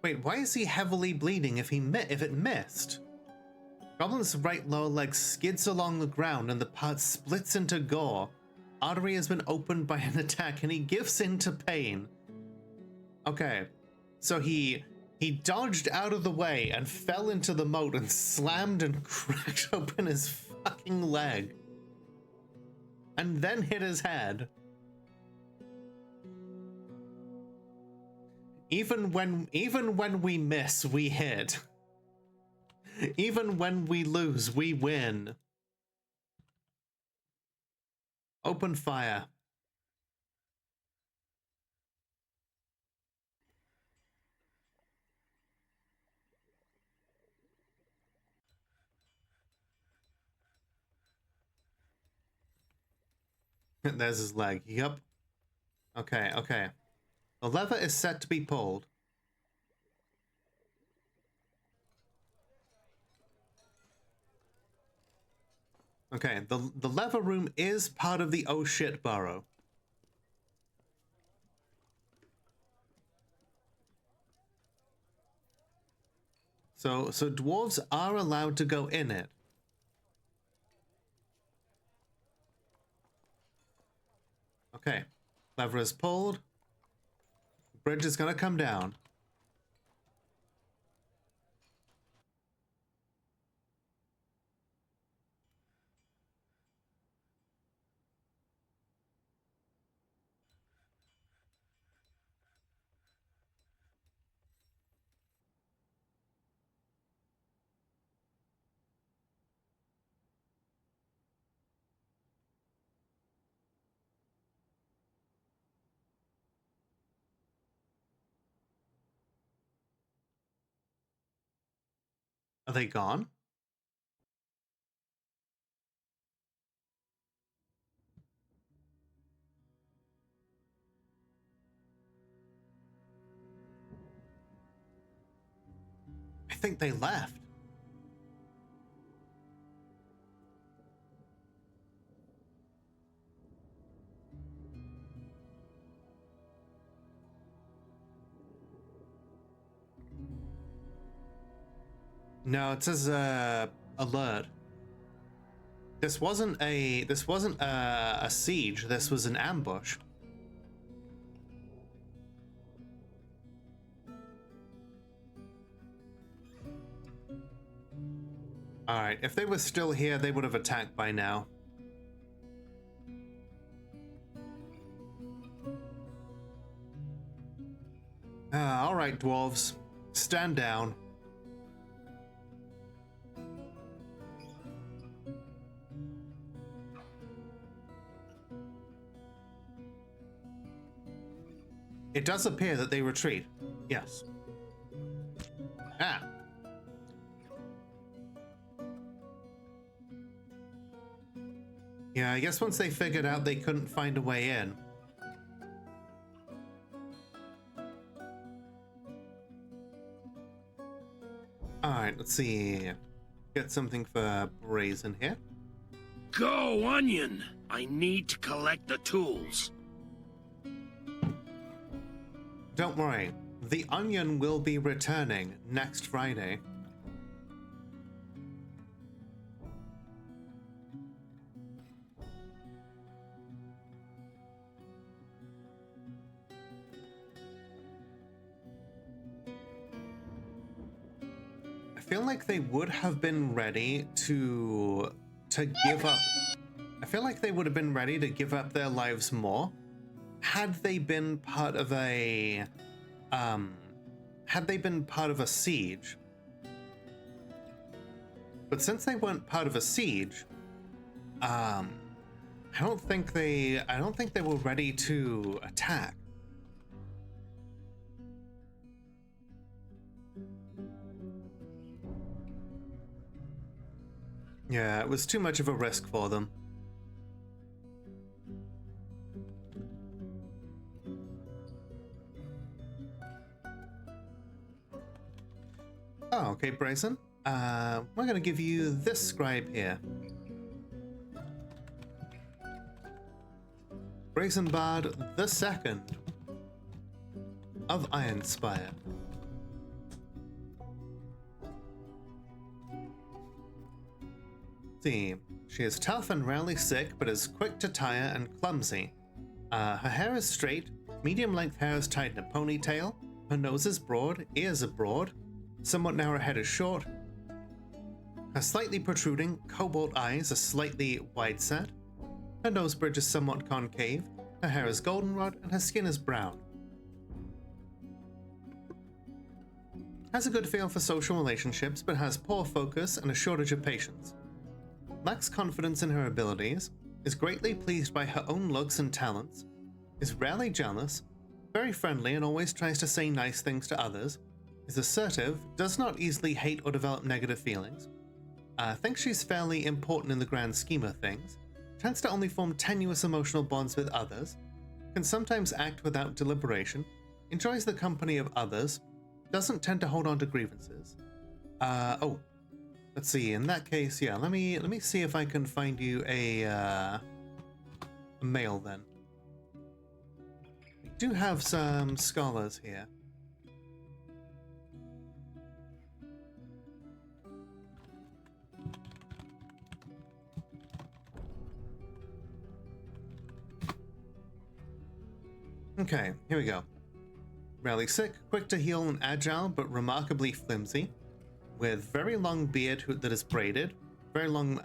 Wait, why is he heavily bleeding if it missed? Goblin's right lower leg skids along the ground and the part splits into gore. Artery has been opened by an attack and he gives in to pain. Okay, So he dodged out of the way and fell into the moat and slammed and cracked open his fucking leg. And then hit his head. Even when we miss, we hit. Even when we lose, we win. Open fire. There's his leg. Yup. Okay, okay. The lever is set to be pulled. Okay, the lever room is part of the oh shit burrow. So dwarves are allowed to go in it. Okay, lever is pulled. Bridge is gonna come down. Are they gone? I think they left. No, it says alert. This wasn't a siege. This was an ambush. All right, if they were still here, they would have attacked by now. All right, dwarves, stand down. It does appear that they retreat. Yes. Ah. Yeah, I guess once they figured out they couldn't find a way in. Alright, let's see. Get something for Brazen here. Go, Onion! I need to collect the tools. Don't worry, the Onion will be returning next Friday. I feel like they would have been ready to give up. I feel like they would have been ready to give up their lives more had they been part of a siege. But since they weren't part of a siege, I don't think they were ready to attack. Yeah, it was too much of a risk for them. Oh, okay, Brazen. We're gonna give you this scribe here. Brazen Bard the Second of Ironspire. See, she is tough and rarely sick, but is quick to tire and clumsy. Her hair is straight, medium-length hair is tied in a ponytail. Her nose is broad, ears are broad, somewhat narrow head is short. Her slightly protruding cobalt eyes are slightly wide set. Her nose bridge is somewhat concave. Her hair is goldenrod and her skin is brown. Has a good feel for social relationships, but has poor focus and a shortage of patience. Lacks confidence in her abilities, is greatly pleased by her own looks and talents, is rarely jealous, very friendly and always tries to say nice things to others, is assertive, does not easily hate or develop negative feelings, thinks she's fairly important in the grand scheme of things, tends to only form tenuous emotional bonds with others, can sometimes act without deliberation, enjoys the company of others, doesn't tend to hold on to grievances. Let's see, in that case, yeah, let me see if I can find you a male then. We do have some scholars here. Okay, here we go. Rarely sick, quick to heal and agile, but remarkably flimsy. With very long beard that is braided, very long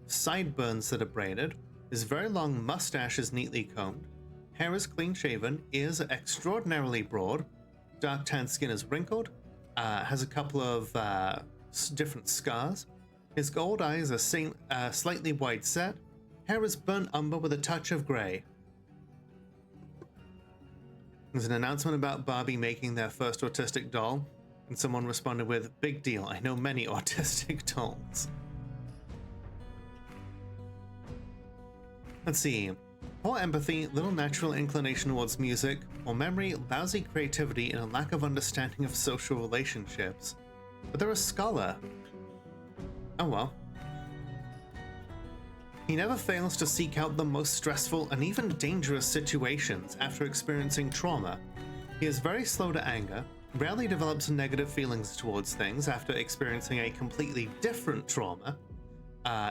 sideburns that are braided, his very long mustache is neatly combed, hair is clean shaven, ears are extraordinarily broad, dark tan skin is wrinkled, has a couple of different scars. His gold eyes are slightly wide set, hair is burnt umber with a touch of grey. There's an announcement about Barbie making their first autistic doll, and someone responded with, "Big deal, I know many autistic dolls." Let's see. Poor empathy, little natural inclination towards music, or memory, lousy creativity, and a lack of understanding of social relationships. But they're a scholar. Oh well. He never fails to seek out the most stressful and even dangerous situations after experiencing trauma. He is very slow to anger, rarely develops negative feelings towards things after experiencing a completely different trauma,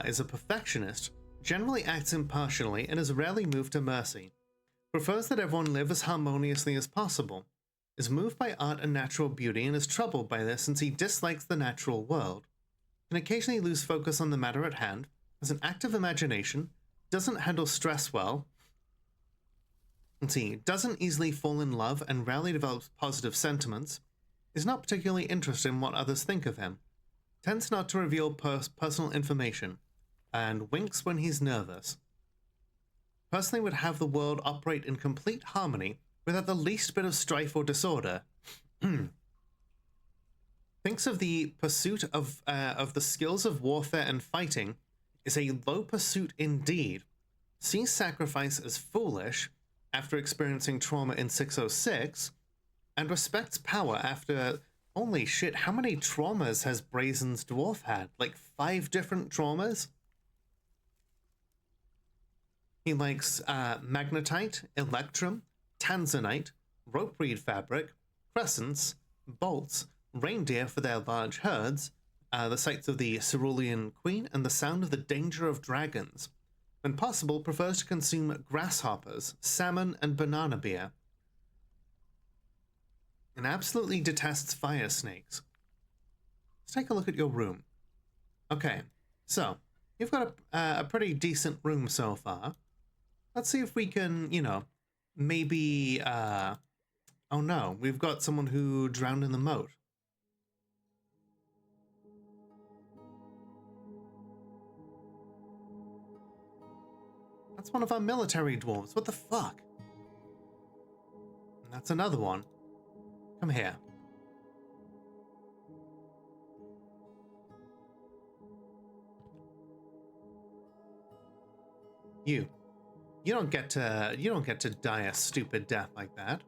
is a perfectionist, generally acts impartially, and is rarely moved to mercy. Prefers that everyone live as harmoniously as possible. Is moved by art and natural beauty and is troubled by this since he dislikes the natural world. Can occasionally lose focus on the matter at hand, has an active imagination, doesn't handle stress well, doesn't easily fall in love and rarely develops positive sentiments, is not particularly interested in what others think of him, tends not to reveal personal information, and winks when he's nervous. Personally would have the world operate in complete harmony without the least bit of strife or disorder. Thinks of the pursuit of the skills of warfare and fighting is a low pursuit indeed, sees sacrifice as foolish after experiencing trauma in 606, and respects power after... Holy shit, how many traumas has Brazen's Dwarf had? Like 5 different traumas? He likes magnetite, electrum, tanzanite, rope reed fabric, crescents, bolts, reindeer for their large herds, the sights of the Cerulean Queen, and the sound of the danger of dragons. When possible, prefers to consume grasshoppers, salmon, and banana beer. And absolutely detests fire snakes. Let's take a look at your room. Okay, so you've got a pretty decent room so far. Let's see if we can, maybe... oh no, we've got someone who drowned in the moat. That's one of our military dwarves. What the fuck? And that's another one. Come here. You don't get to die a stupid death like that.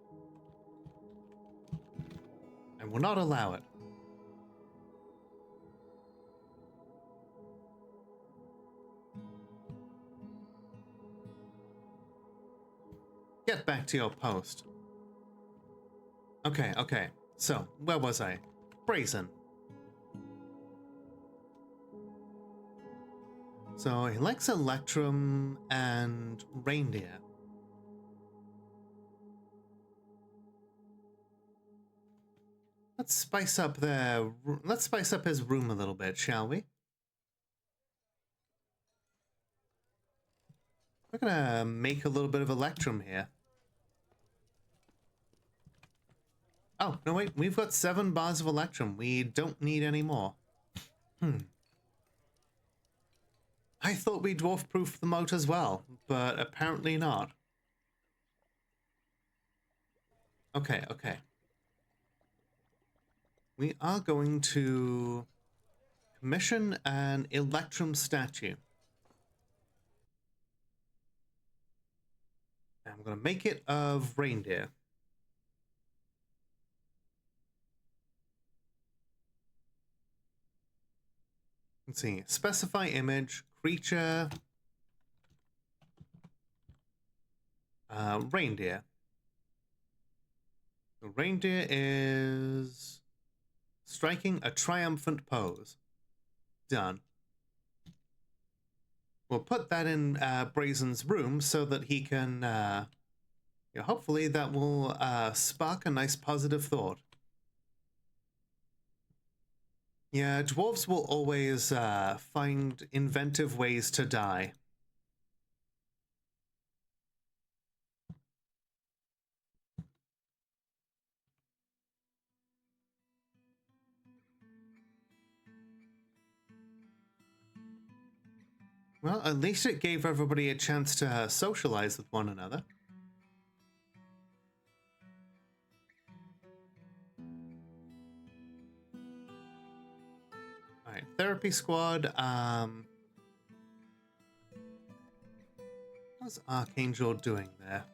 I will not allow it. Get back to your post. Okay. So, where was I? Brazen. So, he likes electrum and reindeer. Let's spice up let's spice up his room a little bit, shall we? We're gonna make a little bit of electrum here. Oh, no wait, we've got 7 bars of electrum. We don't need any more. I thought we dwarf-proofed the moat as well, but apparently not. Okay, okay. We are going to commission an electrum statue. I'm going to make it of reindeer. Let's see. Specify image, creature, reindeer. The reindeer is striking a triumphant pose. Done. We'll put that in Brazen's room so that he can, hopefully that will spark a nice positive thought. Yeah, dwarves will always find inventive ways to die. Well, at least it gave everybody a chance to socialize with one another. Alright, therapy squad. How's Archangel doing there?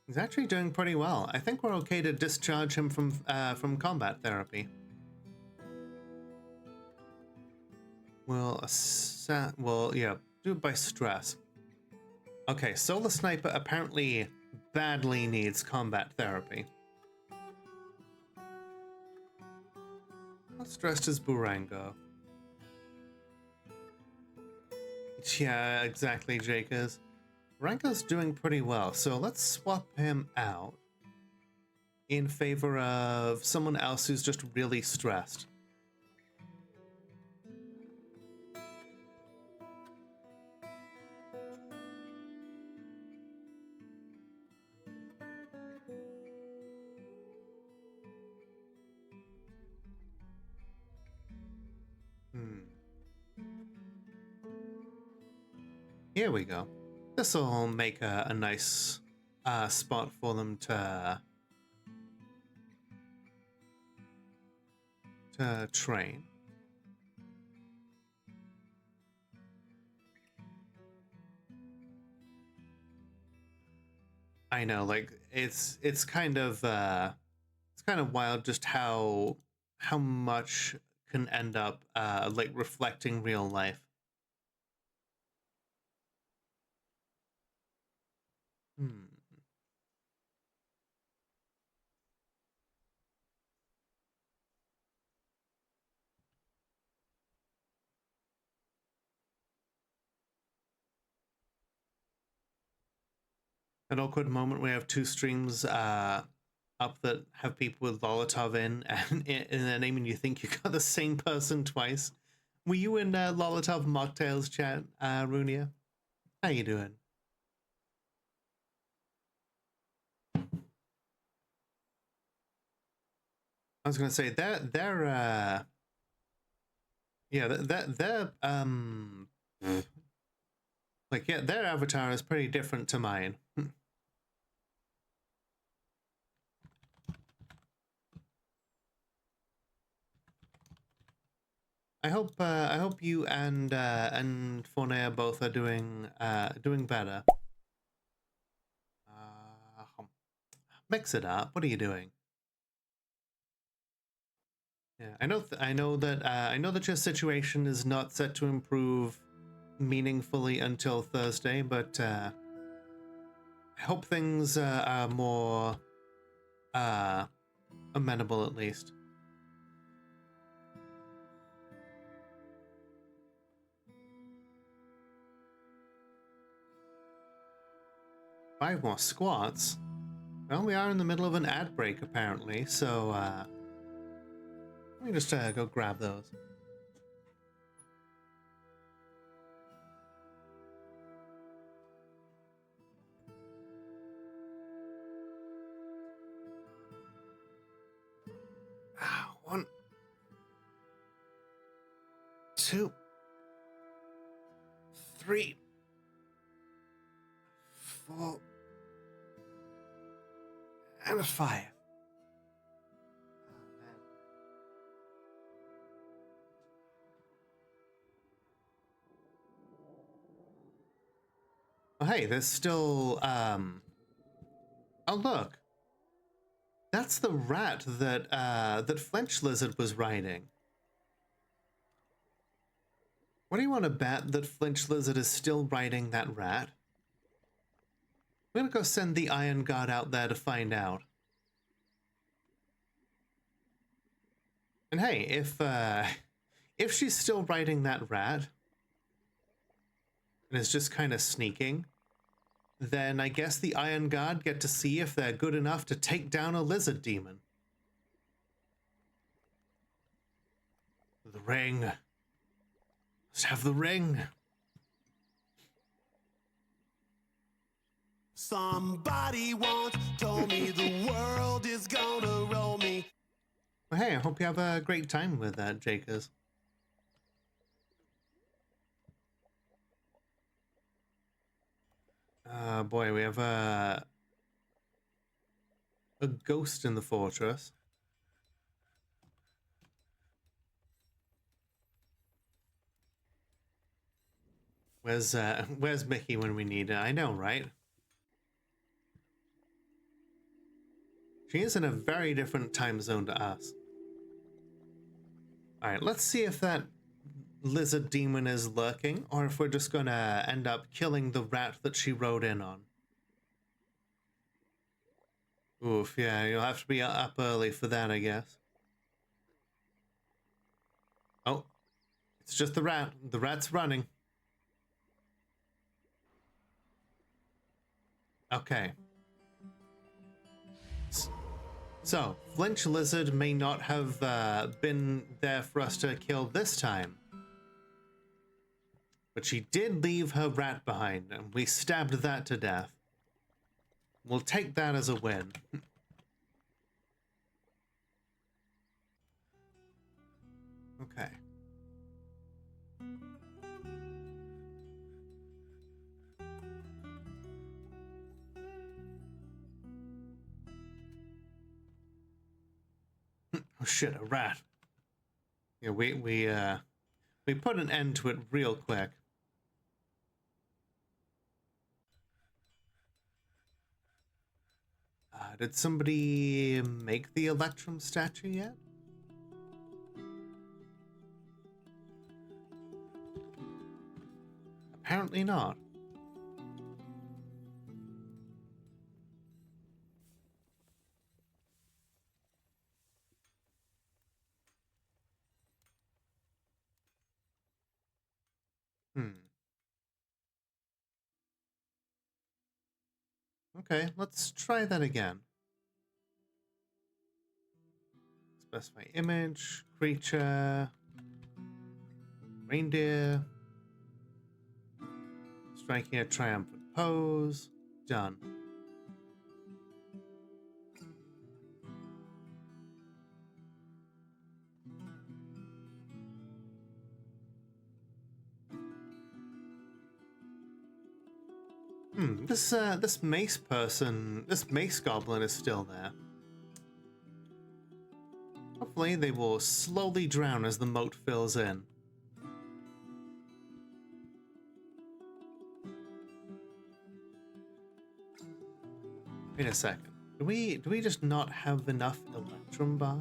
He's actually doing pretty well. I think we're okay to discharge him from combat therapy. Well, yeah, do it by stress. Okay, Solar Sniper apparently badly needs combat therapy. How stressed is Burango? Yeah, exactly, Jakers. Burango's doing pretty well, so let's swap him out in favor of someone else who's just really stressed. Here we go. This will make a nice spot for them to train. I know, like it's kind of wild just how much can end up like reflecting real life. An awkward moment where we have 2 streams up that have people with Lolotov in their name and you think you got the same person twice. Were you in Lolotov Mocktails chat, Runia? How you doing? I was gonna say they're like, yeah, their avatar is pretty different to mine. I hope you and Fornea both are doing better. Mix it up. What are you doing? Yeah, I know that your situation is not set to improve meaningfully until Thursday, but I hope things are more amenable at least. Five more squats. Well, we are in the middle of an ad break, apparently, so, let me just, go grab those. One, two, three, four, and a five. Oh, hey, there's still, oh, look. That's the rat that, that Flinch Lizard was riding. What do you want to bet that Flinch Lizard is still riding that rat? I'm gonna go send the Iron God out there to find out. And hey, if she's still riding that rat, and is just kind of sneaking, then I guess the Iron God get to see if they're good enough to take down a lizard demon. The ring. Let's have the ring. Somebody once told me the world is gonna roll me. Well, hey, I hope you have a great time with that, Jakers. Boy, we have a ghost in the fortress. Where's Mickey when we need her? I know, right? She is in a very different time zone to us. Alright, let's see if that lizard demon is lurking, or if we're just gonna end up killing the rat that she rode in on. Oof, yeah, you'll have to be up early for that, I guess. Oh, it's just the rat. The rat's running. Okay. So, Flinch Lizard may not have been there for us to kill this time. But she did leave her rat behind, and we stabbed that to death. We'll take that as a win. Okay. Oh shit, a rat. Yeah, we put an end to it real quick. Did somebody make the Electrum statue yet? Apparently not. Okay, let's try that again. Specify image, creature, reindeer, striking a triumphant pose, done. This mace person, this mace goblin is still there. Hopefully they will slowly drown as the moat fills in. Wait a second. Do we just not have enough Electrum bars?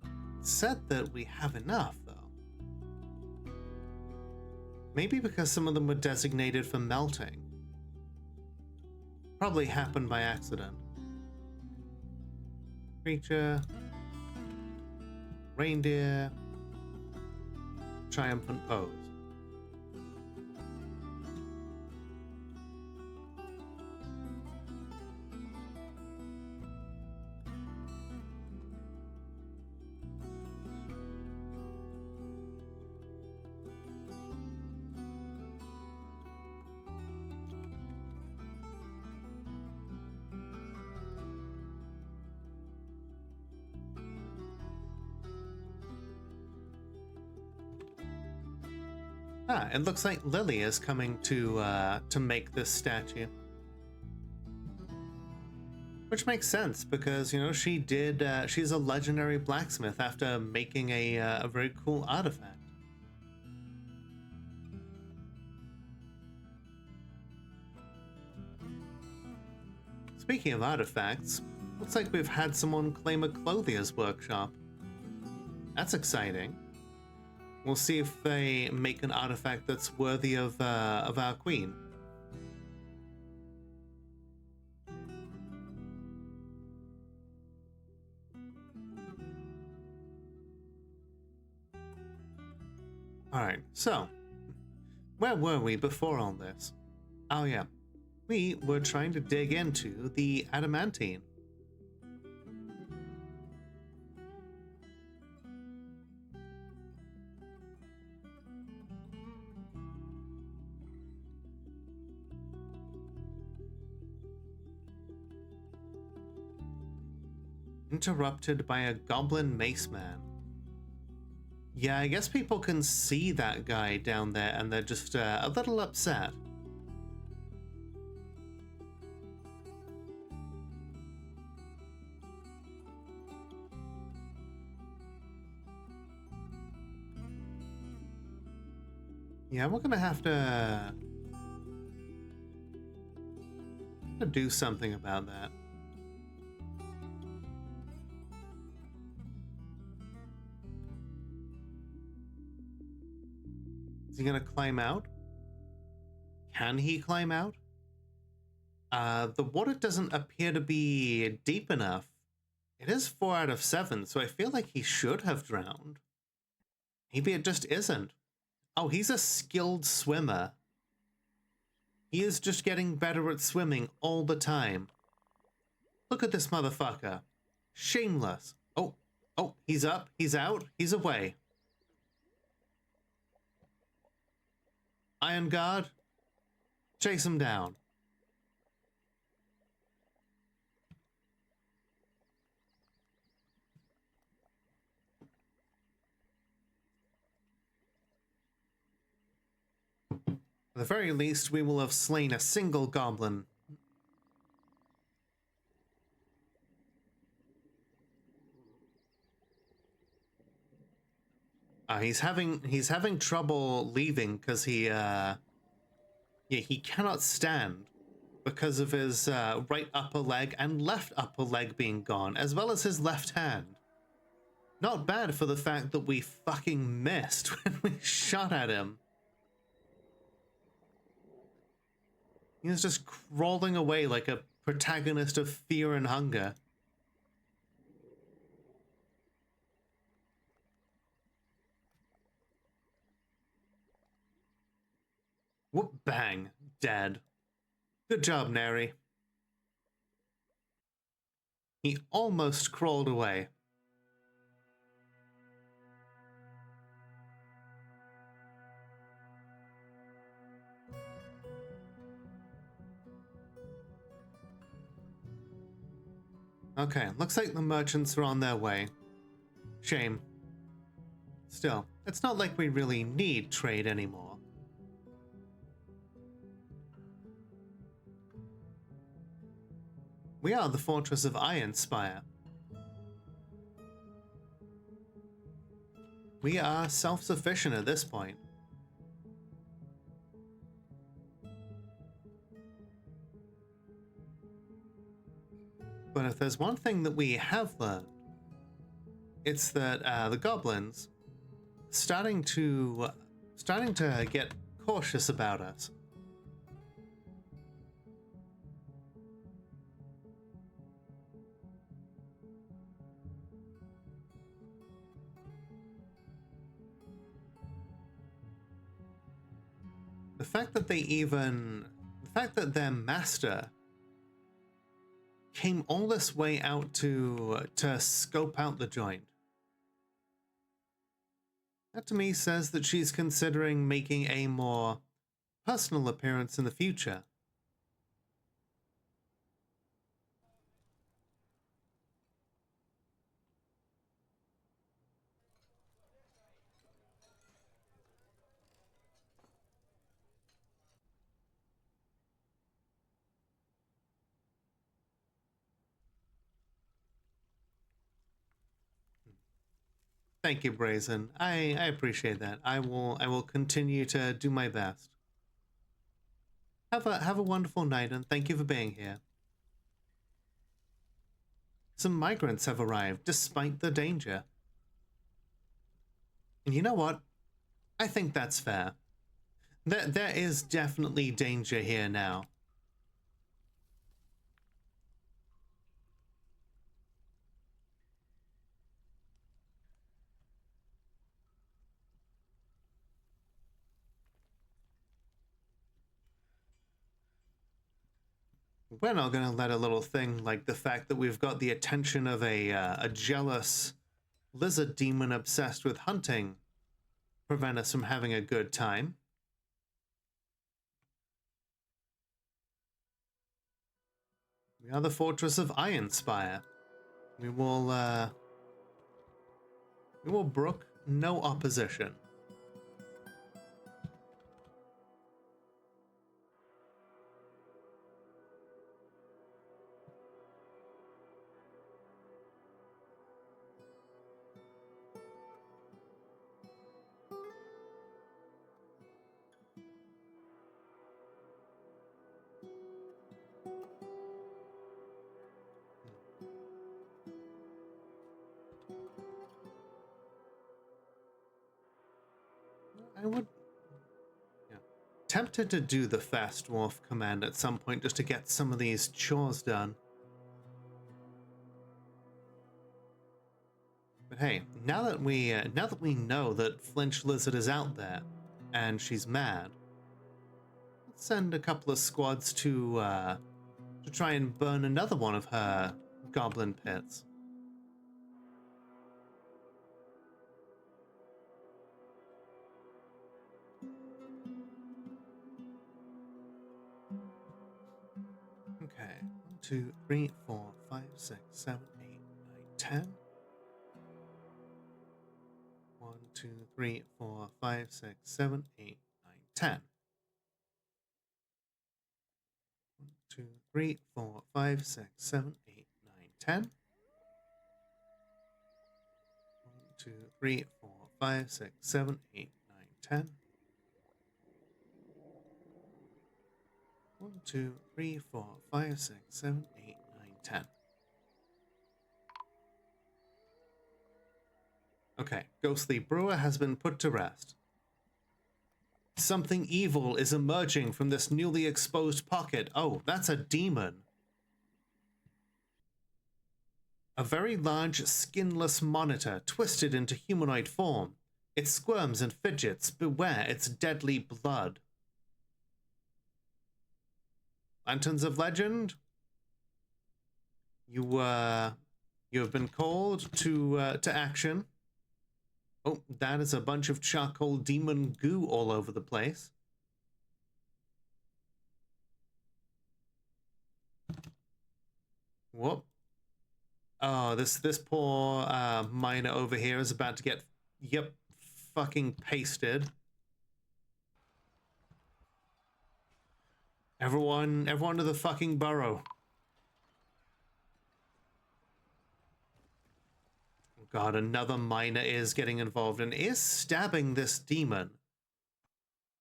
It said that we have enough, though. Maybe because some of them were designated for melting. Probably happened by accident. Creature. Reindeer. Triumphant pose. Ah, it looks like Lily is coming to make this statue. Which makes sense because, you know, she's a legendary blacksmith after making a very cool artifact. Speaking of artifacts, looks like we've had someone claim a clothier's workshop. That's exciting. We'll see if they make an artifact that's worthy of our queen. Alright, so, where were we before all this? Oh yeah, we were trying to dig into the adamantine. Interrupted by a goblin mace man. Yeah, I guess people can see that guy down there and they're just a little upset. Yeah, we're gonna have to do something about that. Is he gonna climb out? Can he climb out? The water doesn't appear to be deep enough. It is 4 out of 7, so I feel like he should have drowned. Maybe it just isn't. Oh, he's a skilled swimmer. He is just getting better at swimming all the time. Look at this motherfucker. Shameless. Oh, he's up, he's out, he's away. Iron Guard, chase him down. At the very least, we will have slain a single goblin. He's having trouble leaving because he cannot stand because of his right upper leg and left upper leg being gone, as well as his left hand. Not bad for the fact that we fucking missed when we shot at him. He was just crawling away like a protagonist of Fear and Hunger. Whoop bang, dead. Good job, Neri. He almost crawled away. Okay, looks like the merchants are on their way. Shame. Still, it's not like we really need trade anymore. We are the fortress of Ironspire. We are self-sufficient at this point. But if there's one thing that we have learned, it's that the goblins starting to get cautious about us. The fact that their master came all this way out to scope out the joint. That to me says that she's considering making a more personal appearance in the future. Thank you, Brazen. I appreciate that. I will continue to do my best. Have a wonderful night, and thank you for being here. Some migrants have arrived, despite the danger. And you know what? I think that's fair. There is definitely danger here now. We're not going to let a little thing like the fact that we've got the attention of a jealous lizard demon obsessed with hunting prevent us from having a good time. We are the fortress of Ironspire. We will brook no opposition. I would... Yeah. Tempted to do the fast dwarf command at some point just to get some of these chores done. But hey, now that we know that Flinch Lizard is out there and she's mad, let's send a couple of squads to try and burn another one of her goblin pits. Okay, 1, 2, 3, 4, 5, 6, 7, 8, 9, 10. 1, 2, 3, 4, 5, 6, 7, 8, 9, 10. 1, 2, 3, 4, 5, 6, 7, 8, 9, 10. 1, 2, 3, 4, 5, 6, 7, 8, 9, 10. 1, 2, 3, 4, 5, 6, 7, 8, 9, 10. Okay, Ghostly Brewer has been put to rest. Something evil is emerging from this newly exposed pocket. Oh, that's a demon. A very large, skinless monitor twisted into humanoid form. It squirms and fidgets. Beware its deadly blood. Lanterns of Legend, you have been called to action. Oh, that is a bunch of charcoal demon goo all over the place. Whoop. Oh, this poor miner over here is about to get, yep, fucking pasted. Everyone to the fucking burrow. God, another miner is getting involved and is stabbing this demon.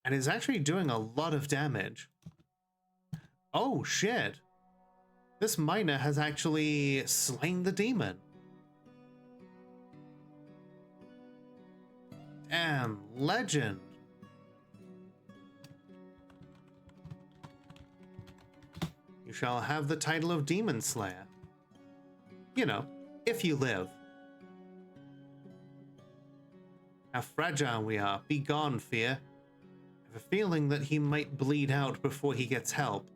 And is actually doing a lot of damage. Oh, shit. This miner has actually slain the demon. Damn, legend. You shall have the title of Demon Slayer. You know, if you live. How fragile we are. Be gone, fear. I have a feeling that he might bleed out before he gets help.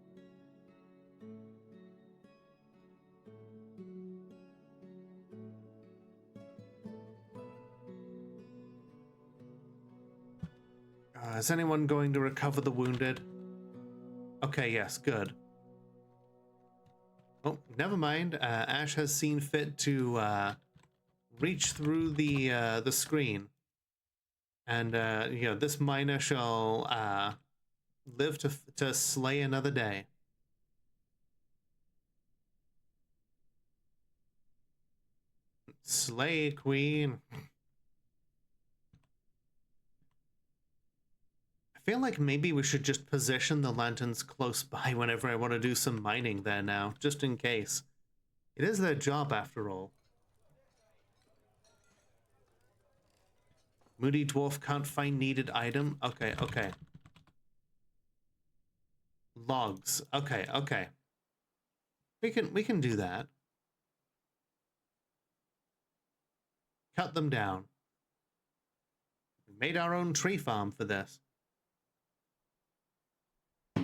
Is anyone going to recover the wounded? Okay, yes, good. Oh, never mind. Ash has seen fit to reach through the screen, and you know, this miner shall live to slay another day. Slay, queen. I feel like maybe we should just position the lanterns close by whenever I want to do some mining there now, just in case. It is their job after all. Moody Dwarf can't find needed item. Okay, okay. Logs. Okay, okay. We can do that. Cut them down. We made our own tree farm for this. Oh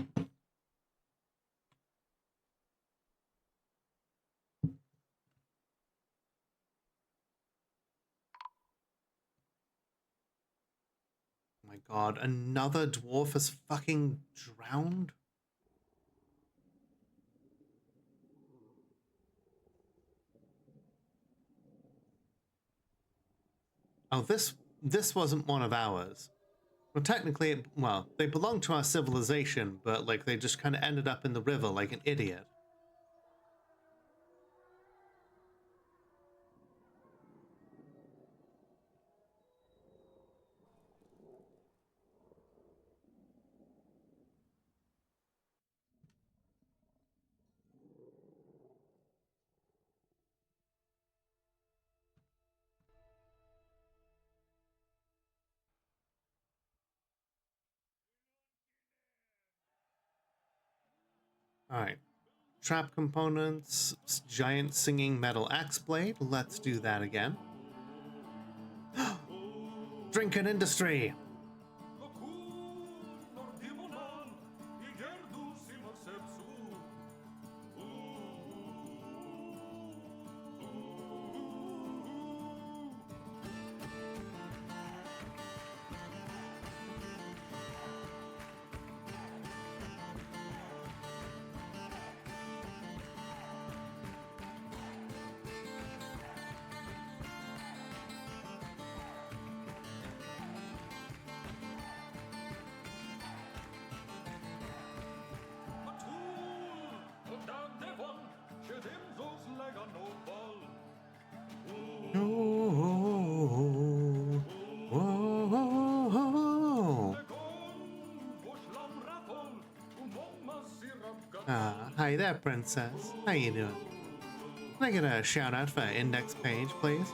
my god, another dwarf has fucking drowned? Oh, this wasn't one of ours. Well, technically, well, they belong to our civilization, but like they just kind of ended up in the river like an idiot. Alright. Trap components, giant singing metal axe blade. Let's do that again. Drinking industry! Hi there, princess. How you doing? Can I get a shout out for index page, please?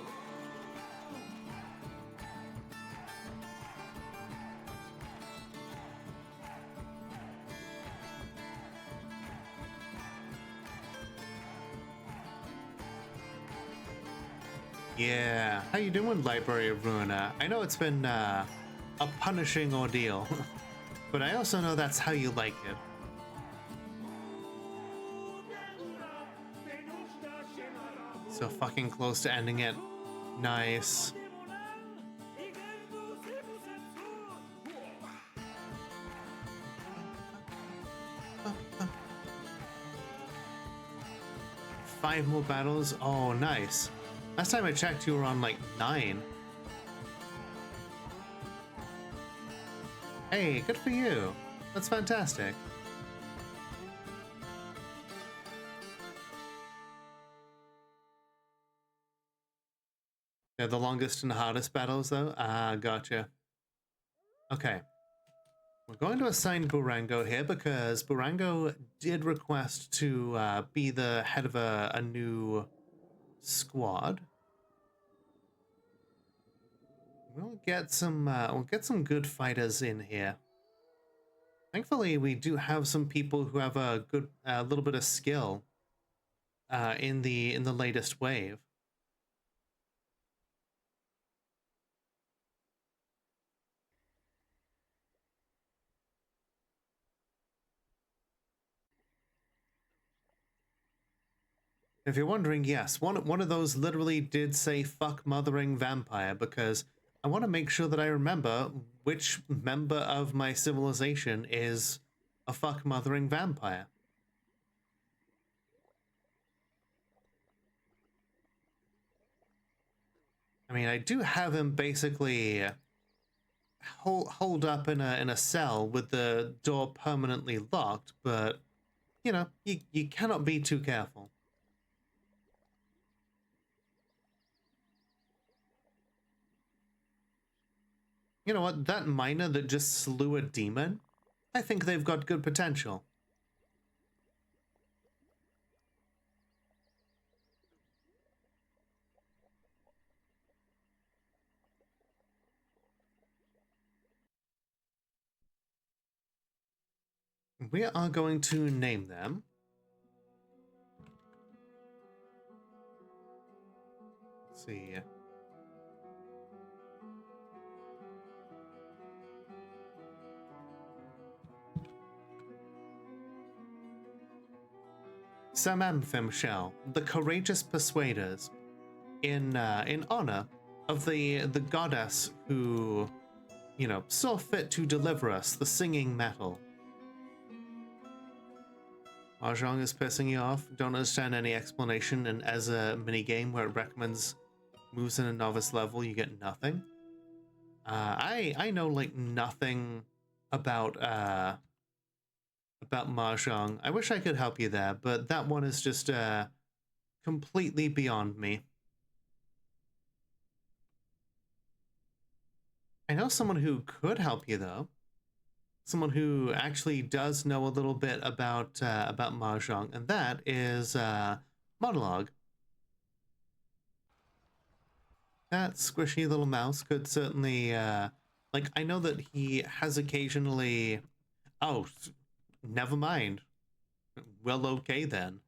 Yeah, how you doing, Library of Ruina? I know it's been a punishing ordeal, but I also know that's how you like it. So fucking close to ending it. Nice. Five more battles? Oh, nice. Last time I checked, you were on like 9. Hey, good for you. That's fantastic. They're the longest and hardest battles, though? Ah, gotcha. Okay. We're going to assign Burango here because Burango did request to be the head of a new squad. We'll get some good fighters in here. Thankfully, we do have some people who have a good little bit of skill in the latest wave. If you're wondering, yes, one of those literally did say "fuck mothering vampire" because I want to make sure that I remember which member of my civilization is a fuck mothering vampire. I mean, I do have him basically hold up in a cell with the door permanently locked, but you know, you cannot be too careful. You know what? That miner that just slew a demon, I think they've got good potential. We are going to name them. Let's see. Samamfemshel, the courageous persuaders, in honor of the goddess who, you know, saw fit to deliver us the singing metal. Mahjong is pissing you off? Don't understand any explanation, and as a minigame where it recommends moves in a novice level, you get nothing. I know like nothing about Mahjong. I wish I could help you there, but that one is just completely beyond me. I know someone who could help you though. Someone who actually does know a little bit about Mahjong, and that is Monologue. That squishy little mouse could certainly, like, I know that he has occasionally... Oh, never mind. Well, okay then.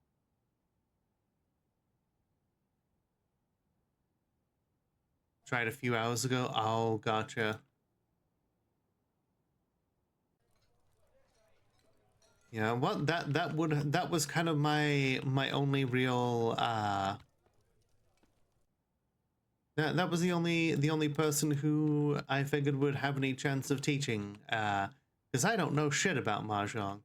Tried a few hours ago. Oh, gotcha. Yeah, well, that was kind of my only real that was the only person who I figured would have any chance of teaching, because I don't know shit about Mahjong.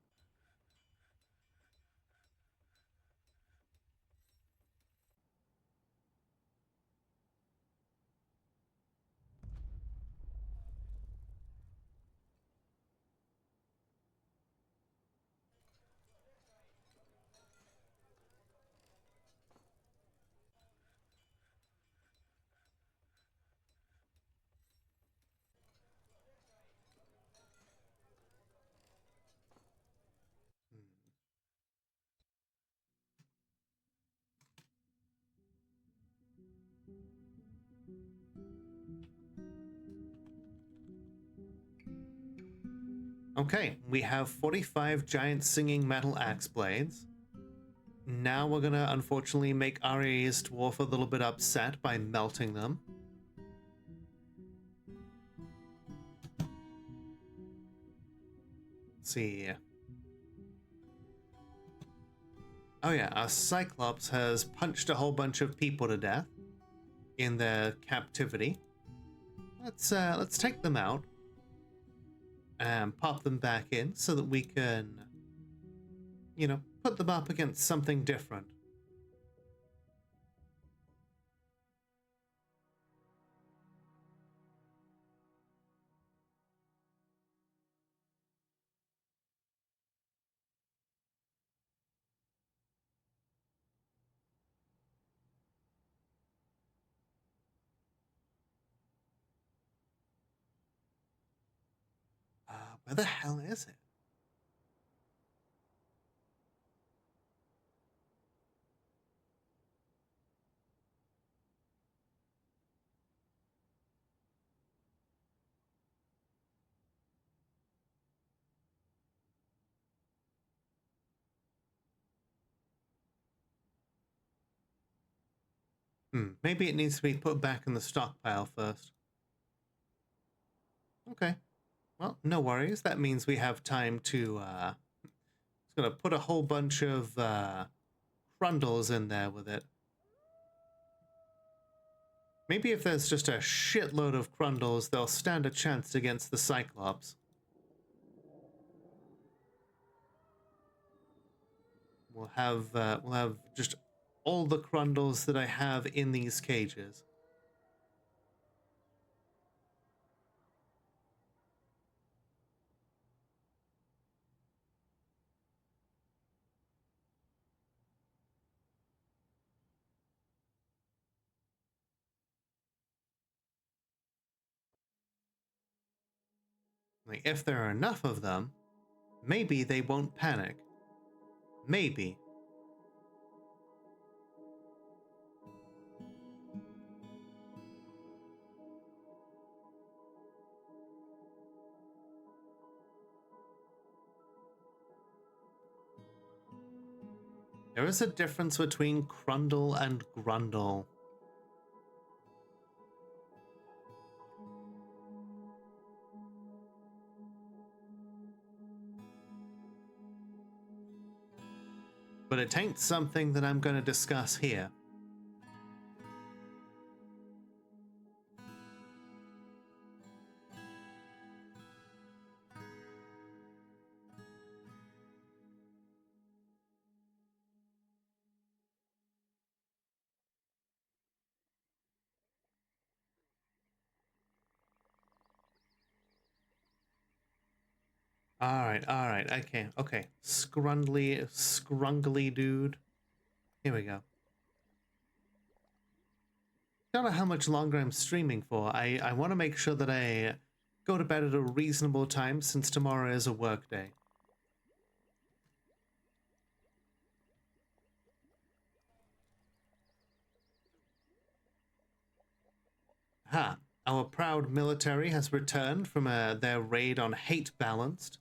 Okay, we have 45 giant singing metal axe blades. Now we're gonna unfortunately make Ari's dwarf a little bit upset by melting them. Let's see. Oh yeah, our Cyclops has punched a whole bunch of people to death in their captivity. Let's take them out and pop them back in so that we can, you know, put them up against something different. Where the hell is it? Maybe it needs to be put back in the stockpile first. Okay. Well, no worries. That means we have time to, it's gonna put a whole bunch of, Crundles in there with it. Maybe if there's just a shitload of Crundles, they'll stand a chance against the Cyclops. We'll have just all the Crundles that I have in these cages. Like, if there are enough of them, maybe they won't panic. Maybe. There is a difference between Crundle and Grundle. But it ain't something that I'm going to discuss here. Alright, okay. Scrungly dude. Here we go. Don't know how much longer I'm streaming for. I want to make sure that I go to bed at a reasonable time since tomorrow is a work day. Our proud military has returned from their raid on Hate Balanced.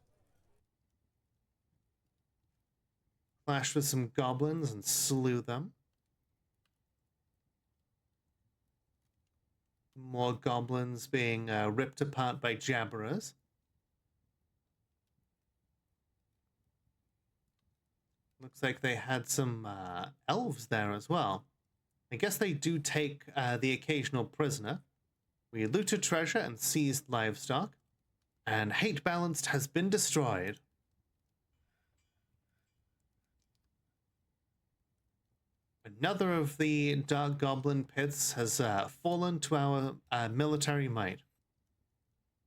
Clashed with some goblins and slew them. More goblins being ripped apart by jabberers. Looks like they had some elves there as well. I guess they do take the occasional prisoner. We looted treasure and seized livestock. And Hate Balanced has been destroyed. Another of the Dark Goblin pits has fallen to our military might.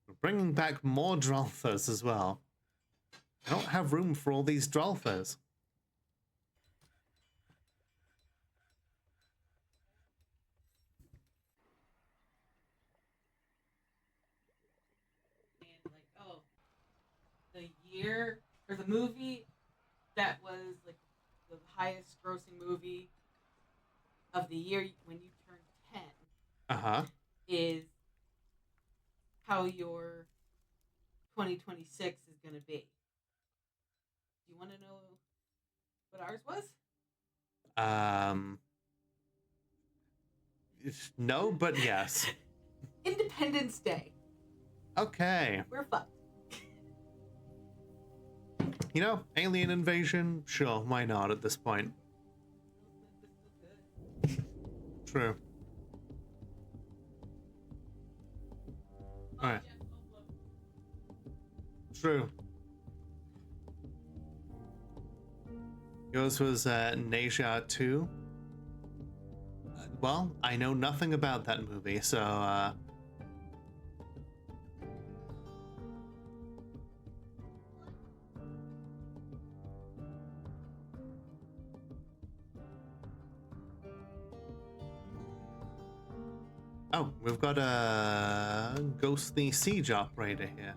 We're bringing back more Drolfers as well. I don't have room for all these Drolfers. And like, oh, the year or the movie that was like the highest grossing movie of the year when you turn 10 is how your 2026 is going to be. Do you want to know what ours was? No, but yes. Independence Day. Okay. We're fucked. You know, alien invasion? Sure, why not at this point? True. Alright. True. Yours was Neja 2. Well, I know nothing about that movie, so oh, we've got a ghostly siege operator here.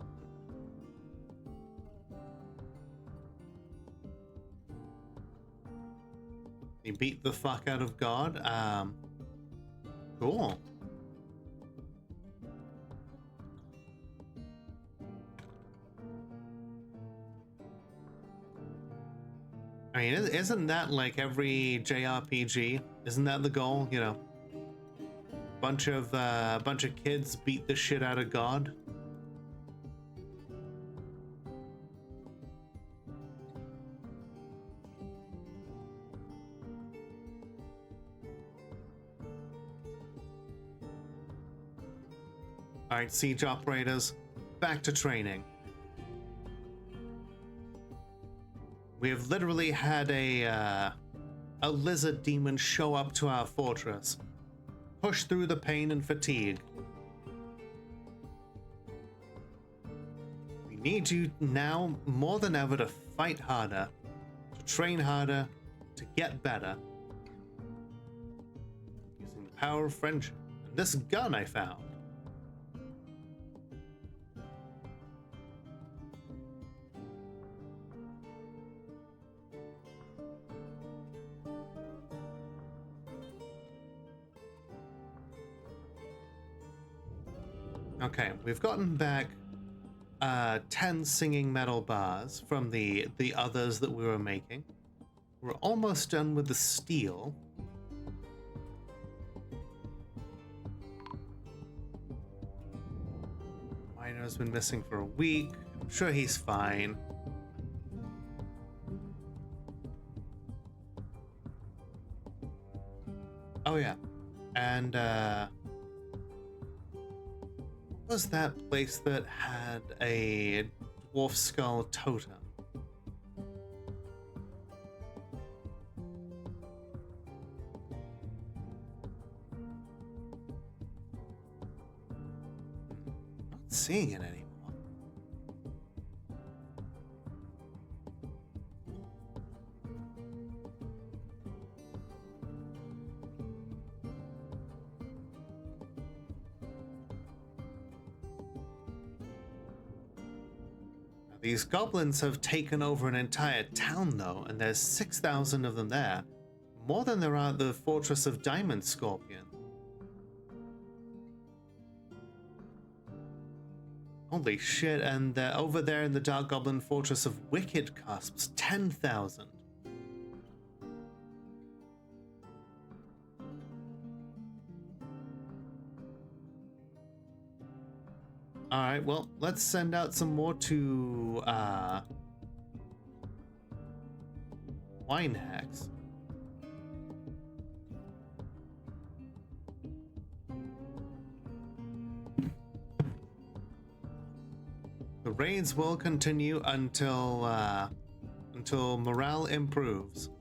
He beat the fuck out of God. Cool. I mean, isn't that like every JRPG? Isn't that the goal? You know, bunch of kids beat the shit out of God. All right, siege operators, back to training. We have literally had a lizard demon show up to our fortress, push through the pain and fatigue. We need you now more than ever to fight harder, to train harder, to get better. Using the power of friendship and this gun I found. Okay, we've gotten back 10 singing metal bars from the others that we were making. We're almost done with the steel. Miner's been missing for a week. I'm sure he's fine. Oh yeah, and what was that place that had a dwarf skull totem? Not seeing it anymore. These goblins have taken over an entire town, though, and there's 6,000 of them there. More than there are at the Fortress of Diamond Scorpion. Holy shit, and over there in the Dark Goblin Fortress of Wicked Cusps, 10,000. Alright, well, let's send out some more to, Wine Hacks. The raids will continue until morale improves.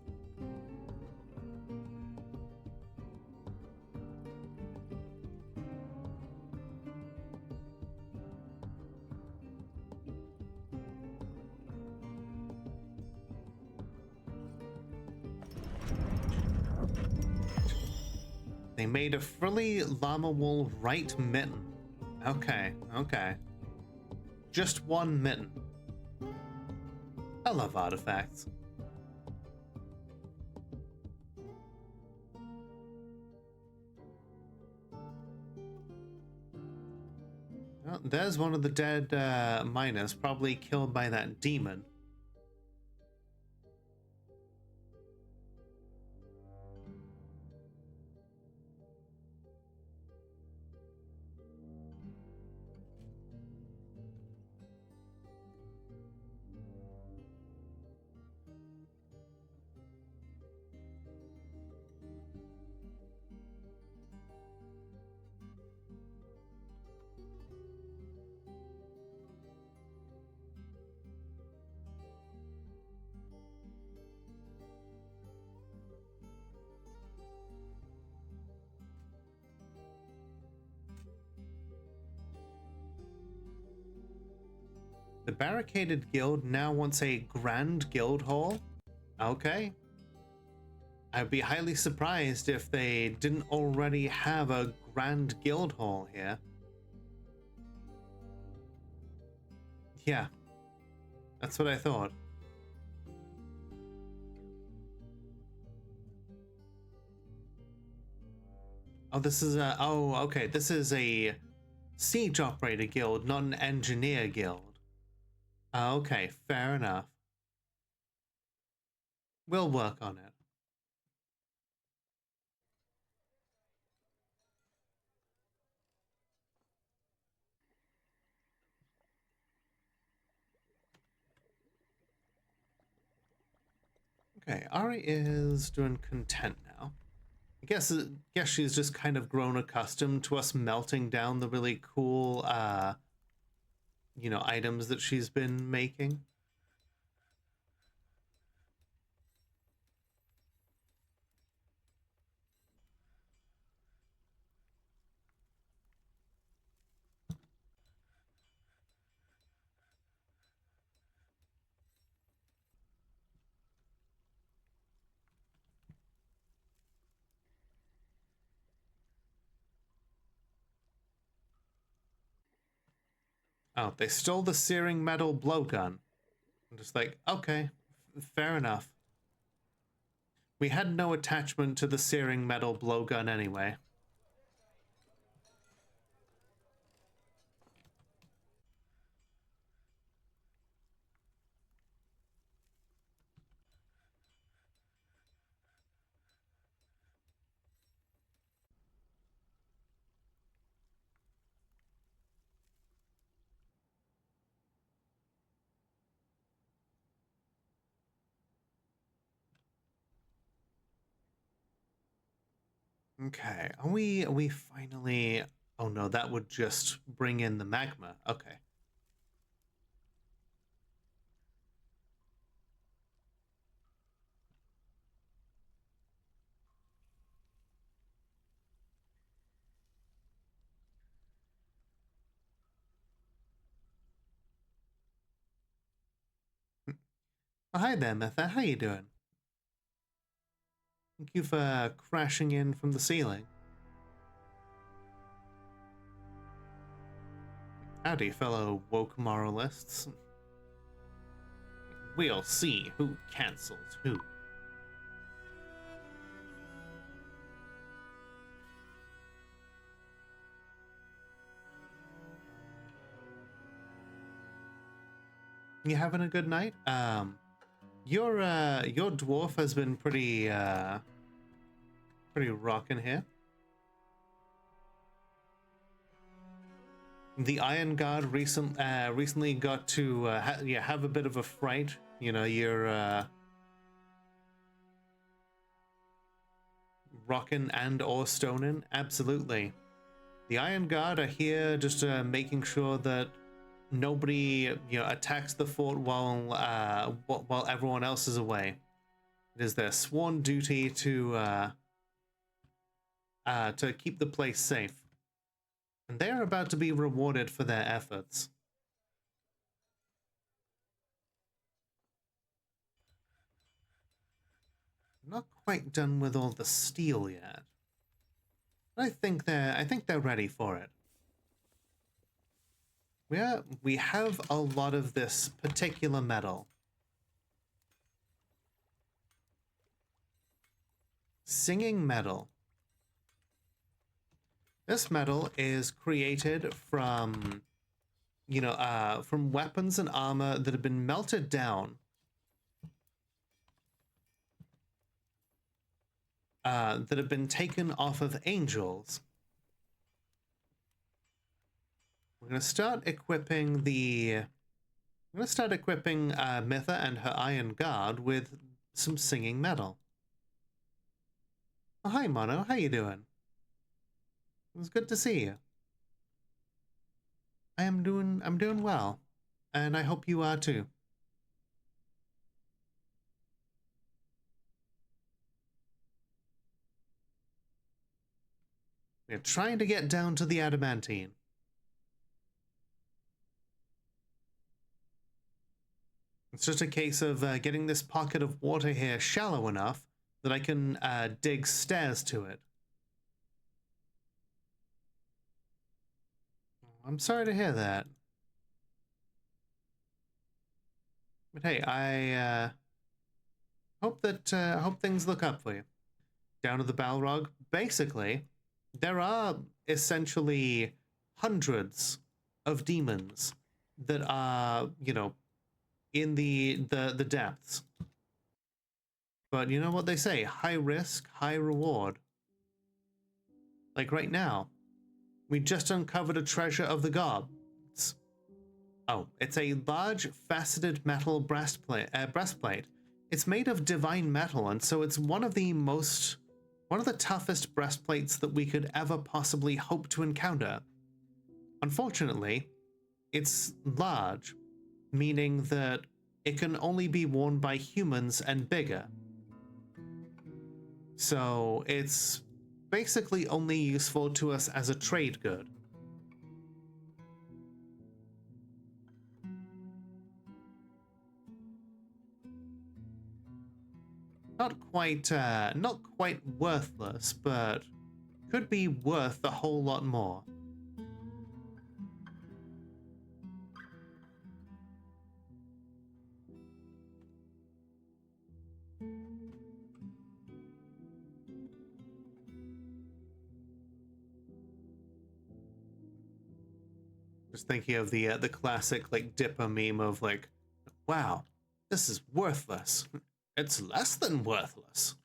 They made a frilly llama wool right mitten. Okay, okay. Just one mitten. I love artifacts. Well, there's one of the dead miners, probably killed by that demon. The Barricaded Guild now wants a Grand Guild Hall? Okay. I'd be highly surprised if they didn't already have a Grand Guild Hall here. Yeah. That's what I thought. Oh, this is a... Oh, okay. This is a Siege Operator Guild, not an Engineer Guild. Okay, fair enough. We'll work on it. Okay, Ari is doing content now. I guess she's just kind of grown accustomed to us melting down the really cool, you know, items that she's been making. Oh, they stole the searing metal blowgun. I'm just like, okay, fair enough. We had no attachment to the searing metal blowgun anyway. Okay, are we finally... Oh no, that would just bring in the magma. Okay. Oh, hi there, Metha. How you doing? Thank you for crashing in from the ceiling. Howdy, fellow woke moralists. We'll see who cancels who. You having a good night? Your dwarf has been pretty rockin' here. The Iron Guard recently got to have a bit of a fright. You know, you're rockin' and or stonin'. Absolutely. The Iron Guard are here just making sure that nobody attacks the fort while everyone else is away. It is their sworn duty to keep the place safe. And they are about to be rewarded for their efforts. I'm not quite done with all the steel yet. I think they're ready for it. We have a lot of this particular metal. Singing metal. This metal is created from from weapons and armor that have been melted down. That have been taken off of angels. We're gonna start equipping Mitha and her Iron Guard with some singing metal. Oh, hi Mono, how you doing? It was good to see you. I'm doing well, and I hope you are too. We're trying to get down to the adamantine. It's just a case of getting this pocket of water here shallow enough that I can dig stairs to it. I'm sorry to hear that. But hey, I hope things look up for you. Down at the Balrog, basically, there are essentially hundreds of demons that are, in the depths. But you know what they say, high risk, high reward. Like right now, we just uncovered a treasure of the gods. Oh, it's a large faceted metal breastplate. It's made of divine metal, and so it's one of the toughest breastplates that we could ever possibly hope to encounter. Unfortunately, it's large, meaning that it can only be worn by humans and bigger. So it's basically only useful to us as a trade good. Not quite worthless, but could be worth a whole lot more. Just thinking of the classic like Dipper meme of like, wow, this is worthless. It's less than worthless.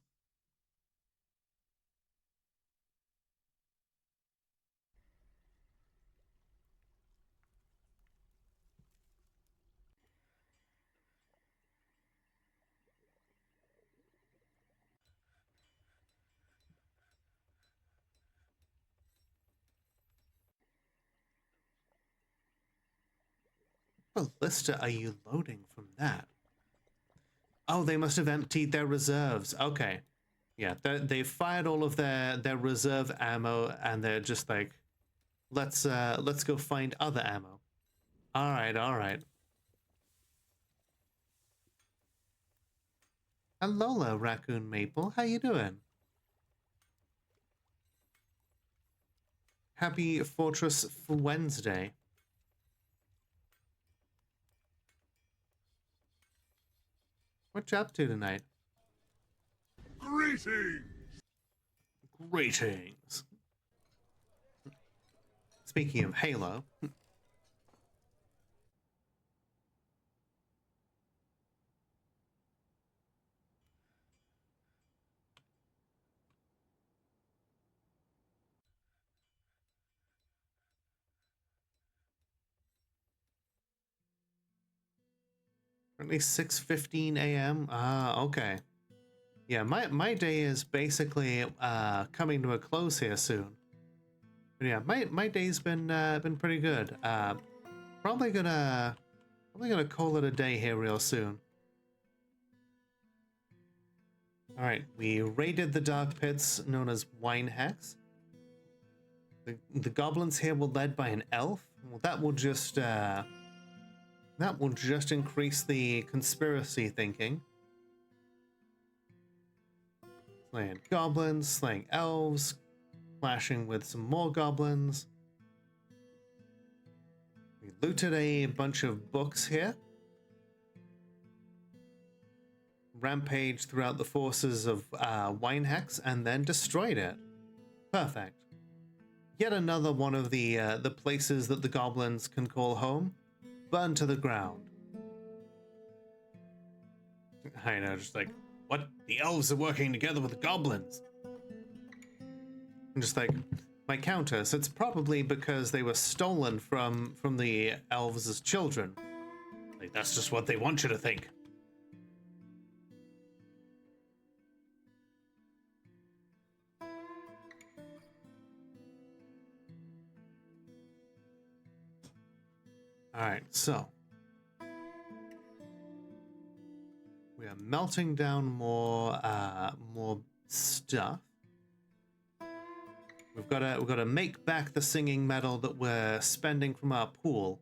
ballista are you loading from that? Oh, they must have emptied their reserves. Okay. Yeah, they've fired all of their reserve ammo, and they're just like, let's go find other ammo. All right, all right. Hello, Raccoon Maple. How you doing? Happy Fortress for Wednesday. What you up to tonight? Greetings! Greetings. Speaking of Halo. Currently 6:15 a.m. Ah, okay. Yeah, my day is basically coming to a close here soon. But yeah, my day's been pretty good. Probably gonna call it a day here real soon. All right, we raided the dark pits known as Wine Hex. The goblins here were led by an elf. Well, that will just increase the conspiracy thinking. Slaying goblins, slaying elves, clashing with some more goblins. We looted a bunch of books here. Rampaged throughout the forces of Wine Hex and then destroyed it. Perfect. Yet another one of the places that the goblins can call home, burned to the ground. I know, just like, what? The elves are working together with the goblins. I'm just like, my counter, so it's probably because they were stolen from the elves as children. Like, that's just what they want you to think. Alright, so we are melting down more stuff. We've got to make back the singing metal that we're spending from our pool.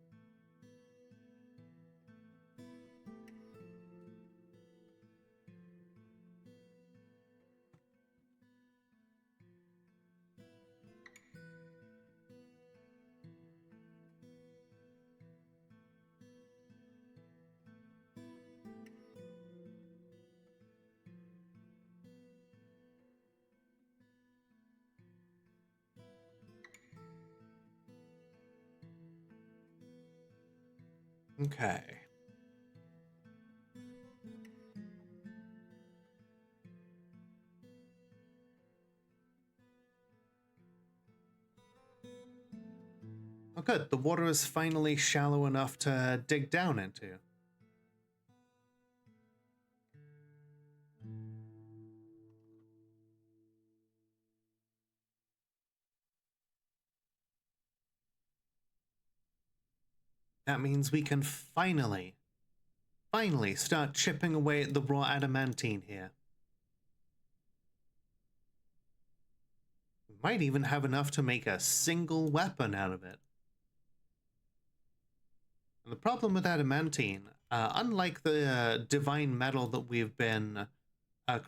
Okay. Oh good, the water is finally shallow enough to dig down into. That means we can finally start chipping away at the raw adamantine here. We might even have enough to make a single weapon out of it. And the problem with adamantine, unlike the divine metal that we've been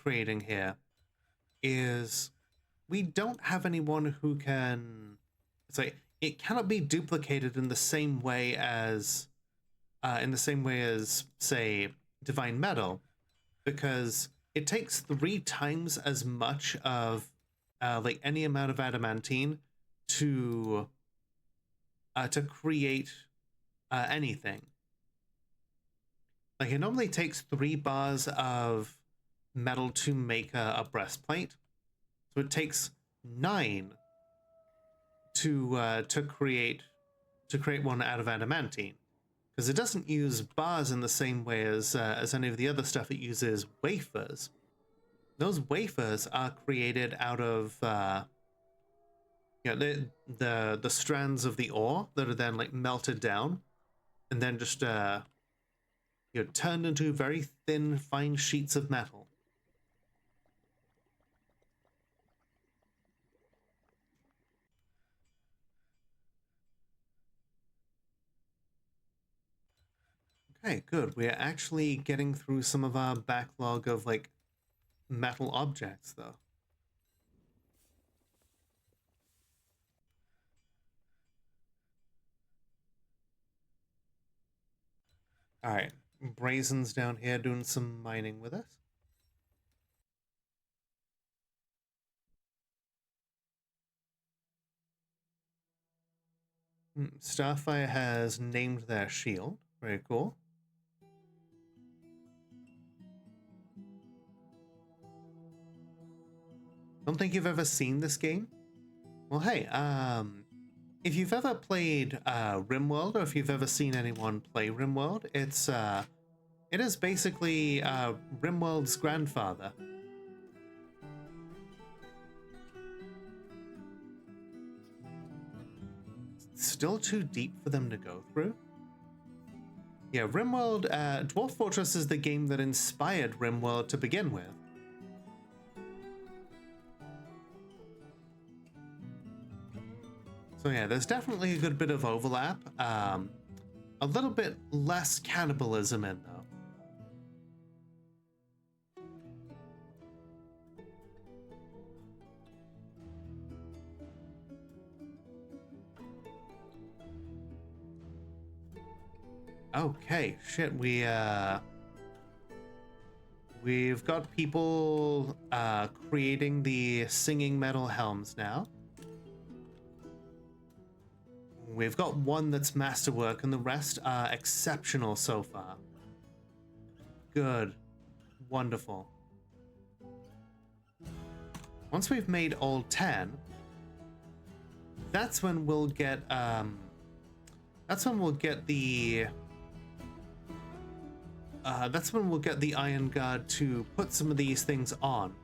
creating here, is we don't have anyone who can... Say, it cannot be duplicated in the same way as say, divine metal, because it takes 3 times as much of like any amount of adamantine to create anything. Like, it normally takes 3 bars of metal to make a breastplate, so it takes 9 to create one out of adamantine. Because it doesn't use bars in the same way as any of the other stuff. It uses wafers. Those wafers are created out of the strands of the ore that are then like melted down, and then just turned into very thin, fine sheets of metal. Okay, good. We're actually getting through some of our backlog of like metal objects, though. All right, Brazen's down here doing some mining with us. Starfire has named their shield. Very cool. Don't think you've ever seen this game? Well, hey, if you've ever played RimWorld, or if you've ever seen anyone play RimWorld, it is basically RimWorld's grandfather. Still too deep for them to go through. Yeah, RimWorld, Dwarf Fortress is the game that inspired RimWorld to begin with. So yeah, there's definitely a good bit of overlap. A little bit less cannibalism in though. Okay, shit, we've got people creating the singing metal helms now. We've got one that's masterwork and the rest are exceptional so far. Good. Wonderful. Once we've made all 10, that's when we'll get the Iron Guard to put some of these things on.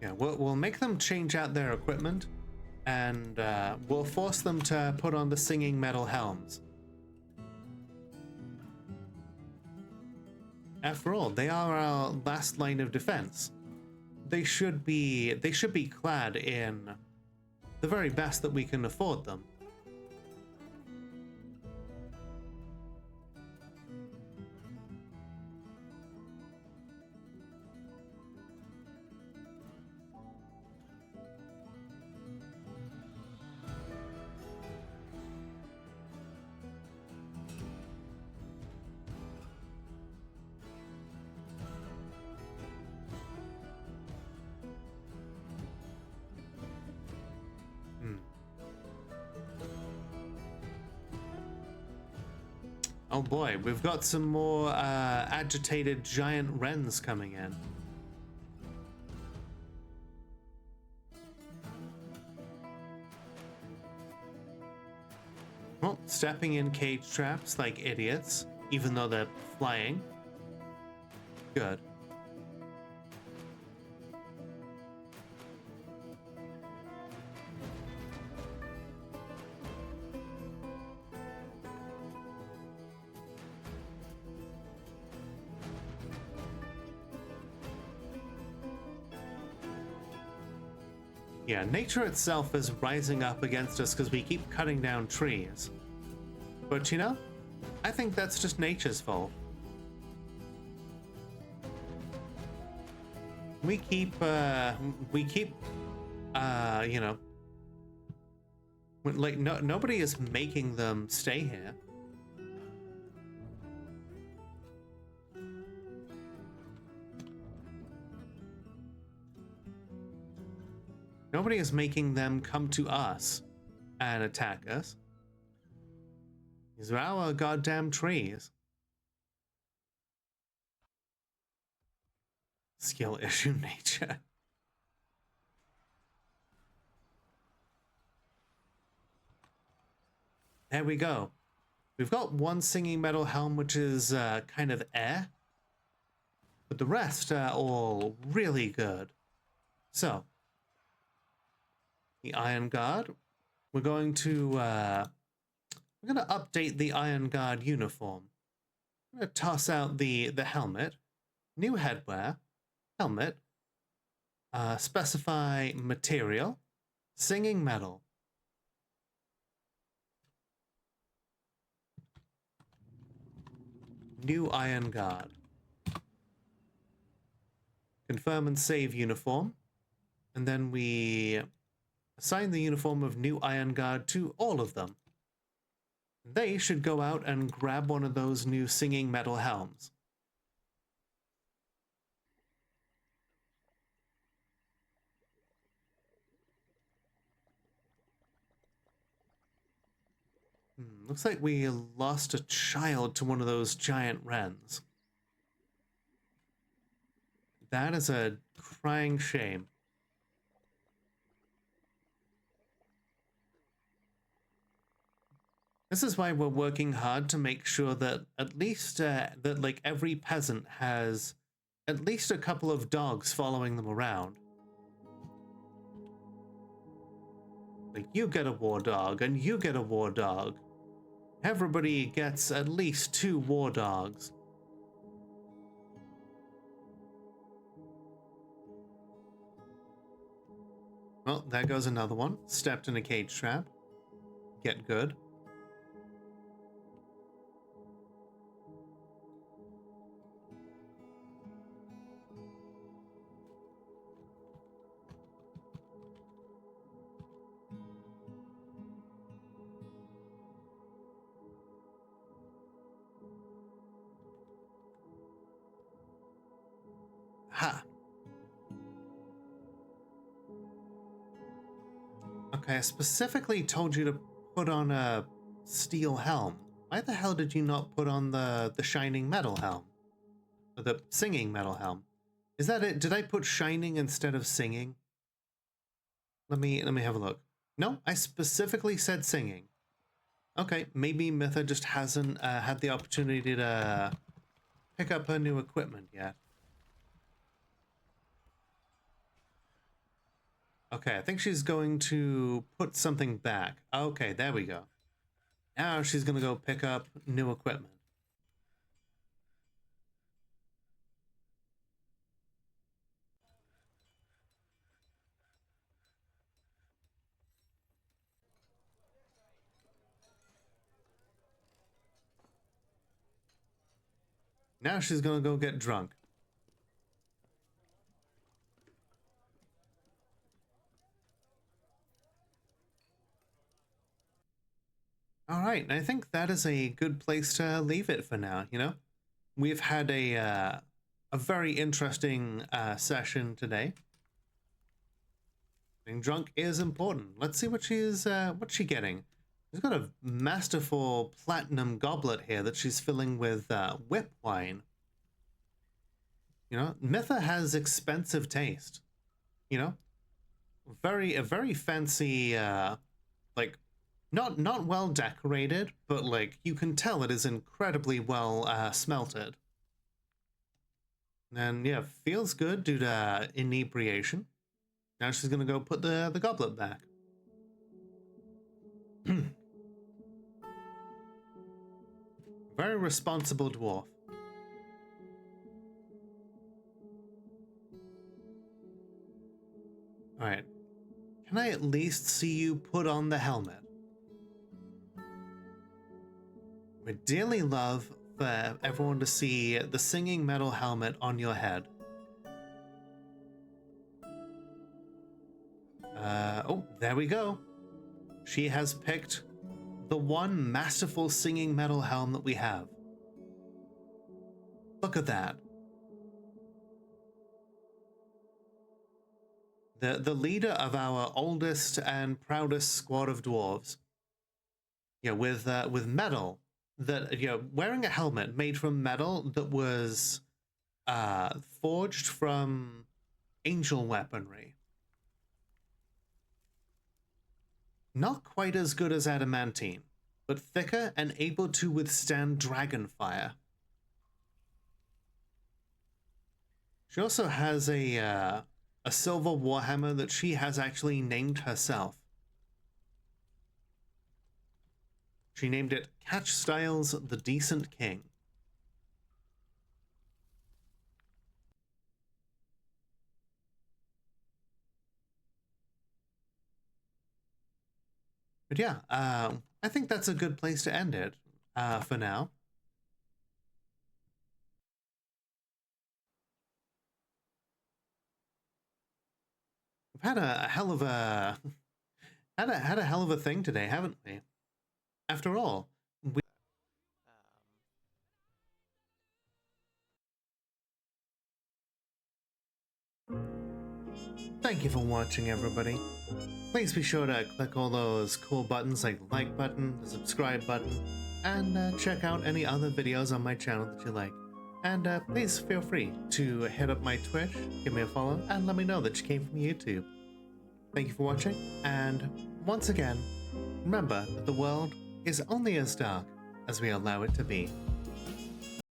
Yeah, we'll make them change out their equipment, and we'll force them to put on the singing metal helms. After all, they are our last line of defense. They should be clad in the very best that we can afford them. Oh boy, we've got some more agitated giant wrens coming in. Well, stepping in cage traps like idiots, even though they're flying. Good. Yeah, nature itself is rising up against us because we keep cutting down trees. But you know, I think that's just nature's fault. We keep, you know, like nobody is making them stay here. Nobody is making them come to us and attack us. These are our goddamn trees. Skill issue nature. There we go. We've got one singing metal helm, which is kind of air. but the rest are all really good. So, the Iron Guard, we're going to update the Iron Guard uniform. I'm going to toss out the helmet, new headwear, helmet, specify material, singing metal. New Iron Guard. Confirm and save uniform. And then we assign the uniform of new Iron Guard to all of them. They should go out and grab one of those new singing metal helms. Looks like we lost a child to one of those giant wrens. That is a crying shame. This is why we're working hard to make sure that at least that like every peasant has at least a couple of dogs following them around. Like, you get a war dog and you get a war dog. Everybody gets at least 2 war dogs. Well, there goes another one. Stepped in a cage trap. Get good. Ha! Okay, I specifically told you to put on a steel helm. Why the hell did you not put on the shining metal helm? Or the singing metal helm? Is that it? Did I put shining instead of singing? Let me have a look. No, I specifically said singing. Okay, maybe Mitha just hasn't had the opportunity to pick up her new equipment yet. Okay, I think she's going to put something back. Okay, there we go. Now she's going to go pick up new equipment. Now she's going to go get drunk. All right, and I think that is a good place to leave it for now, you know? We've had a very interesting session today. Being drunk is important. Let's see what what's she getting? She's got a masterful platinum goblet here that she's filling with whip wine. You know, Mitha has expensive taste. You know? A very fancy, like, not well decorated, but like you can tell it is incredibly well smelted. And yeah, feels good due to inebriation. Now she's gonna go put the goblet back. Very responsible dwarf. All right. Can I at least see you put on the helmet? We'd dearly love for everyone to see the singing metal helmet on your head. Oh, there we go. She has picked the one masterful singing metal helm that we have. Look at that. The leader of our oldest and proudest squad of dwarves. Yeah, with metal that, you know, wearing a helmet made from metal that was forged from angel weaponry. Not quite as good as adamantine, but thicker and able to withstand dragon fire. She also has a silver warhammer that she has actually named herself. She named it Catch Styles the Decent King. But yeah, I think that's a good place to end it for now. We've had a hell of a had a hell of a thing today, haven't we? After all, we thank you for watching, everybody. Please be sure to click all those cool buttons like the like button, the subscribe button, and check out any other videos on my channel that you like. And please feel free to hit up my Twitch, give me a follow, and let me know that you came from YouTube. Thank you for watching, and once again, remember that the world is only as dark as we allow it to be.